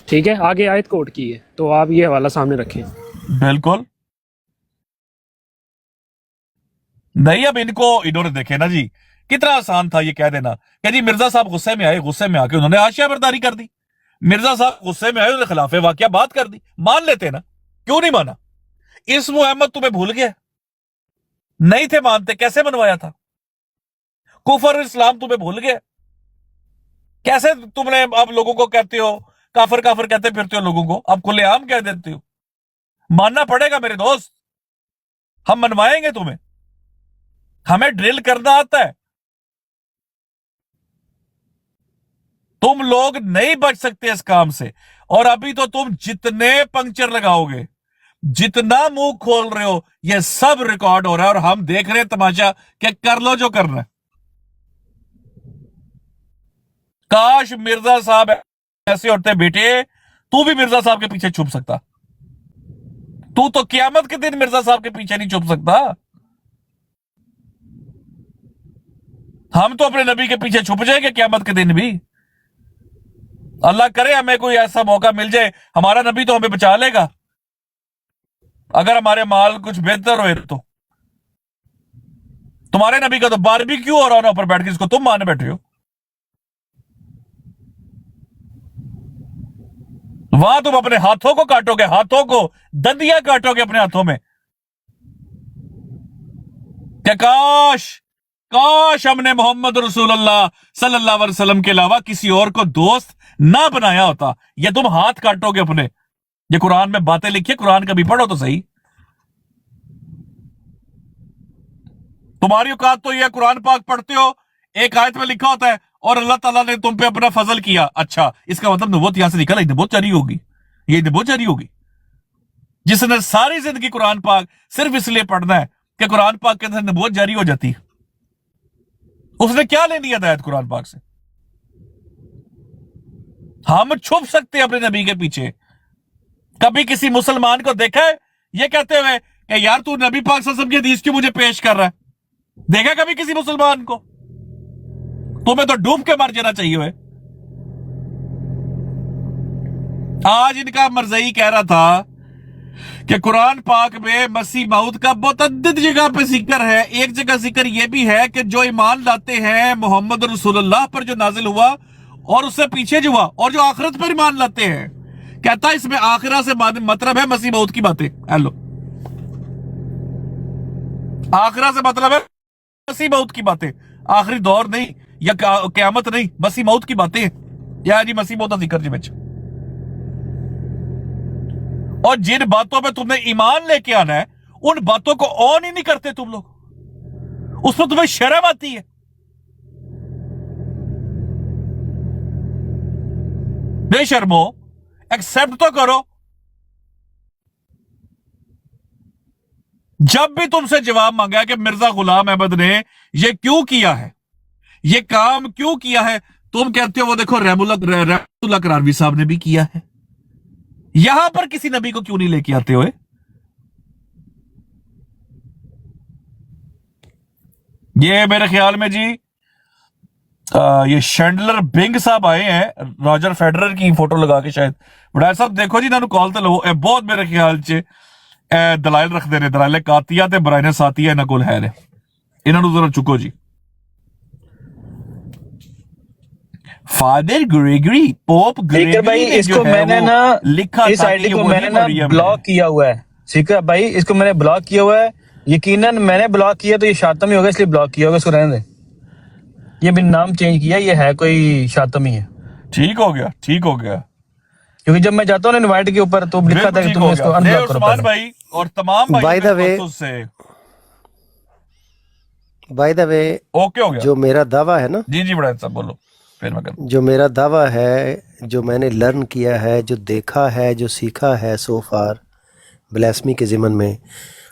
ٹھیک ہے، آگے آیت کوٹ کی ہے تو آپ یہ حوالہ سامنے رکھیں. بالکل نہیں. اب انہوں نے دیکھے نا جی کتنا آسان تھا یہ کہہ دینا کہ جی مرزا صاحب غصے میں آئے، غصے میں آ کے انہوں نے حاشیہ برداری کر دی. مرزا صاحب غصے میں آئے، انہوں نے خلاف واقعہ بات کر دی. مان لیتے نا، کیوں نہیں مانا؟ اس محمد تمہیں بھول گیا؟ نہیں تھے مانتے، کیسے منوایا تھا؟ کفر اور اسلام تمہیں بھول گیا؟ کیسے تم نے اب لوگوں کو کہتے ہو کافر کافر کہتے پھرتے ہو لوگوں کو، اب کھلے عام کہہ دیتے ہو؟ ماننا پڑے گا میرے دوست. ہم منوائیں گے تمہیں. ہمیں ڈرل کرنا آتا ہے. تم لوگ نہیں بچ سکتے اس کام سے. اور ابھی تو تم جتنے پنکچر لگاؤ گے، جتنا منہ کھول رہے ہو، یہ سب ریکارڈ ہو رہا ہے اور ہم دیکھ رہے ہیں تماشا کہ کر لو جو کرنا ہے. کاش مرزا صاحب ایسے ہوتے بیٹے، تو بھی مرزا صاحب کے پیچھے چھپ سکتا. تو قیامت کے دن مرزا صاحب کے پیچھے نہیں چھپ سکتا. ہم تو اپنے نبی کے پیچھے چھپ جائیں گے قیامت کے دن بھی. اللہ کرے ہمیں کوئی ایسا موقع مل جائے، ہمارا نبی تو ہمیں بچا لے گا اگر ہمارے مال کچھ بہتر ہوئے تو. تمہارے نبی کا تو باربیکیو ہو رہا نا اوپر بیٹھ کے، اس کو تم مانے بیٹھے ہو. وہاں تم اپنے ہاتھوں کو کاٹو گے، ہاتھوں کو دندیاں کاٹو گے اپنے ہاتھوں میں کہ کاش ہم نے محمد رسول اللہ صلی اللہ علیہ وسلم کے علاوہ کسی اور کو دوست نہ بنایا ہوتا. یہ تم ہاتھ کاٹو گے اپنے. یہ قرآن میں باتیں لکھی، قرآن کبھی پڑھو تو صحیح. تمہاری اوقات تو یہ قرآن پاک پڑھتے ہو، ایک آیت میں لکھا ہوتا ہے اور اللہ تعالیٰ نے تم پہ اپنا فضل کیا. اچھا، اس کا مطلب نبوت یہاں سے نکلا، نبوت جاری ہوگی. یہ نبوت جاری ہوگی. جس نے ساری زندگی قرآن پاک صرف اس لیے پڑھنا ہے کہ قرآن پاک کے اندر نبوت جاری ہو جاتی ہے، اس نے کیا لینی ہدایت قرآن پاک سے؟ ہم چھپ سکتے ہیں اپنے نبی کے پیچھے. کبھی کسی مسلمان کو دیکھا ہے یہ کہتے ہوئے کہ یار تو نبی پاک صلی اللہ علیہ وسلم کی حدیث کیوں مجھے پیش کر رہا ہے؟ دیکھا کبھی کسی مسلمان کو؟ تمہیں تو ڈوب کے مر جانا چاہیے ہوئے. آج ان کا مرزئی کہہ رہا تھا کہ قرآن پاک میں مسیح موعود کا متعدد جگہ پہ ذکر ہے. ایک جگہ ذکر یہ بھی ہے کہ جو ایمان لاتے ہیں محمد رسول اللہ پر جو نازل ہوا اور اس سے پیچھے جو ہوا اور جو آخرت پر ایمان لاتے ہیں، کہتا ہے اس میں آخرت سے مطلب ہے مسیح موعود کی باتیں. ہیلو، آخرت سے مطلب ہے مسیح موعود کی باتیں، آخری دور نہیں یا قیامت نہیں، مسیح موعود کی باتیں. یا جی مسیح موعود کا ذکر جی بچ. اور جن باتوں پہ تم نے ایمان لے کے آنا ہے ان باتوں کو آن ہی نہیں کرتے تم لوگ. اس پر تمہیں شرم آتی ہے. بے شرمو، ایکسپٹ تو کرو. جب بھی تم سے جواب مانگا کہ مرزا غلام احمد نے یہ کیوں کیا ہے، یہ کام کیوں کیا ہے، تم کہتے ہو وہ دیکھو رحمت اللہ کرانوی صاحب نے بھی کیا ہے. یہاں پر کسی نبی کو کیوں نہیں لے کے آتے ہوئے؟ یہ میرے خیال میں جی یہ شینڈلر بنگ صاحب آئے ہیں راجر فیڈرر کی فوٹو لگا کے شاید. بڑا صاحب دیکھو جی، انہوں کال تے لو بہت میرے خیال چ دلائل رکھ دے رہے، دلائل کاتیا تے برائن ساتیا انہاں کول ہے. انہوں ذرا چکو جی. فادر گریگری پوپ سیکر بھائی اس کو میں نے نا لکھا اس آئی ڈی کو میں نے نا بلاک کیا ہوا ہے. سیکر بھائی اس کو میں نے بلاک کیا ہوا ہے. یقیناً میں نے بلاک کیا تو یہ شاتم ہی ہوگا، اس لیے بلاک کیا ہوگا. اس کو رہنے دیں. یہ بھی نام چینج کیا، یہ ہے کوئی شاتم ہی ہے. ٹھیک ہو گیا، ٹھیک ہو گیا. क्योंकि जब मैं जाता हूँ ना इनवाइट के ऊपर तो लिखा था बिल्कुल कि ठीक तुम हो इसको गया। अनब्लॉक करो उस्मान पहले। भाई और तमाम भाई By the way- से बाय द वे, ओके हो गया। जो मेरा दावा है ना, जी जी बड़ा साहब बोलो, फिर मैं करूँ। जो मेरा दावा है, जो मैंने लर्न किया है, जो देखा है, जो सीखा है सो फार ब्लास्मी के ज़िमन में,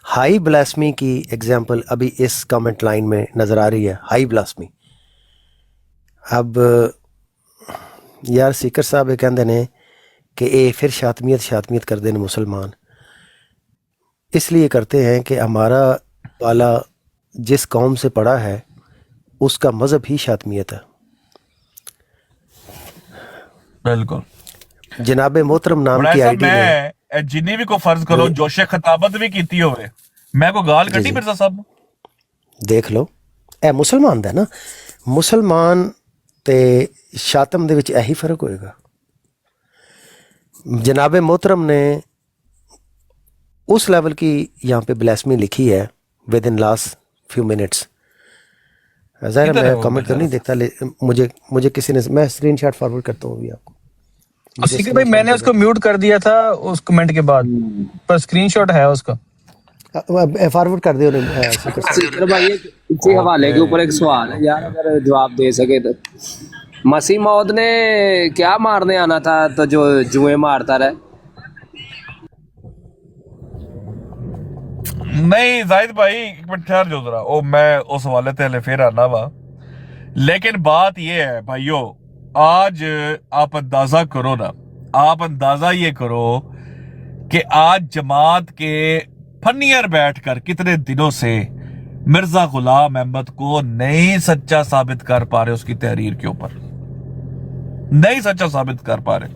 हाई ब्लास्मी की एग्जांपल अभी इस कमेंट लाइन में नज़र आ रही है। हाई ब्लास्मी। अब यार सीकर साहब ये कहते ने कि ये फिर शातमियत करते हैं मुसलमान। इसलिए करते हैं कि हमारा पाला जिस कौम से पड़ा है उसका मज़हब ही शातमियत है। बिल्कुल जनाब मोहतरम नाम बड़ा की साहब, आईडी में मैं जिन्नी भी को फर्ज करो जोशे खताबत भी कीती होवे, मैं को गाल कटी मिर्जा साहब देख लो, ए मुसलमान दा ना, मुसलमान ते शातम दे विच यही फर्क होएगा। जनाब मोहतरम ने उस लेवल की यहाँ पे ब्लास्मी लिखी है with in last few minutes. ज़ाहिर किधर है है मैं वो कमेंट तो नहीं देखता, मुझे किसी ने, मैं स्क्रीनशॉट फॉरवर्ड करता हूँ अभी आपको। सीकर भाई मैंने उसको म्यूट कर दिया था उस कमेंट के बाद, पर स्क्रीनशॉट है उसका। फॉरवर्ड कर दियो सीकर भाई इसी हवाले के ऊपर एक सवाल है यार, अगर जवाब दे सके तो। मसीह मौद ने क्या मारने आना था तो जो जुए मारता रहे? नहीं जाहिद भाई एक मिनट ठहर जो जरा, ओ मैं उस हवाले ते हले फिर आना वा। लेकिन बात ये है भाइयों, आज आप अंदाजा करो ना, आप अंदाजा ये करो कि आज जमात के फनियर बैठकर कितने दिनों से मिर्जा गुलाम अहमद को नहीं सच्चा साबित कर पा रहे, उसकी तहरीर के ऊपर नहीं सच्चा साबित कर पा रहे।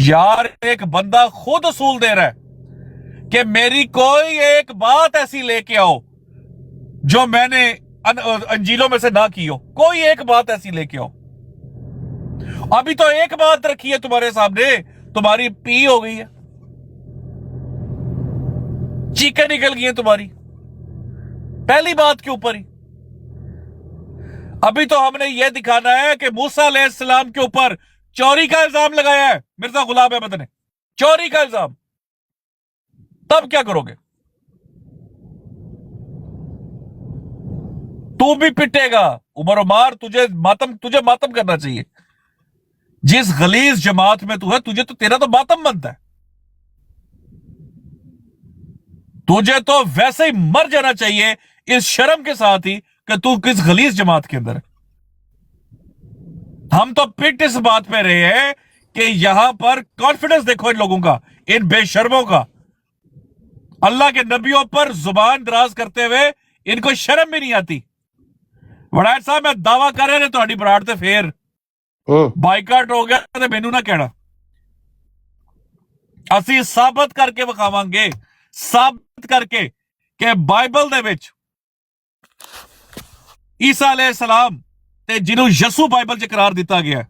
यार एक बंदा खुद असूल दे रहा है कि मेरी कोई एक बात ऐसी लेके आओ जो मैंने अंजीलों में से ना की हो, कोई एक बात ऐसी लेके आओ। अभी तो एक बात रखी है तुम्हारे सामने, तुम्हारी पी हो गई है, चीखें निकल गई है तुम्हारी पहली बात के ऊपर ही। अभी तो हमने यह दिखाना है कि मूसा अलैहिस्सलाम के ऊपर चोरी का इल्जाम लगाया है मिर्जा गुलाम अहमद ने, चोरी का इल्जाम। तब क्या करोगे? तू भी पिटेगा उमर उमार, तुझे मातम करना चाहिए। जिस गलीज जमात में तू है, तुझे तो तेरा तो मातम बनता है, तुझे तो वैसे ही मर जाना चाहिए इस शर्म के साथ ही कि तू किस गलीज जमात के अंदर है। हम तो पिट इस बात पे रहे हैं कि यहां पर कॉन्फिडेंस देखो इन लोगों का, इन बेशर्मों का, अल्लाह के नबियों पर जुबान दराज करते हुए इनको शर्म भी नहीं आती। वड़ैत साहब मैं दावा कर रहे थोड़ी बराड़ ते फेर बाइकाट हो गया तो मैनू ना कहना, ਅਸੀਂ ਸਾਬਤ ਕਰਕੇ ਵਿਖਾਵਾਂਗੇ, ਸਾਬਤ ਕਰਕੇ ਕਿ ਬਾਈਬਲ ਦੇ ਵਿੱਚ ਈਸਾ अलैहिस्सलाम ਤੇ ਜਿਹਨੂੰ ਯਸੂ ਬਾਈਬਲ 'ਚ ਕਰਾਰ ਦਿੱਤਾ ਗਿਆ,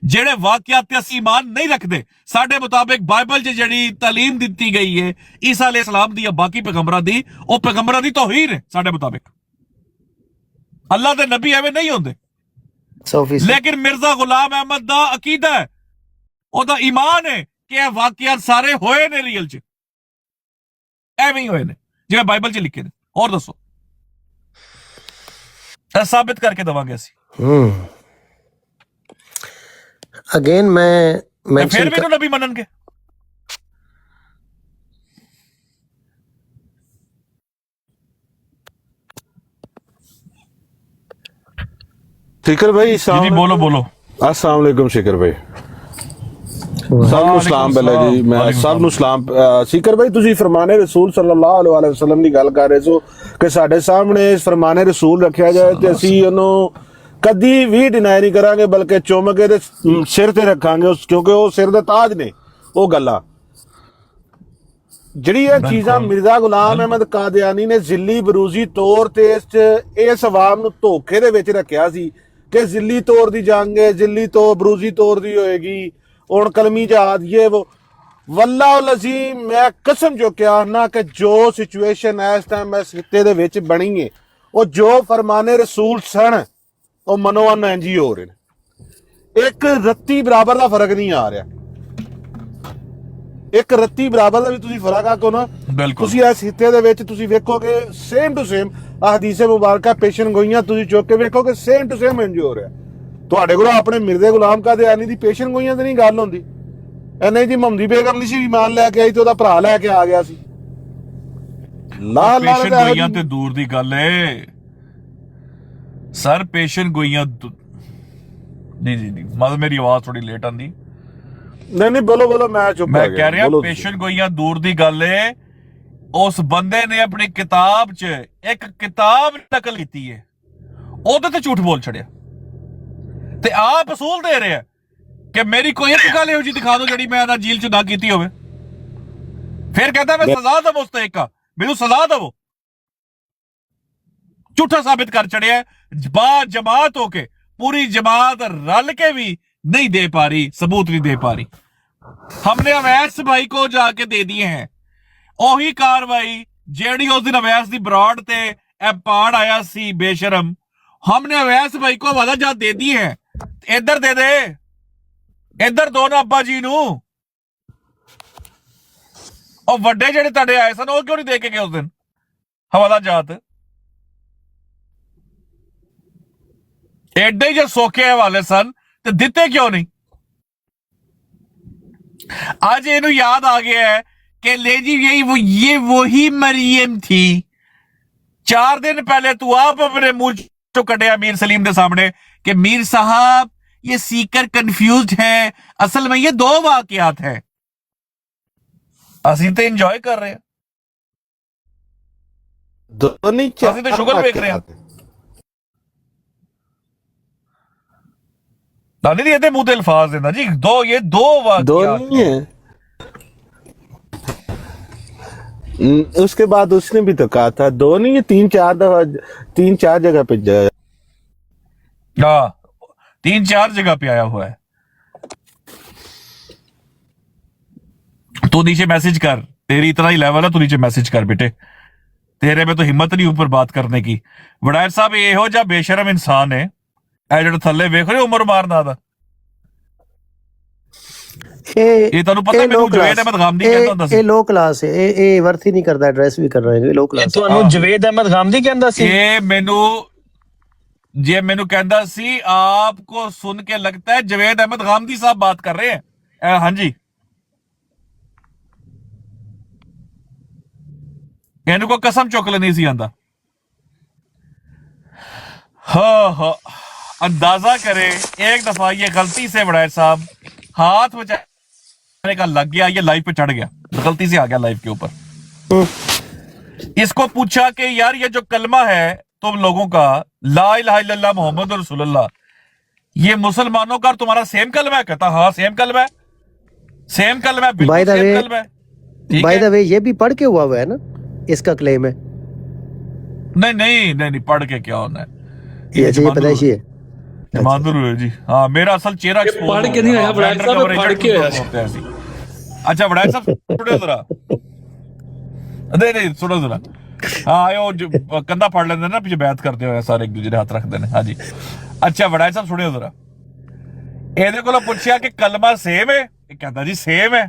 ਜਿਹੜੇ ਵਾਕਿਆਤ ਤੇ ਅਸੀਂ ਈਮਾਨ ਨਹੀਂ ਰੱਖਦੇ, ਸਾਡੇ ਮੁਤਾਬਿਕ ਬਾਈਬਲ 'ਚ ਜਿਹੜੀ ਤਾਲੀਮ ਦਿੱਤੀ ਗਈ ਹੈ ਈਸਾ अलैहिस्सलाम ਦੀ ਜਾਂ ਬਾਕੀ ਪੈਗੰਬਰਾਂ ਦੀ, ਉਹ ਪੈਗੰਬਰਾਂ ਦੀ ਤੌਹੀਨ ਹੈ ਸਾਡੇ ਮੁਤਾਬਿਕ। ਅੱਲਾਹ ਦੇ ਨਬੀ ਐਵੇਂ ਨਹੀਂ ਹੁੰਦੇ। लेकिन मिर्जा गुलाम अहमद दा अकीदा है, ओदा ईमान है कि यह वाकयात सारे होए ने रियल च, एवें ही होए ने जिवें बाइबल च लिखे ने। और दसो साबित करके दवांगे असी। अगेन मैं फिर भी तो नबी मननगे। शिखर भाई जी बोलो। अस्सलाम वालेकुम शिखर भाई। ਸਭ ਨੂੰ ਸਲਾਮ ਪਹਿਲਾਂ ਜੀ, ਮੈਂ ਸਭ ਨੂੰ ਸਲਾਮ। ਸਿਕਰ ਭਾਈ ਤੁਸੀਂ ਫਰਮਾਨੇ ਰਸੂਲ ਸੱਲੱਲਾਹੁ ਅਲੈहि ਵਸੱਲਮ ਦੀ ਗੱਲ ਕਰ ਰਹੇ ਸੋ ਕਿ ਸਾਡੇ ਸਾਹਮਣੇ ਫਰਮਾਨੇ ਰਸੂਲ ਰੱਖਿਆ ਜਾਏ ਤੇ ਅਸੀਂ ਉਹਨੂੰ ਕਦੀ ਵੀ ਡਿਨਾਈ ਨਹੀਂ ਕਰਾਂਗੇ, ਬਲਕਿ ਚੁੰਮ ਕੇ ਤੇ ਸਿਰ ਤੇ ਰੱਖਾਂਗੇ, ਕਿਉਂਕਿ ਉਹ ਸਿਰ ਦੇ ਤਾਜ ਨੇ। ਉਹ ਗੱਲਾਂ ਜਿਹੜੀ ਇਹ ਚੀਜ਼ਾਂ ਮਿਰਜ਼ਾ ਗੁਲਾਮ ਅਹਿਮਦ ਕਾਦੀਆਨੀ ਨੇ ਜ਼ਿੱਲੀ ਬਰੂਜ਼ੀ ਤੌਰ ਤੇ ਇਸ ਅਵਾਮ ਨੂੰ ਧੋਖੇ ਦੇ ਵਿੱਚ ਰੱਖਿਆ ਸੀ ਕਿ ਜ਼ਿੱਲੀ ਤੌਰ ਦੀ ਜੰਗ ਹੈ, ਜ਼ਿੱਲੀ ਤੋਂ ਬਰੂਜ਼ੀ ਤੌਰ ਦੀ ਹੋਏਗੀ, ਹੁਣ ਕਲਮੀ ਜਹਾਦ ਇਹ वो वल्लाह अज़ीम मैं कसम जो क्या ना कि जो सिचुएशन इस टाइम इस खिते दे विच बनी है, वो जो फरमाने रसूल सन वो मनोवन इंज ही हो रहे हैं, एक रत्ती बराबर का फर्क नहीं आ रहा। ਇੱਕ ਰੱਤੀ ਬਰਾਬਰ ਦਾ ਵੀ ਤੁਸੀਂ ਫਰਕ ਆਖੋ ਨਾ। ਬਿਲਕੁਲ ਤੁਸੀਂ ਇਸ ਹਿੱਤੇ ਦੇ ਵਿੱਚ ਤੁਸੀਂ ਵੇਖੋਗੇ ਸੇਮ ਟੂ ਸੇਮ ਹਦੀਸੇ ਮੁਬਾਰਕਾ ਪੇਸ਼ਨ ਗੋਈਆਂ ਤੁਸੀਂ ਚੁੱਕ ਕੇ ਵੇਖੋਗੇ ਸੇਮ ਟੂ ਸੇਮ ਇੰਜ ਹੋ ਰਿਹਾ। ਤੁਹਾਡੇ ਕੋਲ ਆਪਣੇ ਮਿਰਜ਼ੇ ਗੁਲਾਮ ਕਾਦੀਆਨੀ ਦੀ ਪੇਸ਼ਨ ਗੋਈਆਂ ਤੇ ਨਹੀਂ ਗੱਲ ਹੁੰਦੀ। ਨਹੀਂ ਜੀ ਮੁਹੰਮਦੀ ਬੇਗਮ ਨਹੀਂ ਸੀ ਇਮਾਨ ਲੈ ਕੇ ਆਈ ਤੇ ਉਹਦਾ ਭਰਾ ਲੈ ਕੇ ਆ ਗਿਆ ਸੀ। ਪੇਸ਼ਨ ਗੋਈਆਂ ਤੇ ਦੂਰ ਦੀ ਗੱਲ ਏ ਸਰ, ਪੇਸ਼ਨ ਗੋਈਆਂ ਨਹੀਂ ਜੀ ਨਹੀਂ, ਮਤਲਬ ਮੇਰੀ ਆਵਾਜ਼ ਥੋੜੀ ਲੇਟ ਆਂਦੀ। ਨਹੀਂ ਬੋਲੋ ਬੋਲੋ, ਮੈਂ ਚੁੱਪ ਮੈਂ ਕਹਿ ਰਿਹਾ ਪੇਸ਼ਨ ਗੋਈਆਂ ਦੂਰ ਦੀ ਗੱਲ ਏ। ਉਸ ਬੰਦੇ ਨੇ ਆਪਣੀ ਕਿਤਾਬ 'ਚ ਇੱਕ ਕਿਤਾਬ ਨਕਲ ਕੀਤੀ ਹੈ, ਉਹਦੇ ਤੇ ਝੂਠ ਬੋਲ ਛੜਿਆ ਤੇ ਆਪ ਅਸੂਲ ਦੇ ਰਿਹਾ ਕਿ ਮੇਰੀ ਕੋਈ ਇੱਕ ਗੱਲ ਇਹੋ ਜਿਹੀ ਦਿਖਾ ਦਿਓ ਜਿਹੜੀ ਮੈਂ ਨਾ ਜੇਲ੍ਹ 'ਚ ਨਾ ਕੀਤੀ ਹੋਵੇ। ਫਿਰ ਕਹਿੰਦਾ ਮੈਂ ਸਜ਼ਾ ਦਾ ਮੁਸਤਹਿਕ ਆ, ਮੈਨੂੰ ਸਜ਼ਾ ਦੇਵੋ। ਝੂਠਾ ਸਾबित ਕਰ ਚੜਿਆ। ਬਾ ਜਮਾਤ ਹੋ ਕੇ पूरी जमात रल के भी नहीं दे पा रही, सबूत नहीं दे पा रही। हमने अवैस भाई को जाके दे दिए हैं। ओही कार्रवाई जेड़ी उस दिन अवैस दी ब्रॉड ते पाड़ आया सी बेशरम, हमने अवैस भाई को वादा जात दे दी है। इधर दे दे, इधर दो ना अब्बा जी नू। और वड्डे जेड़े तुहाडे आए सन, क्यों नहीं दे के गए उस दिन हवाला जात? एडे जो सौखे वाले सन तो दिते क्यों नहीं? आज इन्हें याद आ गया है कि ले जी ये वही मरियम थी। 4 दिन पहले तू आप अपने मुंह तो कटिया मीर सलीम के सामने कि मीर साहब ये सीकर कंफ्यूज्ड है, असल में ये 2 वाकयात है। ਅਸੀਂ ਤੇ ਇੰਜॉय कर रहे हैं, ਅਸੀਂ ਤੇ ਸ਼ੁਗਰ ਵੇਖ ਰਹੇ ਹਾਂ। दादी जी ये मुंह दे अल्फाज देना जी, ये दो वाकयात नहीं है। उसके बाद उसने भी तो कहा था 2 नहीं है, 3-4 जगह पे जाया। हाँ, 3-4 जगह पे आया हुआ है। तू नीचे मैसेज कर, तेरी इतना ही लेवल है, तू नीचे मैसेज कर बेटे, तेरे में तो हिम्मत नहीं ऊपर बात करने की। वडायर साहब ਇਹੋ ਜਿਹਾ ਬੇਸ਼ਰਮ ਇਨਸਾਨ ਹੈ, ਇਹ ਜਿਹੜਾ ਥੱਲੇ ਵੇਖ ਰਹੇ ਉਮਰ ਮਾਰਨਾ ਦਾ, ਇਹ ਤੁਹਾਨੂੰ ਪਤਾ ਮੈਨੂੰ ਜਵੇਦ ਅਹਿਮਦ ਗਾਮਦੀ ਕਹਿੰਦਾ ਹੁੰਦਾ ਸੀ। ਇਹ ਲੋ ਕਲਾਸ ਹੈ, ਇਹ ਵਰਥ ਹੀ ਨਹੀਂ ਕਰਦਾ, ਐਡਰੈਸ ਵੀ ਕਰ ਰਹੇ ਨੇ ਲੋ ਕਲਾਸ। ਤੁਹਾਨੂੰ ਜਵੇਦ ਅਹਿਮਦ ਗਾਮਦੀ ਕਹਿੰਦਾ ਸੀ? ਇਹ ਮੈਨੂੰ ਕਹਿੰਦਾ ਸੀ आपको सुन के लगता है जवेद अहमद गामदी साहब बात कर रहे हैं। हाँ जी, ਇਹਨੂੰ ਕੋ ਕਸਮ ਚੁੱਕ ਲੈਣੀ ਸੀ ਆਂਦਾ। हाँ, अंदाजा करे एक दफा ये गलती से वडायर साहब हाथ बचाने का लग गया, ये लाइव पे चढ़ गया, गलती से आ गया लाइव के ऊपर। इसको पूछा कि यार ये जो कलमा है तुम लोगों का, ला इलाहा इल्लल्लाह मोहम्मद रसूलुल्लाह, ये मुसलमानों का और तुम्हारा सेम कलमा है? कहता हाँ सेम कलमा है, सेम कलमा है, बिल्कुल सेम कलमा है। बाय द वे ये भी पढ़ के हुआ है ना, इसका क्लेम है। नहीं पढ़ के क्या होना है, ये पैदाइशी है, माधुर है जी। हाँ, मेरा असल चेहरा पढ़ के नहीं आया वडायर साहब, पढ़ के आया। अच्छा वडायर साहब सुनो जरा, नहीं सुनो जरा। हाँ वो कंधा फाड़ लेंगे ना, पीछे बैत करते हो सारे एक दूसरे हाथ रखते हैं। हाँ जी, अच्छा वडायर साहब सुनियो जरा, ਇਹਦੇ ਕੋਲੋਂ ਪੁੱਛਿਆ ਕਿ ਕਲਮਾ सेम है, ਇਹ कहता जी सेम है।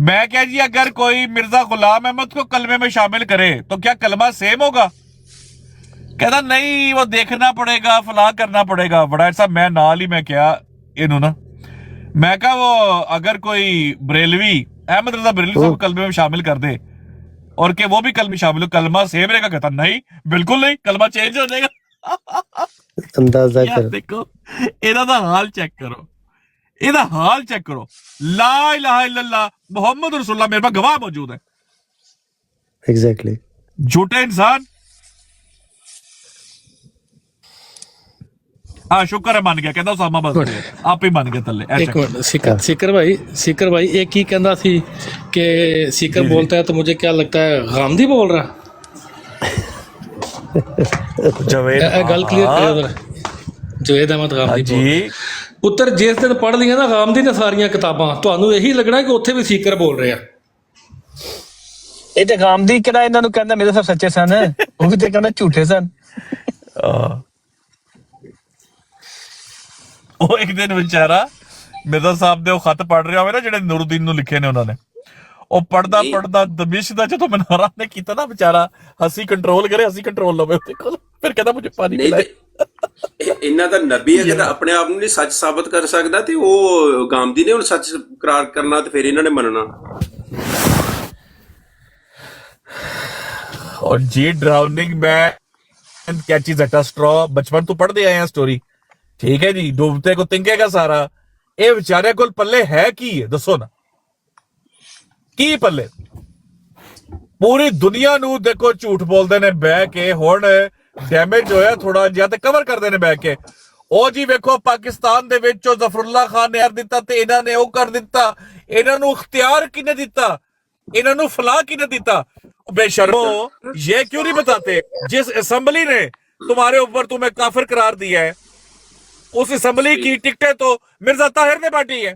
मैं क्या जी अगर कोई मिर्जा गुलाम अहमद को कलमे में शामिल करे तो क्या कलमा सेम होगा? कहता नहीं वो देखना पड़ेगा, फला करना पड़ेगा। वडायर साहब मैं नाल ही मैं क्या इन्हों ना, मैं कहा वो अगर कोई बरेलवी अहमद रजा बरेलवी साहब कलमे में शामिल कर दे और कि वो भी कलमे शामिल हो, कलमा सेम रहेगा? कहता नहीं बिल्कुल नहीं, कलमा चेंज हो जाएगा। अंदाजा कर, देखो इन्हां दा हाल चेक करो, ਇਹਦਾ ਹਾਲ ਚੈੱਕ ਕਰੋ। ਲਾ ਇਲਾਹਾ ਇल्लल्लाह मोहम्मद रसूलुल्लाह मेरे पास गवाह मौजूद है। एग्जैक्टली, झूठे इंसान। हाँ शुक्र है मान गया, कहता उसामा बस आप ही मान गए तले। एक मिनट सीकर भाई एक ही कहना थी कि सीकर बोलता है तो मुझे क्या लगता है गामदी बोल रहा। गल क्लियर करो जरा, जवेद अहमद गामदी जी ਪੁੱਤਰ ਜਿਸ ਦਿਨ ਪੜ੍ਹ ਲਈਆਂ ਨਾ ਗਾਮਦੀ ਨੇ ਸਾਰੀਆਂ ਕਿਤਾਬਾਂ, ਤੁਹਾਨੂੰ ਇਹੀ ਲੱਗਣਾ ਕਿ ਉੱਥੇ ਵੀ ਸੀਕਰ ਬੋਲ ਰਹੇ ਆ। ਇਹ ਤੇ ਗਾਮਦੀ ਕਿਹੜਾ ਇਹਨਾਂ ਨੂੰ ਕਹਿੰਦਾ ਮੇਰੇ ਸਭ ਸੱਚੇ ਸਨ, ਉਹ ਵੀ ਤੇ ਕਹਿੰਦਾ ਝੂਠੇ ਸਨ। ਉਹ ਇੱਕ ਦਿਨ ਵਿਚਾਰਾ ਮਿਰਜ਼ਾ ਸਾਹਿਬ ਦੇ ਉਹ ਖੱਤ ਪੜ੍ਹ ਰਿਹਾ ਹੋਵੇ ਨਾ ਜਿਹੜੇ ਨੂਰੁਦੀਨ ਨੂੰ ਲਿਖੇ ਨੇ ਉਹਨਾਂ ਨੇ, ਉਹ ਪੜਦਾ ਦਮਿਸ਼ ਦਾ ਜਦੋਂ ਮਨਾਰਾ ਨੇ ਕੀਤਾ ਨਾ ਵਿਚਾਰਾ, ਹੱਸੀ ਕੰਟਰੋਲ ਕਰੇ, ਹੱਸੀ ਕੰਟਰੋਲ ਲਵੇ ਉਹਦੇ ਕੋਲ, ਫਿਰ ਕਹਿੰਦਾ ਮੁਝੇ ਪਾਣੀ ਪਿਲਾਏ। ਇਹਨਾਂ ਦਾ ਨਬੀ ਹੈ ਜਿਹੜਾ ਆਪਣੇ ਆਪ ਨੂੰ ਨਹੀਂ ਸੱਚ ਸਾਬਤ ਕਰ ਸਕਦਾ, ਤੇ ਉਹ ਗਾਂਧੀ ਨੇ ਹੁਣ ਸੱਚ ਇਕਰਾਰ ਕਰਨਾ ਤੇ ਫਿਰ ਇਹਨਾਂ ਨੇ ਮੰਨਣਾ। और जी drowning man catches at a straw, बचपन तो पढ़ते आए हैं स्टोरी, ठीक है जी। डूबते को तिंकेगा सारा, ये बेचारे को पल्ले है की है, दसो ना की पल्ले। पूरी दुनिया नू देखो झूठ बोलते ने बह के, हुण डैमेज होया थोड़ा जिहा ते कवर करते ने बह के। ओ जी वेखो पाकिस्तान दे विच ज़फरुल्लाह खान ने दिता ते इन्हां ने ओ कर दिता, इन्हां नू इख्तियार किने दिता, इन्हां नू फलाह किने दिता। बेशर्मो, ये क्यों नहीं बताते जिस असेंबली ने तुम्हारे ऊपर तुम्हें काफिर करार दिया है, उस असेंबली की टिकटें तो मिर्जा ताहिर ने बांटी है।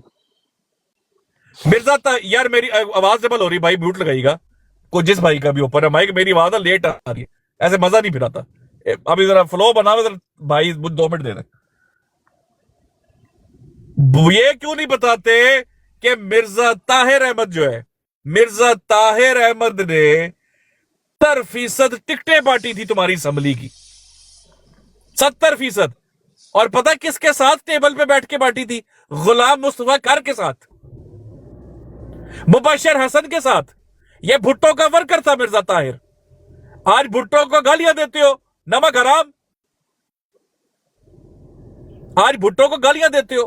मिर्जा यार मेरी आवाज डबल हो रही भाई, म्यूट लगाइएगा। को जिस भाई का भी ऊपर है माइक, मेरी आवाज लेट आ रही है, ऐसे मजा नहीं फिर आता। अभी जरा फ्लो बनाओ भाई, 2 मिनट देना। ये क्यों नहीं बताते कि मिर्जा ताहिर अहमद जो है, मिर्जा ताहिर अहमद ने 70% टिकटें बांटी थी तुम्हारी असेंबली की, 70%। और पता किसके साथ टेबल पे बैठ के बांटी थी? गुलाम मुस्तफा कर के साथ, मुबशर हसन के साथ। ये भुट्टो का वर्कर था मिर्जा ताहिर। आज भुट्टो को गालियां देते हो, नमक हराम। आज भुट्टो को गालियां देते हो।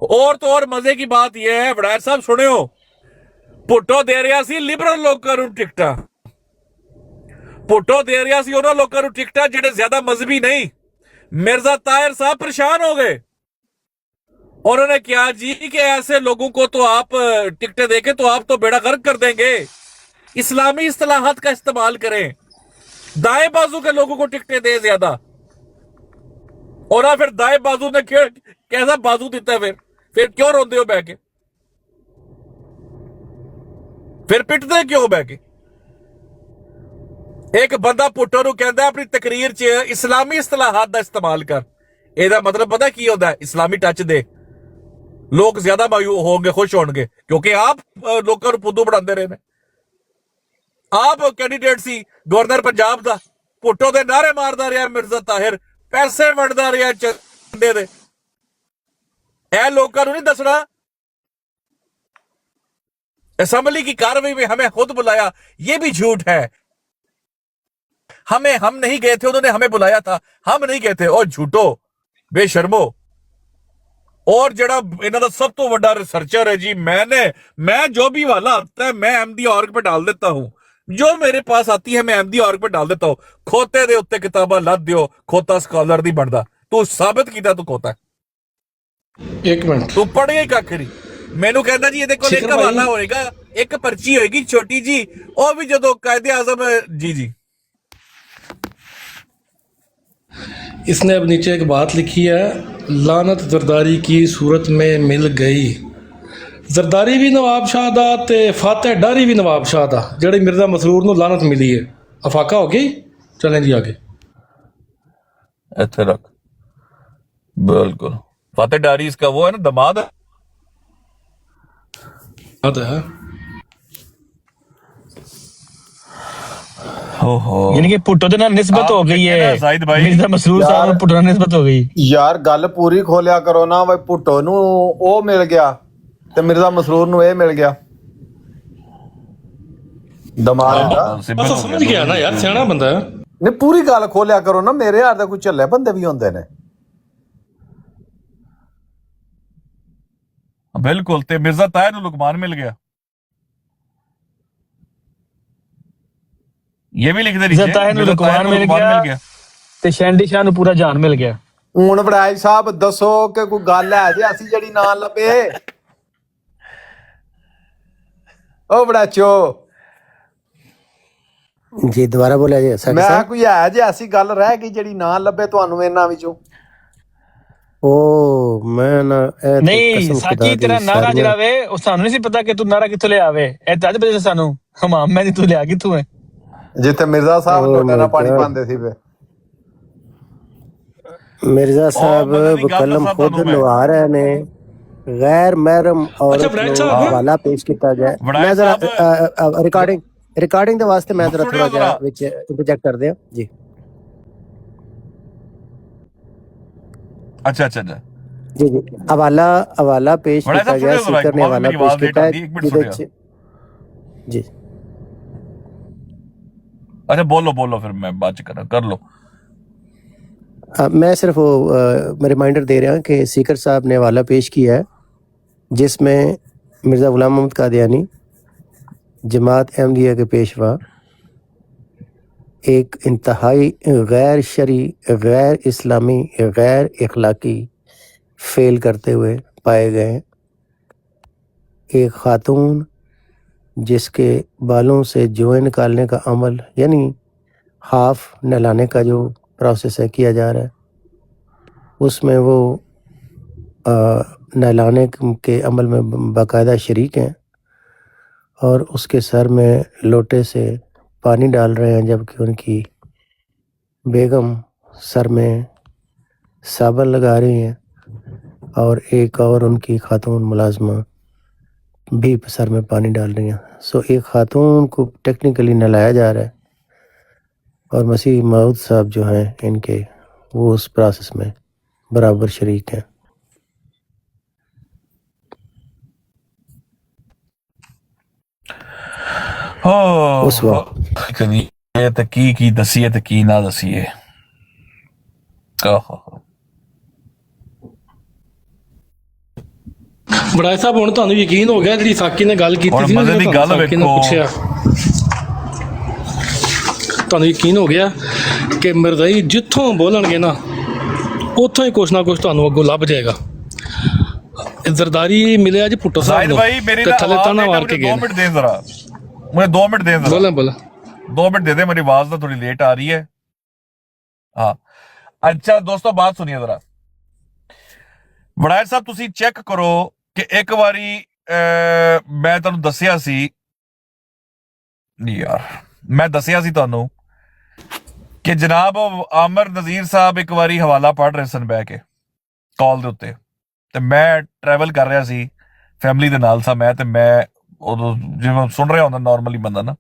और तो और मजे की बात यह है बड़ायर साहब, सुने हो, भुट्टो दे रहा सी लिबरल लोगों नूं टिकटां, भुट्टो दे रहा सी उन्हां लोगों नूं टिकटां जिहड़े ज्यादा मजहबी नहीं। मिर्जा ताहिर साहब परेशान हो गए, उन्होंने क्या जी कि ऐसे लोगों को तो आप टिकटें देके तो आप तो बेड़ा गर्क कर देंगे, इस्लामी इस्तिलाहात का इस्तेमाल करें, दाएं बाजू के लोगों को टिकटें दे ज्यादा। और फिर दाएं बाजू ने कैसा बाजू देता है, फिर क्यों रोंदे हो बह के, फिर पिटदे क्यों बह के? एक बंदा भुट्टो नूं कहंदा अपनी तकरीर च इस्लामी इस्तिलाहात दा इस्तेमाल कर। ਇਹਦਾ मतलब पता की होता है? इस्लामी टच दे लोग ज्यादा मायूस होंगे, खुश होंगे, क्योंकि आप लोगों को फुद्दू बनाते रहे ने। आप कैंडिडेट सी गवर्नर पंजाब दा, भुट्टो दे नारे मारदा रहा मिर्जा ताहिर, पैसे वंडदा रहा चंदे दे। ए लोगों नहीं दसना। असेंबली की कार्रवाई में हमें खुद बुलाया, ये भी झूठ है। हम नहीं गए थे, उन्होंने हमें बुलाया था, हम नहीं गए थे। और झूठो, बेशर्मो। और जड़ा इन्हां दा सब तो बड़ा रिसर्चर है जी, मैं जो भी वाला आता है मैं एमडी ऑर्ग पे डाल देता हूं, जो मेरे पास आती है मैं एमडी ऑर्ग पे डाल देता हूं। खोते दे उत्ते किताबा लद दियो, खोता स्कॉलर दी बनदा। तू साबित कीता तू खोता है। 1 मिनट, तू पढ़ गई कख नहीं। मैनू कहता जी ਇਹਦੇ ਕੋਲ ਇੱਕ ਹਵਾਲਾ ਹੋਏਗਾ, ਇੱਕ ਪਰਚੀ ਹੋਏਗੀ ਛੋਟੀ जी, ਉਹ ਵੀ ਜਦੋਂ कायदे आजम जी इसने अब नीचे एक बात लिखी है, लानत जरदारी की सूरत में मिल गई। जरदारी भी नवाब शाह दा ते फातह डारी भी नवाब शाह दा, जेड़े मिर्जा मसरूर नूं लानत मिली है। अफाका हो गई। चलें जी आगे। इत्थे रख, बिल्कुल। फातह डारी इसका वो है ना, दमाद है। यानी कि भुट्टो दे नाल निस्बत हो गई है, जाहिद भाई मिर्जा मसरूर साहब नाल भुट्टो नाल निस्बत हो गई। यार गल पूरी खोलिया करो ना भाई। भुट्टो नूं ओ मिल गया ते मिर्जा मसरूर नूं ए मिल गया, दमाद दा। बस समझ गया ना यार, सियाना बंदा है। नहीं पूरी गल खोलिया करो ना, मेरे यार दा कोई झल्ले बंदे भी होंदे ने। बिल्कुल। ते मिर्जा ताहिर नूं लुकमान मिल गया, ये भी लिख दे नीचे। ताहिर नूं लुकमान मिल गया ते शैंडी शाह नूं पूरा जान मिल गया। ਹੁਣ ਵੜਾਈ ਸਾਹਿਬ ਦੱਸੋ ਕਿ ਕੋਈ ਗੱਲ ਹੈ ਜੇ ਅਸੀਂ ਜਿਹੜੀ ਨਾ ਲੱਭੇ। ਉਹ ਬੜਾਚੋ जी दोबारा बोला जी साकिब ਮੈਂ साहब। ਕੋਈ ਹੈ ਜੇ ਐਸੀ ਗੱਲ ਰਹਿ ਗਈ ਜਿਹੜੀ ਨਾ ਲੱਭੇ ਤੁਹਾਨੂੰ ਇਹਨਾਂ ਵਿੱਚੋਂ। ओ मैं ना ए ते नहीं कसम खुदा साकी दी तेरा नारा सारियां जड़ा वे ਉਹ ਸਾਨੂੰ ਨਹੀਂ ਸੀ ਪਤਾ ਕਿ ਤੂੰ ਨਾਰਾ ਕਿੱਥੋਂ ਲਿਆ ਵੇ। ਇਹ ਤਾਂ ਅੱਜ ਬਜੇ ਸਾਨੂੰ ਹਮਾਮ ਮੈਂ ਤੂੰ ਲਿਆ ਕਿੱਥੋਂ ਹੈ? ਜਿੱਥੇ ਮਿਰਜ਼ਾ ਸਾਹਿਬ Oh ਲੋਟੇ my ਨਾਲ ਪਾਣੀ God। ਪਾਉਂਦੇ ਸੀ ਵੇ। मिर्जा साहब मदद दी गल कलम दसां खुद तुहानूं मैं। लवा रहे ने, गैर महरम अच्छा औरत वड़ैच ਨੂੰ साहब ਹਵਾਲਾ ਪੇਸ਼ ਕੀਤਾ ਜਾਏ। ਵੜਾਇਕ ਮੈਂ ਜ਼ਰਾ ਸਾਹਿਬ ਰਿਕਾਰਡਿੰਗ ਦੇ ਵਾਸਤੇ ਮੈਂ ਜ਼ਰਾ ਸੁਣਿਓ ਥੋੜਾ ਜਿਹਾ ਜ਼ਰਾ ਵਿੱਚ ਇੰਟਰਜੈਕਟ ਕਰਦੇ ਹਾਂ ਜੀ। ਅੱਛਾ ਅੱਛਾ ਅੱਛਾ ਜੀ ਜੀ ਹਵਾਲਾ ਪੇਸ਼ ਵੜਾਇਕ ਕੀਤਾ ਸਾਹਿਬ ਗਿਆ। ਸੁਣਿਓ ਜ਼ਰਾ ਸਪੀਕਰ ਨੇ ਮਾਮੀ ਹਵਾਲਾ ਮੇਰੀ ਪੇਸ਼ ਆਵਾਜ਼ ਲੇਟ ਕੀਤਾ ਹੈ ਆਉਂਦੀ 1 ਮਿੰਟ ਜਿਹਦੇ ਸੁਣਿਓ। ਚ ਜੀ अच्छा बोलो बोलो फिर मैं बात कर लो। मैं सिर्फ वो रिमाइंडर दे रहा हूँ कि स्पीकर साहब ने हवाला पेश किया है जिसमें मिर्ज़ा ग़ुलाम मोहम्मद कादियानी जमात अहमदिया के पेशवा एक इंतहाई गैर शरी, गैर इस्लामी, गैर इखलाकी फेल करते हुए पाए गए हैं। एक ख़ातून जिसके बालों से जोए निकालने का अमल यानी हाफ नहलाने का जो प्रोसेस है किया जा रहा है, उसमें वो नहलाने के अमल में बाकायदा शरीक हैं और उसके सर में लोटे से पानी डाल रहे हैं, जबकि उनकी बेगम सर में साबुन लगा रही हैं और एक और उनकी खातून मुलाजमा भी सर में पानी डाल रही हैं। सो एक खातून को टेक्निकली नहलाया जा रहा है और मसीह मऊद साहब जो हैं इनके वो उस प्रोसेस में बराबर शरीक हैं। उस वक्त ये तो की दसीए तो की ना दसीए। ਵੜਾਇਚ ਸਾਹਿਬ ਹੁਣ ਤੁਹਾਨੂੰ ਯਕੀਨ ਹੋ ਗਿਆ ਜਿਹੜੀ ਸਾਕੀ ਨੇ ਗੱਲ ਕੀਤੀ ਸੀ ਨਾ, ਮਜ਼ੇ ਦੀ ਜਦੋਂ ਗੱਲ ਸਾਕੀ ਨੇ ਵੇਖੋ। ਪੁੱਛਿਆ ਤੁਹਾਨੂੰ ਯਕੀਨ ਹੋ ਗਿਆ ਕਿ ਮਿਰਜ਼ਾਈ ਜਿੱਥੋਂ ਬੋਲਣਗੇ ਨਾ ਉੱਥੋਂ ਹੀ ਕੁਛ ਨਾ ਕੁਛ ਤੁਹਾਨੂੰ ਅੱਗੋਂ ਲੱਭ ਜਾਏਗਾ। ਜ਼ਰਦਾਰੀ ਮਿਲਿਆ ਜੀ ਭੁੱਟੋ ਸਾਹਿਬ जाहिद ਨੂੰ भाई मेरी ਤੇ ना ਥੱਲੇ आवाज ਤਾਣਾ लेट है, ਮਾਰ मुझे ਕੇ 2 ਗਏ ਨੇ। मिनट दें जरा, मुझे 2 मिनट दें जरा, बोले बोले 2 मिनट दे दे, मेरी आवाज ना थोड़ी लेट आ रही है। हाँ अच्छा दोस्तों बात सुनिए जरा। ਵੜਾਇਚ ਸਾਹਿਬ ਤੁਸੀਂ ਚੈੱਕ ਕਰੋ ਕਿ ਇੱਕ ਵਾਰੀ ਮੈਂ ਤੁਹਾਨੂੰ ਦੱਸਿਆ ਸੀ ਯਾਰ, ਮੈਂ ਦੱਸਿਆ ਸੀ ਤੁਹਾਨੂੰ ਕਿ ਜਨਾਬ ਆਮਰ ਨਜ਼ੀਰ ਸਾਹਿਬ ਇੱਕ ਵਾਰੀ ਹਵਾਲਾ ਪੜ੍ਹ ਰਹੇ ਸਨ ਬਹਿ ਕੇ ਕਾਲ ਦੇ ਉੱਤੇ, ਤੇ ਮੈਂ ਟਰੈਵਲ ਕਰ ਰਿਹਾ ਸੀ ਫੈਮਿਲੀ ਦੇ ਨਾਲ ਸਾਂ ਮੈਂ, ਤੇ ਮੈਂ ਉਦੋਂ ਜਿਵੇਂ ਸੁਣ ਰਿਹਾ ਹੁੰਦਾ ਨਾਰਮਲੀ ਬੰਦਾ ਨਾ,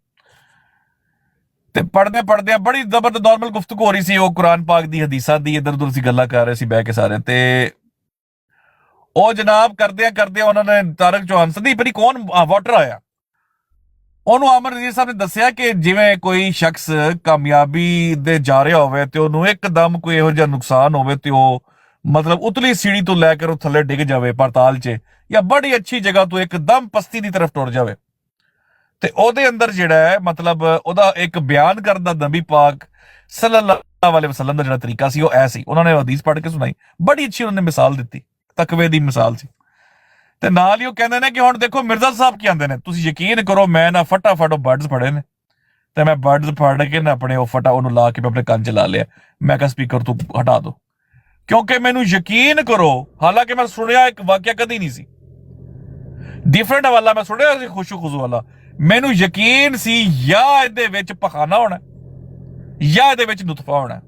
ਤੇ ਪੜ੍ਹਦਿਆਂ ਬੜੀ ਜ਼ਬਰਦਸਤ ਨਾਰਮਲ ਗੁਫ਼ਤਗੂ ਹੋ ਰਹੀ ਸੀ। ਉਹ ਕੁਰਾਨ ਪਾਕ ਦੀ ਹਦੀਸਾਂ ਦੀ ਇੱਧਰ ਉੱਧਰ ਅਸੀਂ ਗੱਲਾਂ ਕਰ ਰਹੇ ਸੀ ਬਹਿ ਕੇ ਸਾਰੇ, ਤੇ ਉਹ ਜਨਾਬ ਕਰਦਿਆਂ ਉਹਨਾਂ ਨੇ ਤਾਰਕ ਚੌਹਾਨ ਸੰਦੀਪ ਪਰੀ ਕੌਣ ਵਾਟਰ ਆਇਆ, ਉਹਨੂੰ ਆਮਰ ਨਜ਼ੀਰ ਸਾਹਿਬ ਨੇ ਦੱਸਿਆ ਕਿ ਜਿਵੇਂ ਕੋਈ ਸ਼ਖਸ ਕਾਮਯਾਬੀ ਦੇ ਜਾ ਰਿਹਾ ਹੋਵੇ ਤੇ ਉਹਨੂੰ ਇੱਕਦਮ ਕੋਈ ਇਹੋ ਜਿਹਾ ਨੁਕਸਾਨ ਹੋਵੇ ਤੇ ਉਹ ਮਤਲਬ ਉਤਲੀ ਸੀੜੀ ਤੋਂ ਲੈ ਕੇ ਉਹ ਥੱਲੇ ਡਿੱਗ ਜਾਵੇ ਪਾਤਾਲ 'ਚ, ਜਾਂ ਬੜੀ ਅੱਛੀ ਜਗ੍ਹਾ ਤੋਂ ਇੱਕਦਮ ਪਸਤੀ ਦੀ ਤਰਫ ਟੁਰ ਜਾਵੇ, ਤੇ ਉਹਦੇ ਅੰਦਰ ਜਿਹੜਾ ਹੈ ਮਤਲਬ ਉਹਦਾ ਇੱਕ ਬਿਆਨ ਕਰਨ ਦਾ ਨਬੀ ਪਾਕ ਸੱਲੱਲਾਹੁ ਅਲੈਹਿ ਵਸੱਲਮ ਦਾ ਜਿਹੜਾ ਤਰੀਕਾ ਸੀ ਉਹ ਐ ਸੀ। ਉਹਨਾਂ ਨੇ ਹਦੀਸ ਪੜ੍ਹ ਕੇ ਸੁਣਾਈ, ਬੜੀ ਅੱਛੀ ਉਹਨਾਂ ਨੇ ਮਿਸਾਲ ਦਿੱਤੀ, ਤਕਵੇ ਦੀ ਮਿਸਾਲ ਸੀ। ਤੇ ਨਾਲ ਹੀ ਉਹ ਕਹਿੰਦੇ ਨੇ ਕਿ ਹੁਣ ਦੇਖੋ ਮਿਰਜ਼ਾ ਸਾਹਿਬ ਕੀ ਆਂਦੇ ਨੇ, ਤੁਸੀਂ ਯਕੀਨ ਕਰੋ ਮੈਂ ਨਾ ਫਟਾਫਟ ਉਹ ਬਰਡਸ ਫੜੇ ਨੇ, ਤੇ ਮੈਂ ਬਰਡਸ ਫੜ ਕੇ ਨਾ ਆਪਣੇ ਉਹ ਉਹਨੂੰ ਲਾ ਕੇ ਮੈਂ ਆਪਣੇ ਕੰਨ 'ਚ ਲਾ ਲਿਆ। ਮੈਂ ਕਿਹਾ ਸਪੀਕਰ ਤੋਂ ਹਟਾ ਦੋ, ਕਿਉਂਕਿ ਮੈਨੂੰ ਯਕੀਨ ਕਰੋ, ਹਾਲਾਂਕਿ ਮੈਂ ਸੁਣਿਆ ਇੱਕ ਵਾਕਿਆ ਕਦੀ ਨਹੀਂ ਸੀ, ਡਿਫਰੈਂਟ ਹਵਾਲਾ ਮੈਂ ਸੁਣਿਆ ਸੀ ਖੁਸ਼ੂ ਖੁਸ਼ੂ ਵਾਲਾ, ਮੈਨੂੰ ਯਕੀਨ ਸੀ ਜਾਂ ਇਹਦੇ ਵਿੱਚ ਪਖਾਨਾ ਹੋਣਾ ਜਾਂ ਇਹਦੇ ਵਿੱਚ ਨੁਤਫਾ ਹੋਣਾ,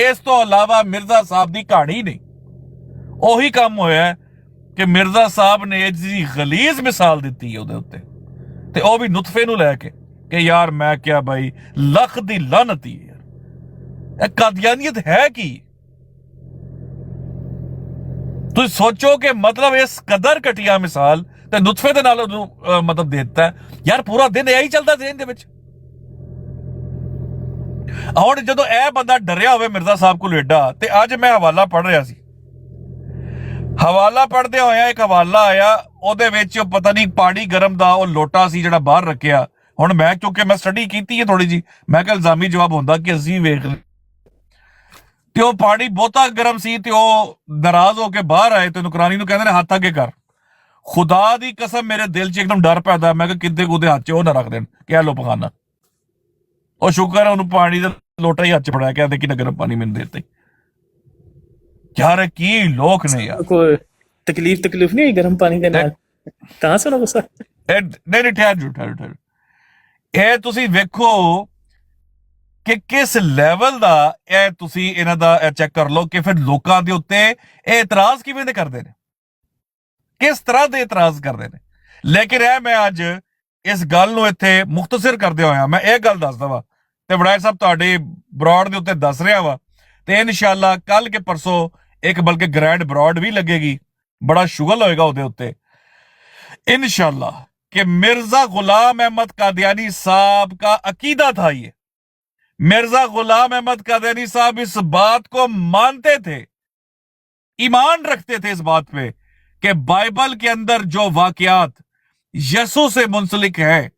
ਇਸ ਤੋਂ ਇਲਾਵਾ ਮਿਰਜ਼ਾ ਸਾਹਿਬ ਦੀ ਕਹਾਣੀ ਨਹੀਂ। ਉਹੀ ਕੰਮ ਹੋਇਆ ਕਿ ਮਿਰਜ਼ਾ ਸਾਹਿਬ ਨੇ ਇਹ ਜੀ ਗਲੀਜ਼ ਮਿਸਾਲ ਦਿੱਤੀ ਉਹਦੇ ਉੱਤੇ, ਤੇ ਉਹ ਵੀ ਨੁਤਫੇ ਨੂੰ ਲੈ ਕੇ ਕਿ ਯਾਰ ਮੈਂ ਕਿਹਾ ਬਾਈ ਲੱਖ ਦੀ ਲਾਨਤ ਹੀ ਯਾਰ, ਇਹ ਕਾਦੀਆਨੀਅਤ ਹੈ ਕੀ? ਤੁਸੀਂ ਸੋਚੋ ਕਿ ਮਤਲਬ ਇਸ ਕਦਰ ਘਟੀਆ ਮਿਸਾਲ ਤੇ ਨੁਤਫੇ ਦੇ ਨਾਲ ਉਹਨੂੰ ਮਤਲਬ ਦੇ ਦਿੱਤਾ ਯਾਰ, ਪੂਰਾ ਦਿਨ ਇਹੀ ਚੱਲਦਾ ਜ਼ਹਿਨ ਦੇ ਵਿੱਚ। ਹੁਣ ਜਦੋਂ ਇਹ ਬੰਦਾ ਡਰਿਆ ਹੋਵੇ ਮਿਰਜ਼ਾ ਸਾਹਿਬ ਕੋਲ ਏਡਾ, ਤੇ ਅੱਜ ਮੈਂ ਹਵਾਲਾ ਪੜ੍ਹ ਰਿਹਾ ਸੀ, ਹਵਾਲਾ ਪੜ੍ਹਦੇ ਹੋਇਆ ਇੱਕ ਹਵਾਲਾ ਆਇਆ, ਉਹਦੇ ਵਿੱਚ ਪਤਾ ਨਹੀਂ ਪਾਣੀ ਗਰਮ ਦਾ ਉਹ ਲੋਟਾ ਸੀ ਜਿਹੜਾ ਬਾਹਰ ਰੱਖਿਆ। ਹੁਣ ਮੈਂ ਕਿਉਂਕਿ ਮੈਂ ਸਟੱਡੀ ਕੀਤੀ ਹੈ ਥੋੜੀ ਜੀ, ਮੈਂ ਕਿਹਾ ਇਲਜ਼ਾਮੀ ਜਵਾਬ ਹੁੰਦਾ ਕਿ ਅਸੀਂ ਵੇਖ ਲਏ, ਤੇ ਉਹ ਪਾਣੀ ਬਹੁਤਾ ਗਰਮ ਸੀ ਤੇ ਉਹ ਨਾਰਾਜ਼ ਹੋ ਕੇ ਬਾਹਰ ਆਏ ਤੇ ਨੁਕਰਾਨੀ ਨੂੰ ਕਹਿੰਦੇ ਨੇ ਹੱਥ ਅੱਗੇ ਕਰ। ਖੁਦਾ ਦੀ ਕਸਮ ਮੇਰੇ ਦਿਲ 'ਚ ਇੱਕਦਮ ਡਰ ਪੈਦਾ, ਮੈਂ ਕਿਹਾ ਕਿੱਦੇ ਉਹਦੇ ਹੱਥ 'ਚ ਉਹ ਨਾ ਰੱਖ ਦੇਣ ਕਹਿ ਲੋ ਪਖਾਨਾ। ਉਹ ਸ਼ੁਕਰ ਹੈ ਉਹਨੂੰ ਪਾਣੀ ਦਾ ਲੋਟਾ ਹੀ ਹੱਥ 'ਚ ਫੜਾਇਆ, ਕਹਿੰਦੇ ਕਿ ਗਰਮ ਪਾਣੀ ਮੈਨੂੰ ਦੇਤੇ। यार की लोग ने यार, कोई तकलीफ नहीं हुई गर्म पानी के नाल? कहां से ना गुस्सा नहीं ठहर ਇਹ ਤੁਸੀਂ ਵੇਖੋ ਕਿ ਕਿਸ ਲੈਵਲ ਦਾ ਇਹ ਤੁਸੀਂ ਇਹਨਾਂ ਦਾ ਚੈੱਕ ਕਰ ਲਓ ਕਿ ਫਿਰ ਲੋਕਾਂ ਦੇ ਉੱਤੇ ਇਹ ਇਤਰਾਜ਼ ਕਿਵੇਂ ਦੇ ਕਰਦੇ ਨੇ। ਕਿਸ ਤਰ੍ਹਾਂ ਦੇ ਇਤਰਾਜ਼ ਕਰਦੇ ਨੇ। ਲੇਕਿਨ ਇਹ ਮੈਂ ਅੱਜ ਇਸ ਗੱਲ ਨੂੰ ਇੱਥੇ ਮੁਖਤਸਰ ਕਰਦੇ ਹੋਇਆ ਮੈਂ ਇਹ ਗੱਲ ਦੱਸਦਾ ਵਾ ਤੇ ਵਡਾਇਰ ਸਾਹਿਬ ਤੁਹਾਡੇ ਬਰੋਡ ਦੇ ਉੱਤੇ ਦੱਸ ਰਿਹਾ ਵਾ ਤੇ ਇਨਸ਼ਾਅੱਲਾ ਕੱਲ ਕੇ ਪਰਸੋਂ ਇੱਕ ਬਲਕਿ ਗ੍ਰੈਂਡ ਬਰੋਡ ਵੀ ਲੱਗੇਗੀ, ਬੜਾ शुगल होएगा ਉਹਦੇ ਉੱਤੇ इंशाल्लाह कि मिर्जा गुलाम अहमद कादियानी साहब का अकीदा था। ये मिर्जा गुलाम अहमद कादियानी साहब इस बात को मानते थे, ईमान रखते थे इस बात पे कि बाइबल के अंदर जो वाकयात यसु से मुंसलिक है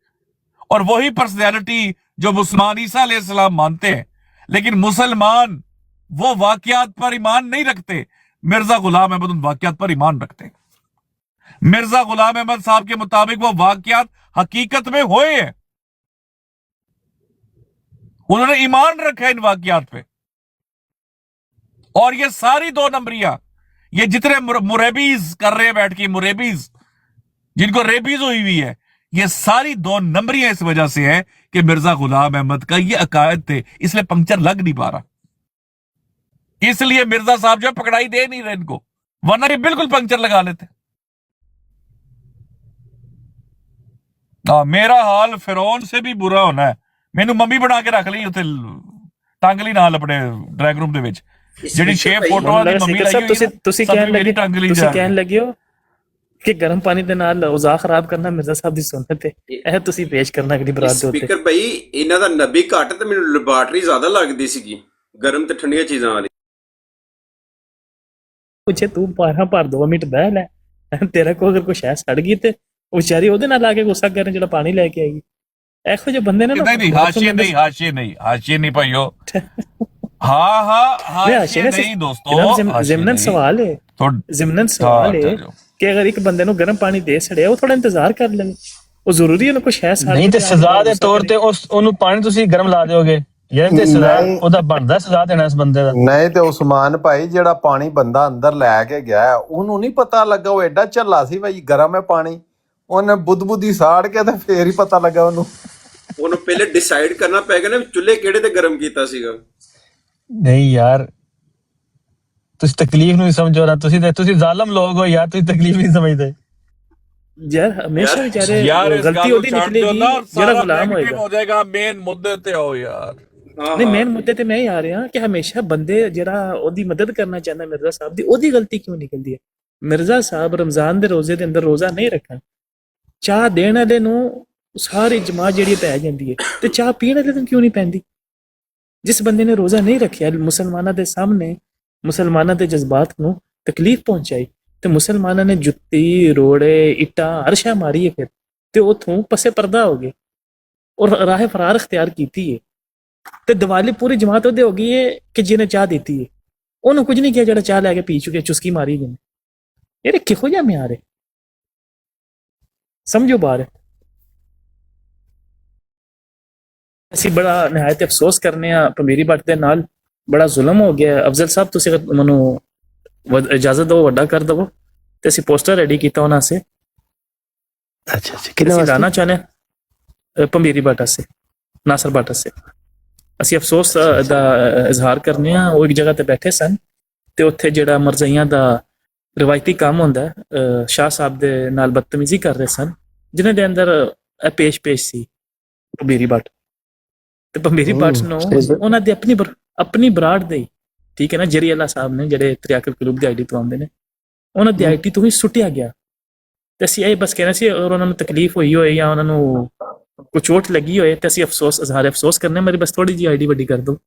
और वही पर्सनैलिटी जो मुसलमान ईसा अलैहिस्सलाम मानते हैं, लेकिन मुसलमान वो वाकयात पर ईमान नहीं रखते। मिर्जा गुलाम अहमद उन वाकयात पर ईमान रखते हैं। मिर्जा गुलाम अहमद साहब के मुताबिक वो वाकयात हकीकत में हुए हैं, उन्होंने ईमान रखा है इन वाकयात पे। और ये सारी 2 नंबरियां, ये जितने मुरेबीज कर रहे हैं बैठ के, मुरेबीज जिनको रेबीज हुई हुई है, ये सारी 2 नंबरियां इस वजह से है कि मिर्जा गुलाम अहमद का ये अकायद थे, इसलिए पंक्चर लग नहीं पा रहा। इसलिए मिर्जा साहब जो पकड़ाई दे नहीं रहे इनको, वरना ये बिल्कुल पंक्चर लगा लेते। मेरा हाल फिरौन से भी बुरा होना है। मैनू मम्मी बना के रख ली उत्थे टंग ली नाल अपने ड्राइंग रूम दे विच, ਜਿਹੜੀ 6 ਫੋਟੋਆਂ ਦੀ ਮੰਮੀ ਲਾਈ ਹੋਈ ਹੈ। ਤੁਸੀਂ ਕਹਿਣ ਲੱਗੇ ਹੋ ਕਿ ਗਰਮ ਪਾਣੀ ਦੇ ਨਾਲ ਉਜ਼ਾ ਖਰਾਬ ਕਰਨਾ ਮਿਰਜ਼ਾ ਸਾਹਿਬ ਦੀ ਸੁਨਨਤ ਹੈ, ਇਹ ਤੁਸੀਂ ਪੇਸ਼ ਕਰਨਾ ਅਗਲੀ ਬਰਾਤ ਦੇ ਉੱਤੇ। ਸਪੀਕਰ ਭਾਈ ਇਹਨਾਂ ਦਾ ਨਬੀ ਘੱਟ ਤੇ ਮੈਨੂੰ ਲੈਬੋਰਟਰੀ ਜ਼ਿਆਦਾ ਲੱਗਦੀ ਸੀਗੀ, ਗਰਮ ਤੇ ਠੰਡੀਆਂ ਚੀਜ਼ਾਂ ਵਾਲੀ। ਪੁੱਛੇ ਤੂੰ ਭਰ 2 ਮਿੰਟ ਬਹਿ ਲੈ, ਤੇਰਾ ਕੋ ਅਗਰ ਕੋਈ ਸ਼ੈ ਸੜ ਗਈ ਤੇ ਉਹ ਵਿਚਾਰੀ ਉਹਦੇ ਨਾਲ ਆ ਕੇ ਗੁੱਸਾ ਕਰਨ ਜਿਹੜਾ ਪਾਣੀ ਲੈ ਕੇ ਆਏਗੀ। ਇਹੋ ਜਿਹੇ ਬੰਦੇ ਨੇ ਨਹੀਂ ਹਾਸ਼ੀਏ ਨਹੀਂ ਭਾਈਓ। हाशिए नहीं दोस्तों, ज़िमनन सवाल है कि अगर एक बंदे ਨੂੰ ਗਰਮ ਪਾਣੀ ਦੇ ਛੜਿਆ ਉਹ ਥੋੜਾ ਇੰਤਜ਼ਾਰ ਕਰ ਲੈਣ, ਉਹ ਜ਼ਰੂਰੀ ਹੈ ਨਾ ਕੁਛ ਹੈ ਨਹੀਂ ਤੇ ਸਜ਼ਾ ਦੇ ਤੌਰ ਤੇ ਉਹਨੂੰ ਪਾਣੀ ਤੁਸੀਂ ਗਰਮ ਲਾ ਦਿਓਗੇ, ਯਾਨੀ ਤੇ ਸਜ਼ਾ ਉਹਦਾ ਬਣਦਾ ਸਜ਼ਾ ਦੇਣਾ ਇਸ ਬੰਦੇ ਦਾ। ਨਹੀਂ ਤੇ ਉਸਮਾਨ ਭਾਈ ਜਿਹੜਾ ਪਾਣੀ ਬੰਦਾ ਅੰਦਰ ਲੈ ਕੇ ਗਿਆ ਉਹਨੂੰ ਨਹੀਂ ਪਤਾ ਲੱਗਾ, ਉਹ ਐਡਾ ਝੱਲਾ ਸੀ ਭਾਈ, ਗਰਮ ਹੈ ਪਾਣੀ, ਉਹਨੇ ਬੁੱਧੀ ਸਾੜ ਕੇ ਤੇ ਫੇਰ ਹੀ ਪਤਾ ਲੱਗਾ ਉਹਨੂੰ ਪਹਿਲੇ ਡਿਸਾਈਡ ਕਰਨਾ ਪੈ ਗਿਆ ਨਾ ਚੁੱਲ੍ਹੇ ਕਿਹੜੇ ਤੇ ਗਰਮ ਕੀਤਾ ਸੀਗਾ। ਨਹੀਂ ਯਾਰ ਤੁਸੀਂ ਤਕਲੀਫ ਨੂੰ ਸਮਝੋ ਨਾ, ਤੁਸੀਂ ਜ਼ਾਲਮ ਲੋਕ ਹੋ ਯਾਰ, ਤੁਸੀਂ ਤਕਲੀਫ ਨਹੀਂ ਸਮਝਦੇ ਯਾਰ। ਹਮੇਸ਼ਾ ਵਿਚਾਰੇ ਗਲਤੀ ਉਹਦੀ ਨਿਕਲੇਗੀ ਜਿਹੜਾ ਗੁਲਾਮ ਹੋਏਗਾ। ਹੋ ਜਾਏਗਾ ਮੇਨ ਮੁੱਦੇ ਤੇ ਆਓ ਯਾਰ। ਨਹੀਂ ਮੇਨ ਮੁੱਦੇ ਤੇ ਮੈਂ ਹੀ ਆ ਰਿਹਾ ਕਿ ਹਮੇਸ਼ਾ ਬੰਦੇ ਜਿਹੜਾ ਉਹਦੀ ਮਦਦ ਕਰਨਾ ਚਾਹੁੰਦਾ ਮਿਰਜ਼ਾ ਸਾਹਿਬ ਦੀ, ਉਹਦੀ ਗਲਤੀ ਕਿਉਂ ਨਿਕਲਦੀ ਹੈ। ਮਿਰਜ਼ਾ ਸਾਹਿਬ ਰਮਜ਼ਾਨ ਦੇ ਰੋਜ਼ੇ ਦੇ ਅੰਦਰ ਰੋਜ਼ਾ ਨਹੀਂ ਰੱਖਣ, ਚਾਹ ਦੇਣ ਵਾਲੇ ਨੂੰ ਸਾਰੀ ਜਮਾਤ ਜਿਹੜੀ ਪੈ ਜਾਂਦੀ ਹੈ ਤੇ ਚਾਹ ਪੀਣ ਵਾਲੇ ਨੂੰ ਕਿਉਂ ਨਹੀਂ ਪੈਂਦੀ। ਜਿਸ ਬੰਦੇ ਨੇ ਰੋਜ਼ਾ ਨਹੀਂ ਰੱਖਿਆ, ਮੁਸਲਮਾਨਾਂ ਦੇ ਸਾਹਮਣੇ ਮੁਸਲਮਾਨਾਂ ਦੇ ਜਜ਼ਬਾਤ ਨੂੰ ਤਕਲੀਫ ਪਹੁੰਚਾਈ ਤੇ ਮੁਸਲਮਾਨਾਂ ਨੇ ਜੁੱਤੀ ਰੋੜੇ ਇੱਟਾਂ ਹਰਸ਼ਾ ਮਾਰੀ ਹੈ, ਫਿਰ ਤੇ ਉਥੋਂ ਪਸੇ ਪਰਦਾ ਹੋ ਗਏ ਔਰ ਰਾਹ ਫਰਾਰ ਅਖਤਿਆਰ ਕੀਤੀ ਹੈ। ਤੇ ਦੀਵਾਲੀ ਪੂਰੀ ਜਮਾਤ ਉਹਦੇ ਹੋ ਗਈ ਹੈ ਕਿ ਜਿਹਨੇ ਚਾਹ ਦਿੱਤੀ ਹੈ, ਉਹਨੂੰ ਕੁਝ ਨਹੀਂ ਕਿਹਾ ਜਿਹੜਾ ਚਾਹ ਲੈ ਕੇ ਪੀ ਚੁੱਕੇ, ਚੁਸਕੀ ਮਾਰੀ ਗਏ। ਇਹ ਕਿਹੋ ਜਿਹਾ ਮਿਆਰ ਹੈ, ਸਮਝੋ ਬਾਹਰ। ਅਸੀਂ ਬੜਾ ਨਿਹਾਇਤ ਅਫਸੋਸ ਕਰਨੇ ਆ ਪੰਮੀਰੀ ਬੱਟ ਦੇ ਨਾਲ, ਬੜਾ ਜ਼ੁਲਮ ਹੋ ਗਿਆ। ਅਫਜ਼ਲ ਸਾਹਿਬ ਤੁਸੀਂ ਮੈਨੂੰ ਇਜਾਜ਼ਤ ਦਿਓ ਵੱਡਾ ਕਰ ਦਵੋ ਤੇ ਅਸੀਂ ਪੋਸਟਰ ਰੈਡੀ ਕੀਤਾ ਉਹਨਾਂ ਸੇ। ਅੱਛਾ ਕਿੰਨਾ ਵਾਸਤੇ ਲਾਣਾ ਚਾਹਨੇ ਪੰਮੀਰੀ ਬੱਟ ਸੇ, ਨਾਸਰ ਬੱਟ ਸੇ। ਅਸੀਂ ਅਫਸੋਸ ਦਾ ਇਜ਼ਹਾਰ ਕਰਨੇ ਆ। ਉਹ ਇੱਕ ਜਗ੍ਹਾ ਤੇ ਬੈਠੇ ਸਨ ਤੇ ਉੱਥੇ ਜਿਹੜਾ ਮਰਜ਼ਈਆਂ ਦਾ ਰਵਾਇਤੀ ਕੰਮ ਹੁੰਦਾ ਸ਼ਾਹ ਸਾਹਿਬ ਦੇ ਨਾਲ ਬਦਤਮੀਜ਼ੀ ਕਰ ਰਹੇ ਸਨ, ਜਿਨ੍ਹਾਂ ਦੇ ਅੰਦਰ ਇਹ ਪੇਸ਼ ਸੀ ਪੰਮੀਰੀ ਬੱਟ। ਤੇ ਪੰਮੀਰੀ ਬੱਟ ਨੂੰ ਉਹਨਾਂ ਦੇ ਆਪਣੀ ਬਰਾੜ ਦੇ, ਠੀਕ ਹੈ ਨਾ, ਜਰੀ ਅੱਲਾ ਸਾਹਿਬ ਨੇ ਜਿਹੜੇ ਤਰੀਕਤ ਕਲੂਬ ਦੀ ਆਈਡੀ ਤੋਂ ਆਉਂਦੇ ਨੇ, ਉਹਨਾਂ ਦੀ ਆਈਡੀ ਤੋਂ ਹੀ ਸੁੱਟਿਆ ਗਿਆ। ਤੇ ਅਸੀਂ ਇਹ ਬਸ ਕਹਿਣਾ ਸੀ, ਔਰ ਉਹਨਾਂ ਨੂੰ ਤਕਲੀਫ ਹੋਈ ਹੋਏ ਜਾਂ ਉਹਨਾਂ ਨੂੰ ਕੋਈ ਚੋਟ ਲੱਗੀ ਹੋਏ ਤੇ ਅਸੀਂ ਇਜ਼ਹਾਰ ਅਫਸੋਸ ਕਰਨੇ। ਮੇਰੀ ਬਸ ਥੋੜੀ ਜਿਹੀ ਆਈਡੀ ਵੱਡੀ ਕਰ ਦਿਓ।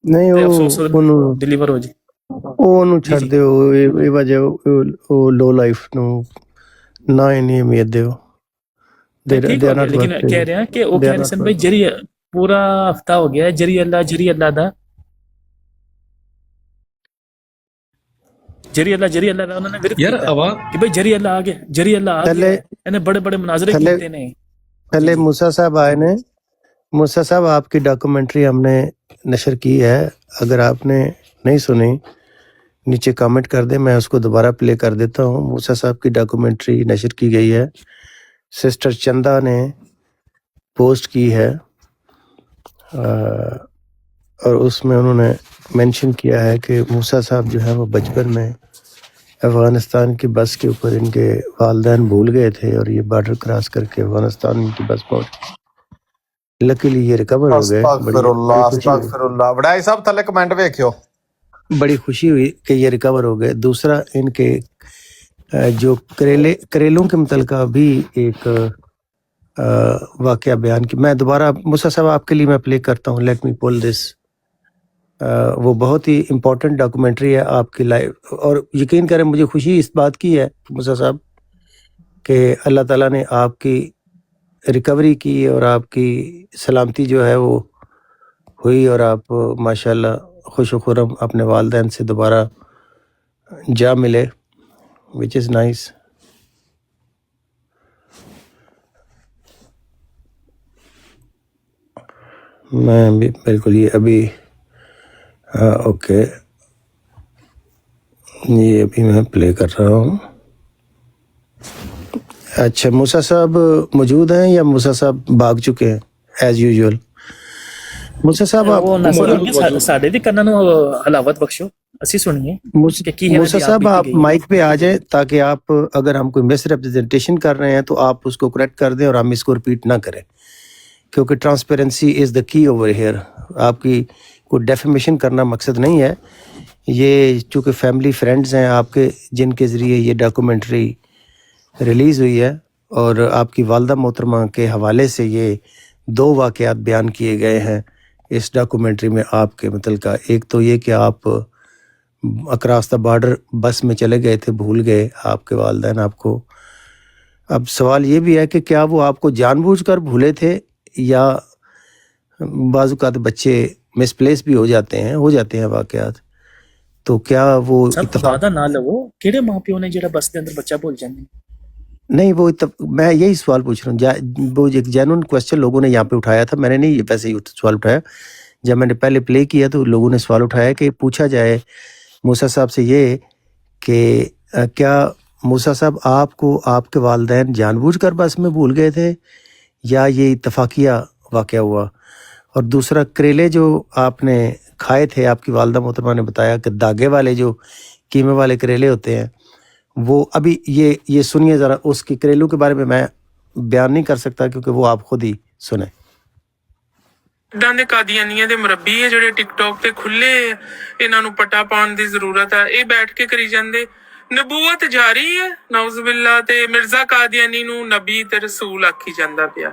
ਨਹੀਂ ਉਹਨੂੰ ਡਿਲੀਵਰ ਹੋ ਜੀ, ਉਹਨੂੰ ਛੱਡ ਦਿਓ। ਇਹ ਵਜ੍ਹਾ ਉਹ ਲੋ ਲਾਈਫ ਨੂੰ ਨਾ ਇਨੀ ਉਮੀਦ ਦਿਓ। ਲੇਕਿਨ ਕਹਿ ਰਿਹਾ ਕਿ ਉਹ ਕਹਿ ਰਹੇ ਸਨ ਬਈ ਜਰੀ ਪੂਰਾ ਹਫਤਾ ਹੋ ਗਿਆ ਜਰੀ ਅੱਲਾ ਦਾ ਜਰੀ ਅੱਲਾ ਦਾ ਉਹਨਾਂ ਨੇ ਵਿਰਤ ਕੀਤਾ ਕਿ ਬਈ ਜਰੀ ਅੱਲਾ ਆ ਗਿਆ, ਜਰੀ ਅੱਲਾ ਆ ਗਿਆ। ਇਹਨੇ बड़े बड़े मुनाजरे ਕੀਤੇ ਨੇ। पहले मूसा साहब आए ने, मूसा साहब आपकी डॉक्यूमेंट्री हमने नशर की है, अगर आपने नहीं सुनी नीचे कमेंट कर दे, मैं उसको दोबारा प्ले कर देता हूँ। मूसा साहब की डॉक्यूमेंट्री नशर की गई है, सिस्टर चंदा ने पोस्ट की है और उसमें उन्होंने मेंशन किया है कि मूसा साहब जो है वो बचपन में افغانستان کی بس کے اوپر ان کے والدین بھول گئے تھے اور یہ بارڈر کراس کر کے افغانستان ان کی بس پہنچ، لکیلی یہ ریکور ہو گئے. استغفر اللہ استغفر اللہ. وڈائی صاحب تھلے کمنٹ ویکھیو. بڑی خوشی ہوئی کہ یہ ریکور ہو گئے. دوسرا ان کے جو کریلوں کے متعلقہ بھی ایک واقعہ بیان کی. میں دوبارہ موسیٰ صاحب آپ کے لیے میں پلے کرتا ہوں. لیٹ می پول دس. وہ بہت ہی امپورٹنٹ ڈاکومنٹری ہے آپ کی لائف، اور یقین کریں مجھے خوشی اس بات کی ہے موسیٰ صاحب کہ اللہ تعالیٰ نے آپ کی ریکوری کی اور آپ کی سلامتی جو ہے وہ ہوئی، اور آپ ماشاءاللہ خوش و خرم اپنے والدین سے دوبارہ جا ملے، وچ از نائس. میں بھی بالکل یہ ابھی اوکے، یہ ابھی میں پلے کر رہا ہوں. اچھا موسیٰ صاحب موجود ہیں یا موسیٰ صاحب بھاگ چکے ہیں ایز یوزول؟ موسیٰ صاحب آپ وہ ناصر ساڈے بھی کنن نو حلاوت بخشو، اسی سنیے. موسیٰ صاحب آپ مائک پہ آ جائیں تاکہ آپ اگر ہم کوئی مس ریپرزنٹیشن کر رہے ہیں تو آپ اس کو کریکٹ کر دیں اور ہم اس کو ریپیٹ نہ کریں، کیونکہ ٹرانسپیرنسی از دا کی اوور ہیئر. آپ کی کوئی ڈیفیمیشن کرنا مقصد نہیں ہے. یہ چونکہ فیملی فرینڈز ہیں آپ کے جن کے ذریعے یہ ڈاکومنٹری ریلیز ہوئی ہے، اور آپ کی والدہ محترمہ کے حوالے سے یہ 2 واقعات بیان کیے گئے ہیں اس ڈاکومنٹری میں آپ کے متعلقہ. ایک تو یہ کہ آپ اکراس دا بارڈر بس میں چلے گئے تھے، بھول گئے آپ کے والدین آپ کو. اب سوال یہ بھی ہے کہ کیا وہ آپ کو جان بوجھ کر بھولے تھے، یا بعض اوقات بچے مس پلیس بھی ہو جاتے ہیں واقعات، تو کیا وہ اتفاق نہ لو کیڑے ماں پیو نے جڑا بس دے اندر بچہ بھول جاندے؟ نہیں، وہ میں یہی سوال پوچھ رہا ہوں. وہ ایک جینوئن کوسچن لوگوں نے یہاں پہ اٹھایا تھا، میں نے نہیں ویسے ہی سوال اٹھایا. جب میں نے پہلے پلے کیا تو لوگوں نے سوال اٹھایا کہ پوچھا جائے موسیٰ صاحب سے یہ کہ کیا موسیٰ صاحب آپ کو آپ کے والدین جان بوجھ کر بس میں بھول گئے تھے، یا یہ اتفاقیہ واقعہ ہوا؟ اور دوسرا کریلے جو آپ نے کھائے تھے، آپ کی والدہ محترمہ نے بتایا کہ داغے والے جو قیمے والے کریلے ہوتے ہیں، وہ ابھی یہ سنیے ذرا. اس کی کریلوں کے بارے میں بیان نہیں کر سکتا کیونکہ وہ آپ خود ہی سنیں. دے قادیانیاں دے مربی ہے جڑے ٹک ٹاک تے کھلے، انہاں نوں پٹا پاؤن دی ضرورت ہے. اے بیٹھ کے کری جاندے نبوت جاری ہے نعوذ باللہ، تے مرزا قادیانی نوں نبی تے رسول آکھی جاندا پیا،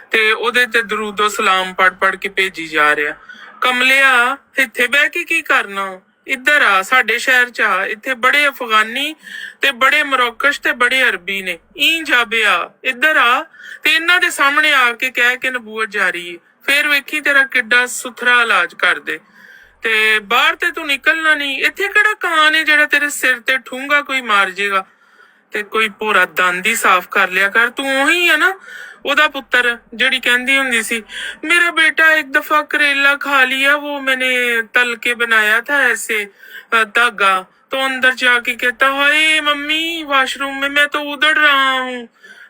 تے او دے تے درود و سلام پڑھ کے بھیجی جا رہا. کملیا اتھے بہ کے کی کرنا، ادھر آ ساڈے شہر چ آ. اتھے بڑے افغانی تے بڑے مروکش تے بڑے عربی نے. این جا بیا ادھر آ تے انہاں دے سامنے آ کے کہہ کے نبوت جاری ہے، پھر ویکھی تیرا کڈا ستھرا علاج کر دے. تے باہر تے تو نکلنا نہیں. اتھے کہڑا کان ہے جڑا تیرے سر تے ٹھونگا کوئی مار جے گا؟ تے کوئی پورا دند ہی صاف کر لیا کر. تو وہی ہے نا او دا پتر جڑی کہندی ہوندی سی میرا بیٹا ایک دفعہ کریلا کھا لیا، وہ میں نے تل کے بنایا تھا ایسے دھاگا، تو اندر جا کے کہتا ہائے ممی واش روم میں تو ادڑ رہا ہوں،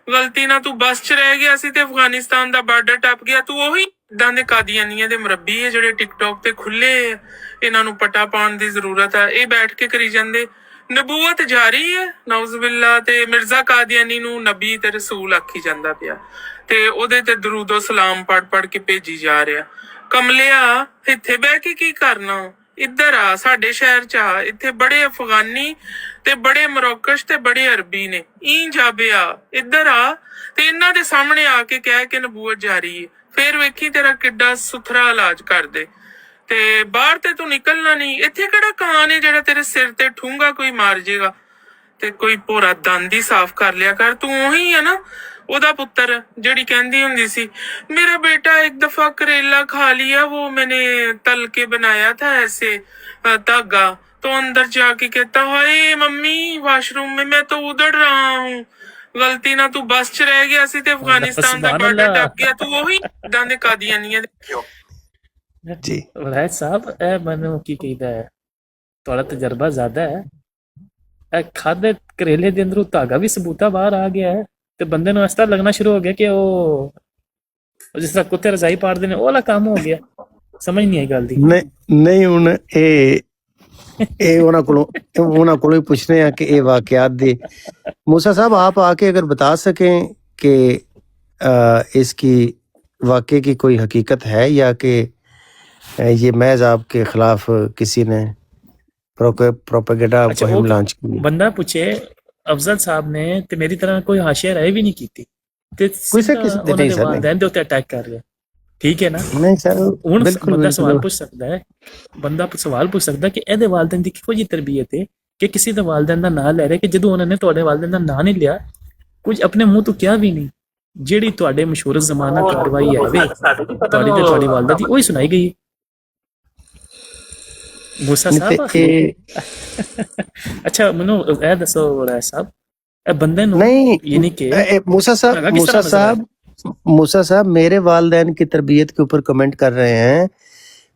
غلطی نہ تو بس چ رہ گیا سی تے افغانستان دا بارڈر ٹپ گیا. تو وہی دے قادیانیاں دے مربی ہے جڑے ٹک ٹاک تے کھلے، انہاں نوں پٹا پاؤن دی ضرورت ہے. اے بیٹھ کے کری جاندے نبوت جاری ہے نعوذ باللہ، تے مرزا قادیانی نوں نبی تے رسول آکھی جاندا پیا، تے او دے تے درود و سلام پڑھ کے بھیجی جا رہا. کملیا اتھے بہ کے کی کرنا، ادھر آ ساڈے شہر چ آ. اتھے بڑے افغانی تے بڑے مروکش تے بڑے عربی نے. این جا بیا ادھر آ تے انہاں دے سامنے آ کے کہہ کے نبوت جاری ہے، پھر ویکھی تیرا کڈا ستھرا علاج کر دے. تے باہر تے تو نکلنا نہیں. اتھے کہڑا کان ہے جڑا تیرے سر تے ٹھونگا کوئی مار جے گا؟ تے کوئی پورا دند ہی صاف کر لیا کر. تو وہی ہے نا او دا پتر جڑی کہندی ہوندی سی میرا بیٹا ایک دفعہ کریلا کھا لیا، وہ میں نے تل کے بنایا تھا ایسے دھاگا، تو اندر جا کے کہتا ہائے ممی واش روم میں تو ادڑ رہا ہوں، غلطی نہ تو بس چ رہ گیا سی تے افغانستان دا بارڈر ٹپ گیا. تو وہی دے قادیانیاں جی ولایت صاحب اے منو کی کہیدا ہے تھوڑا تجربہ زیادہ ہے. اے کھادے کریلے دے اندروں دھاگا بھی ثبوتا باہر آ گیا ہے تے بندے نوں اس طرح لگنا شروع ہو گیا کہ او جس طرح کتے رضائی پاڑ دے نے او والا کام ہو گیا. سمجھ نہیں آئی گل دی. نہیں ہن ਇਹ ਉਹਨਾਂ ਕੋਲੋਂ ਹੀ ਪੁੱਛ ਰਹੇ ਆ ਕਿ ਇਹ ਵਾਕਿਆत ਦੇ मूसा साहब आप आके अगर बता सकें कि इसकी वाकई की कोई हकीकत है या कि ये महज आपके खिलाफ किसी ने प्रोपेगेंडा अच्छा मुहिम वो लॉन्च की है? ਬੰਦਾ ਪੁੱਛੇ ਅਫਜ਼ਲ ਸਾਹਿਬ ਨੇ ਤੇ ਮੇਰੀ ਤਰ੍ਹਾਂ ਕੋਈ ਹਾਸ਼ੀਆ ਰਾਏ ਵੀ ਨਹੀਂ ਕੀਤੀ ਤੇ कोई ਸਿੱਧਾ किसी ਉਹਨਾਂ नहीं ਦੇ सर नहीं ਵਾਲਿदैन ਦੇ ਉੱਤੇ ਅਟੈਕ ਕਰ ਰਿਹਾ ਠੀਕ ਹੈ ਨਾ नहीं सर ਹੁਣ बिल्कुल ਬੰਦਾ ਸਵਾਲ बिल्कुल ਪੁੱਛ ਸਕਦਾ ਹੈ ਬੰਦਾ ਸਵਾਲ ਪੁੱਛ ਸਕਦਾ ਕਿ ਇਹਦੇ ਵਾਲਿदैन ਦੀ ਕਿਹੋ ਜਿਹੀ ਤਰਬੀਅਤ ਹੈ ਕਿ ਕਿਸੇ ਦੇ ਵਾਲਿदैन ਦਾ ਨਾਂ ਲੈ ਰਿਹਾ ਕਿ ਜਦੋਂ ਉਹਨਾਂ ਨੇ ਤੁਹਾਡੇ ਵਾਲਿदैन ਦਾ ਨਾਂ ਨਹੀਂ ਲਿਆ ਕੁਝ ਆਪਣੇ ਮੂੰਹ ਤੋਂ ਕਿਹਾ ਵੀ ਨਹੀਂ ਜਿਹੜੀ ਤੁਹਾਡੇ ਮਸ਼ਹੂਰ ਜ਼ਮਾਨਾ ਕਾਰਵਾਈ ਹੈ ਵੇ ਤੁਹਾਡੀ ਤੇ ਤੁਹਾਡੀ ਵਾਲਦਾ ਦੀ ਉਹੀ ਸੁਣਾਈ ਗਈ ਹੈ ਮੂਸਾ नहीं ਸਾਹਿਬ तो ये ਅੱਛਾ ਮੈਨੂੰ ਇਹ ਦੱਸੋ ਰਾਏ ਸਾਹਿਬ ਇਹ ਬੰਦੇ ਨੂੰ नहीं ਯਾਨੀ ਕਿ मूसा साहब ਹੈਗਾ ਕਿਸ ਤਰ੍ਹਾਂ ਨਜ਼ਰ ਆਇਆ मूसा साहब मेरे वालिदैन की तरबियत के ऊपर कमेंट कर रहे हैं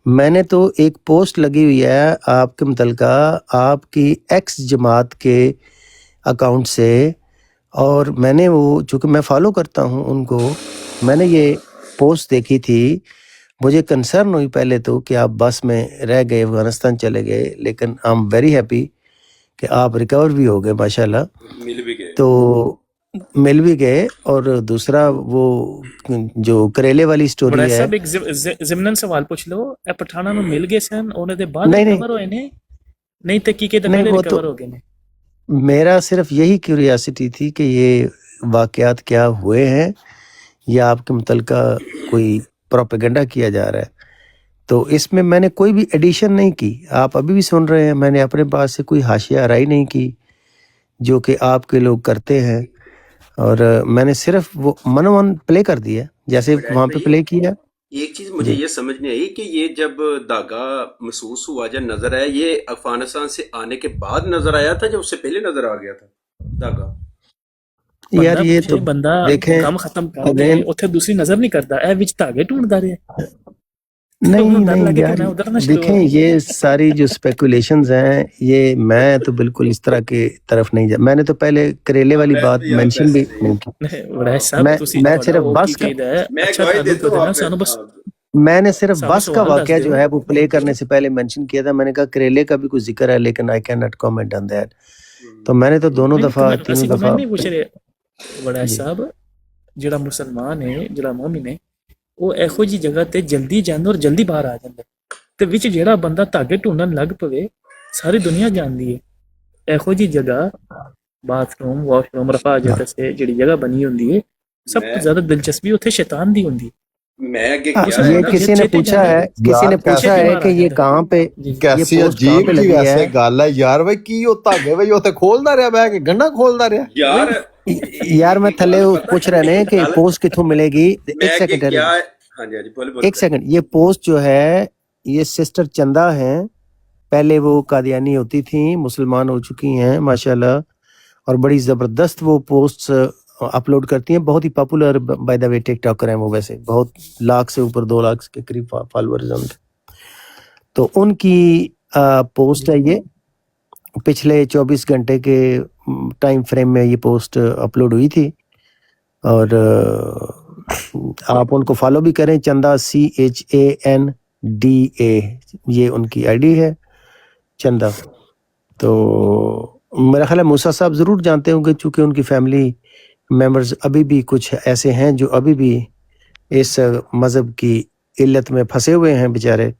मैंने तो एक पोस्ट लगी हुई है आपके मुतलका आपकी एक्स जमात के अकाउंट से और मैंने वो चूँकि मैं फॉलो करता हूँ उनको मैंने ये पोस्ट देखी थी मुझे कंसर्न हुई पहले तो कि आप बस में रह गए अफगानिस्तान चले गए लेकिन आई एम वेरी हैप्पी कि आप रिकवर भी हो गए माशाल्लाह मिल भी गए तो मिल भी गए और दूसरा वो जो करेले वाली स्टोरी ਬੜਾ है ਸਭ ਇੱਕ ਜ਼ਿਮਨਨ ਸਵਾਲ ਪੁੱਛ ਲਓ ਇਹ ਪਠਾਨਾਂ ਨੂੰ ਮਿਲ ਗਏ ਸਨ ਉਹਨਾਂ ਦੇ ਬਾਅਦ नहीं नहीं ਰਿਕਵਰ ਹੋਏ ਨੇ ਨਹੀਂ ਤੇ ਕੀ ਕਿਤੇ नहीं ਪਹਿਲੇ वो तो ਰਿਕਵਰ ਹੋ ਗਏ ਨੇ मेरा सिर्फ यही क्यूरियासिटी थी कि ये वाकयात क्या हुए हैं या आपके मुतलका कोई प्रोपेगेंडा किया जा रहा है तो इसमें मैंने कोई भी एडिशन नहीं की आप अभी भी सुन रहे हैं मैंने अपने पास से कोई हाशिया आराई नहीं की जो कि आपके लोग करते हैं और मैंने सिर्फ वो मनोवन प्ले कर दिया जैसे वहाँ पे प्ले किया एक चीज मुझे जी ये समझ नहीं आई कि ये जब धागा महसूस हुआ या नजर आया ये अफगानिस्तान से आने के बाद नजर आया था या उससे पहले नजर आ गया था धागा यार ਬੰਦਾ ये ਪੁੱਛੇ तो ਬੰਦਾ देखें ਕੰਮ ਖਤਮ ਕਰ ਦੇ अगेन ਉੱਥੇ ਦੂਸਰੀ ਨਜ਼ਰ ਨਹੀਂ ਕਰਦਾ ਇਹ ਵਿੱਚ ਧਾਗੇ ਢੂੰਡਦਾ ਰਿਹਾ ਤੇ नहीं ਉਹਨੂੰ ਡਰ नहीं ਲੱਗੇ ਕਿ यार ਮੈਂ ਉਧਰ ਨਾ ਸ਼ੁਰੂ देखें ये सारी जो स्पेकुलेशंस हैं ये मैं तो बिल्कुल इस तरह की तरफ नहीं जा मैंने तो पहले करेले वाली बात मेंशन भी नहीं की ਬੜਾ ਸਾਹਿਬ ਤੁਸੀਂ मैं ਤੁਹਾਡਾ सिर्फ ਉਹ ਕੀ बस का ਕਹੀਦਾ ਹੈ मैं ਅੱਛਾ गवाही ਤੁਹਾਨੂੰ देता हूँ ਪਤਾ ਨਾ आप ਸਾਨੂੰ ਬਸ मैंने सिर्फ ਸਾਨੂੰ बस का ਸਵਾਲ ਦੱਸ वाकया जो ਦਿਓ है वो प्ले करने से पहले मेंशन किया था मैंने कहा करेले का भी कुछ जिक्र है लेकिन I can not comment on that तो मैंने तो दोनों ਨਹੀਂ दफा ਅਸੀਂ तीनों ਕਮੈਂਟ दफा ਨਹੀਂ ਪੁੱਛ ਰਹੇ ਬੜਾ जी ਸਾਹਿਬ ਜਿਹੜਾ ਮੁਸਲਮਾਨ ਹੈ ਜਿਹੜਾ ਮੂਮਿਨ ਹੈ ਉਹ ਇਹੋ ਜੀ ਜਗ੍ਹਾ ਤੇ ਜਲਦੀ ਜਾਂਦਾ ਔਰ ਜਲਦੀ ਬਾਹਰ ਆ ਜਾਂਦਾ ਤੇ ਵਿੱਚ ਜਿਹੜਾ ਬੰਦਾ ਧਾਗੇ ਢੂੰਡਣ ਲੱਗ ਪਵੇ ਸਾਰੀ ਦੁਨੀਆ ਜਾਣਦੀ ਹੈ ਇਹੋ ਜੀ ਜਗ੍ਹਾ ਬਾਥਰੂਮ ਵਾਸ਼ਰੂਮ ਰਫਾਜਤ ਸੇ ਜਿਹੜੀ ਜਗ੍ਹਾ ਬਣੀ ਹੁੰਦੀ ਹੈ ਸਭ ਤੋਂ मैं ਜ਼ਿਆਦਾ ਦਿਲਚਸਪੀ ਉੱਥੇ ਸ਼ੈਤਾਨ ਦੀ ਹੁੰਦੀ ਹੈ मैं आगे हाँ, गया ये ਬੰਦਾ किसी ने ਛੇਤੀ पूछा ਜਾਂਦਾ है किसी यार ने पूछा ਛੇਤੀ है ਬਾਹਰ कि ਆ ये ਜਾਂਦਾ कहाँ पे ਜੀ ये ਕੈਸੀ पोस्ट कहाँ ਅਜੀਬ पे ਜੀ लगी है ਵੈਸੇ ਗੱਲ ਹੈ ਯਾਰ ਬਈ ਕੀ ਉਹ ਧਾਗੇ ਬਈ ਉੱਥੇ ਖੋਲਦਾ ਰਿਹਾ ਬਹਿ ਕੇ ਗੰਢਾ ਖੋਲਦਾ ਰਿਹਾ यार यार मैं थले पूछ रहे हैं कि गल पोस्ट कितों मिलेगी एक मैं आगे सेकंड क्या हाँ जी हाँ जी बोले बोले एक सेकंड ये पोस्ट जो है ये सिस्टर चंदा हैं पहले वो कादियानी होती थी मुसलमान हो चुकी हैं माशाल्लाह और बड़ी ज़बरदस्त वो पोस्ट्स अपलोड करती हैं बहुत ही popular by the way TikToker हैं वो वैसे बहुत लाख से ऊपर 2 लाख के करीब फॉलोअर्स हैं उनके तो उनकी पोस्ट है ये पिछले 24 घंटे के टाइम फ्रेम में ये पोस्ट अपलोड हुई थी और आप उनको फॉलो भी करें चंदा CHANDA ये उनकी आईडी है चंदा तो मेरा ख्याल है मूसा साहब ज़रूर जानते होंगे चूँकि उनकी फैमिली मेंबर्स अभी भी कुछ ऐसे हैं जो अभी भी इस मज़हब की इल्लत में फंसे हुए हैं बेचारे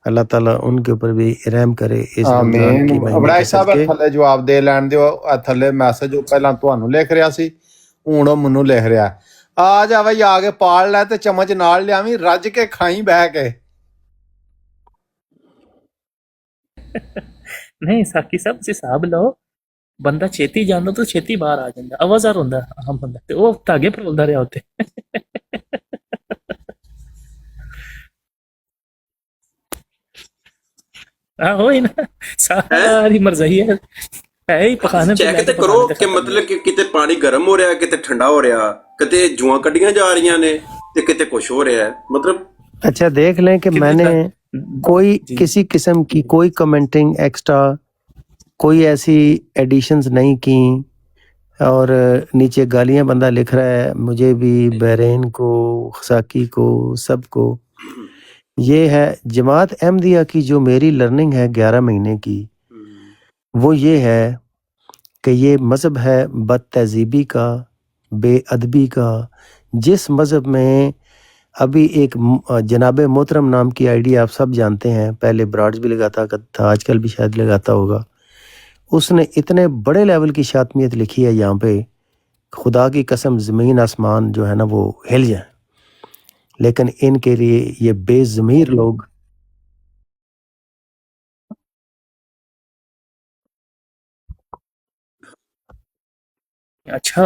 अल्लाह ताला उनके ऊपर भी रहम करे इस रमजान ਆਮੀਨ की महीने ਅਬਰਾਜ के ਸਾਹਿਬ सदके ਥੱਲੇ ਜਵਾਬ ਦੇ ਲੈਣ ਦਿਓ ਥੱਲੇ ਮੈਸੇਜ ਉਹ ਪਹਿਲਾਂ ਤੁਹਾਨੂੰ ਲਿਖ ਰਿਹਾ ਸੀ ਹੁਣ ਉਹ ਮੈਨੂੰ ਲਿਖ ਰਿਹਾ ਆ ਜਾ ਬਈ ਆ ਕੇ ਪਾਲ ਲੈ ਤੇ ਚਮਚ ਨਾਲ ਲਿਆਵੀਂ ਰੱਜ ਕੇ ਖਾਈ ਬਹਿ ਕੇ ਨਹੀਂ ਸਾਕੀ ਸਭ ਸੇ ਹਿਸਾਬ ਲਓ ਬੰਦਾ ਛੇਤੀ ਜਾਂਦਾ ਤਾਂ ਛੇਤੀ ਬਾਹਰ ਆ ਜਾਂਦਾ ਆਵਾਜ਼ਾਰ ਹੁੰਦਾ ਆਮ ਬੰਦਾ ਤੇ ਉਹ ਧਾਗੇ ਫਰੋਲਦਾ ਰਿਹਾ ਉੱਤੇ ਆਹੋ ਹੀ ਨਾ ਸਾਰੀ ਮਰਜ਼ਈ ਹੈ ਹੈ ਹੀ ਪਖਾਨੇ ਤੇ ਚੈੱਕ ਤੇ ਕਰੋ ਕਿ ਮਤਲਬ ਕਿ ਕਿਤੇ ਪਾਣੀ ਗਰਮ ਹੋ ਰਿਹਾ ਕਿਤੇ ਠੰਡਾ ਹੋ ਰਿਹਾ ਕਿਤੇ ਜੂਆਂ ਕੱਢੀਆਂ ਜਾ ਰਹੀਆਂ ਨੇ ਤੇ ਕਿਤੇ ਕੁਝ ਹੋ ਰਿਹਾ ਹੈ ਮਤਲਬ अच्छा देख लें कि मैंने कोई किसी किस्म की कोई कमेंटिंग एक्स्ट्रा कोई ऐसी एडिशंस नहीं की और नीचे गालियां बंदा लिख रहा है मुझे भी बहरीन को साकी को सबको ये है जमात अहमदिया की जो मेरी लर्निंग है 11 महीने की وہ یہ ہے کہ یہ مذہب ہے بد تہذیبی کا، بے ادبی کا، جس مذہب میں ابھی ایک جناب محترم نام کی آئی ڈی آپ سب جانتے ہیں، پہلے براڈز بھی لگاتا تھا، آج کل بھی شاید لگاتا ہوگا، اس نے اتنے بڑے لیول کی شاطمیت لکھی ہے یہاں پہ، خدا کی قسم زمین آسمان جو ہے نا وہ ہل جائیں، لیکن ان کے لیے یہ بے ضمیر لوگ اچھا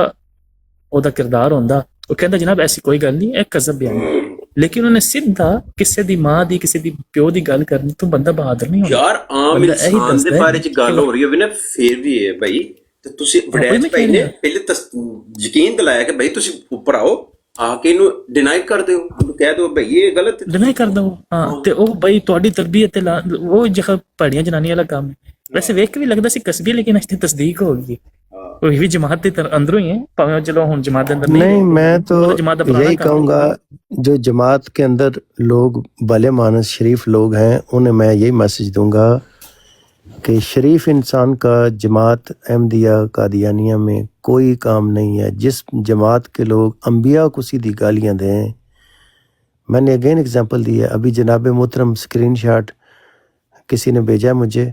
ਉਹਦਾ ਕਿਰਦਾਰ ਹੁੰਦਾ, ਉਹ ਕਹਿੰਦਾ ਜਨਾਬ ਐਸੀ ਕੋਈ ਗੱਲ ਨਹੀਂ, ਇਹ ਕਜ਼ਬ ਬਿਆਨ ਹੈ, ਲੇਕਿਨ ਉਹਨੇ ਸਿੱਧਾ ਕਿਸੇ ਦੀ ਮਾਂ ਦੀ ਕਿਸੇ ਦੀ ਪਿਓ ਦੀ ਗੱਲ ਕਰਨੀ, ਤੂੰ ਬੰਦਾ ਬਹਾਦਰ ਨਹੀਂ ਹੁੰਦਾ ਯਾਰ ਆਮ ਇਨਸਾਨ ਦੇ ਬਾਰੇ ਚ ਗੱਲ ਹੋ ਰਹੀ ਹੋਵੇ ਨਾ ਫੇਰ ਵੀ ਹੈ ਭਾਈ, ਤੇ ਤੁਸੀਂ ਵਡੈਚ ਭਾਈ ਨੇ ਪਹਿਲੇ ਯਕੀਨ ਦਿਲਾਇਆ ਕਿ ਭਾਈ ਤੁਸੀਂ ਉੱਪਰ ਆਓ, ਆ ਕੇ ਇਹਨੂੰ ਡਿਨਾਈ ਕਰ ਦਿਓ, ਕਹਿ ਦਿਓ ਭਾਈ ਇਹ ਗਲਤ ਹੈ, ਡਿਨਾਈ ਕਰ ਦਿਓ। ਹਾਂ ਤੇ ਉਹ ਬਈ ਤੁਹਾਡੀ ਤਰਬੀਅਤ ਤੇ ਉਹ ਜਿਹੜਾ ਪੜੀਆਂ ਜਨਾਨੀਆਂ ਵਾਲਾ ਕੰਮ ਹੈ, ਵੈਸੇ ਵੇਖ ਕੇ ਵੀ ਲੱਗਦਾ ਸੀ ਕਸਬੀ, ਲੇਕਿਨ ਅੱਜ ਤੇ ਤਸਦੀਕ ਹੋ ਗਈ, وہی بھی جماعت کے اندروں ہی ہیں، چلو ہوں جماعت کے اندر نہیں، میں تو یہی کہوں گا جو جماعت کے اندر لوگ بھلے مانس شریف لوگ ہیں انہیں میں یہی میسج دوں گا کہ شریف انسان کا جماعت احمدیہ قادیانیہ میں کوئی کام نہیں ہے۔ جس جماعت کے لوگ انبیاء کو سیدھی گالیاں دیں، میں نے اگین اگزامپل دی ہے، ابھی جناب محترم اسکرین شاٹ کسی نے بھیجا مجھے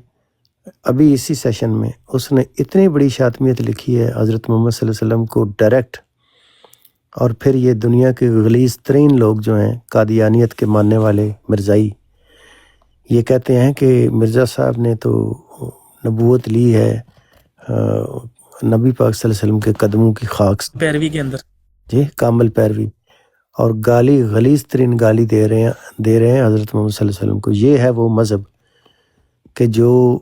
ابھی اسی سیشن میں، اس نے اتنی بڑی شاطمیت لکھی ہے حضرت محمد صلی اللہ علیہ وسلم کو ڈائریکٹ، اور پھر یہ دنیا کے غلیظ ترین لوگ جو ہیں قادیانیت کے ماننے والے مرزائی، یہ کہتے ہیں کہ مرزا صاحب نے تو نبوت لی ہے نبی پاک صلی اللہ علیہ وسلم کے قدموں کی خاک سے، پیروی کے اندر جی کامل پیروی، اور گالی غلیظ ترین گالی دے رہے ہیں حضرت محمد صلی اللہ علیہ وسلم کو۔ یہ ہے وہ مذہب کہ جو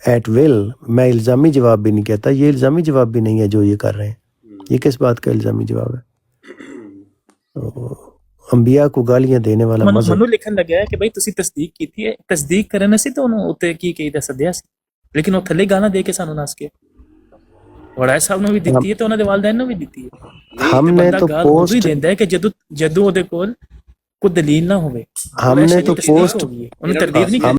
ایٹ ول، میں الزامی جواب بھی نہیں کہتا، یہ الزامی جواب بھی نہیں ہے جو یہ کر رہے ہیں، یہ کس بات کا الزامی جواب ہے؟ انبیاء کو گالیاں دینے والا مذہب۔ منو لکھن لگا ہے کہ بھائی تسی تصدیق کیتی ہے، تصدیق کرنے سے تو انہوں اتنے کی کہیدہ سدیا سی، لیکن وہ تھلے گانا دے کے سانو ناس کے وڑائے صاحب نے بھی دیتی ہے تو انہوں نے والدین نے بھی دیتی ہے۔ ہم نے تو پوسٹ دیندہ ہے کہ جدو وہ دے کول کوئی دلیل نہ ہوئے، ہم نے تو پوسٹ انہیں تردید نہیں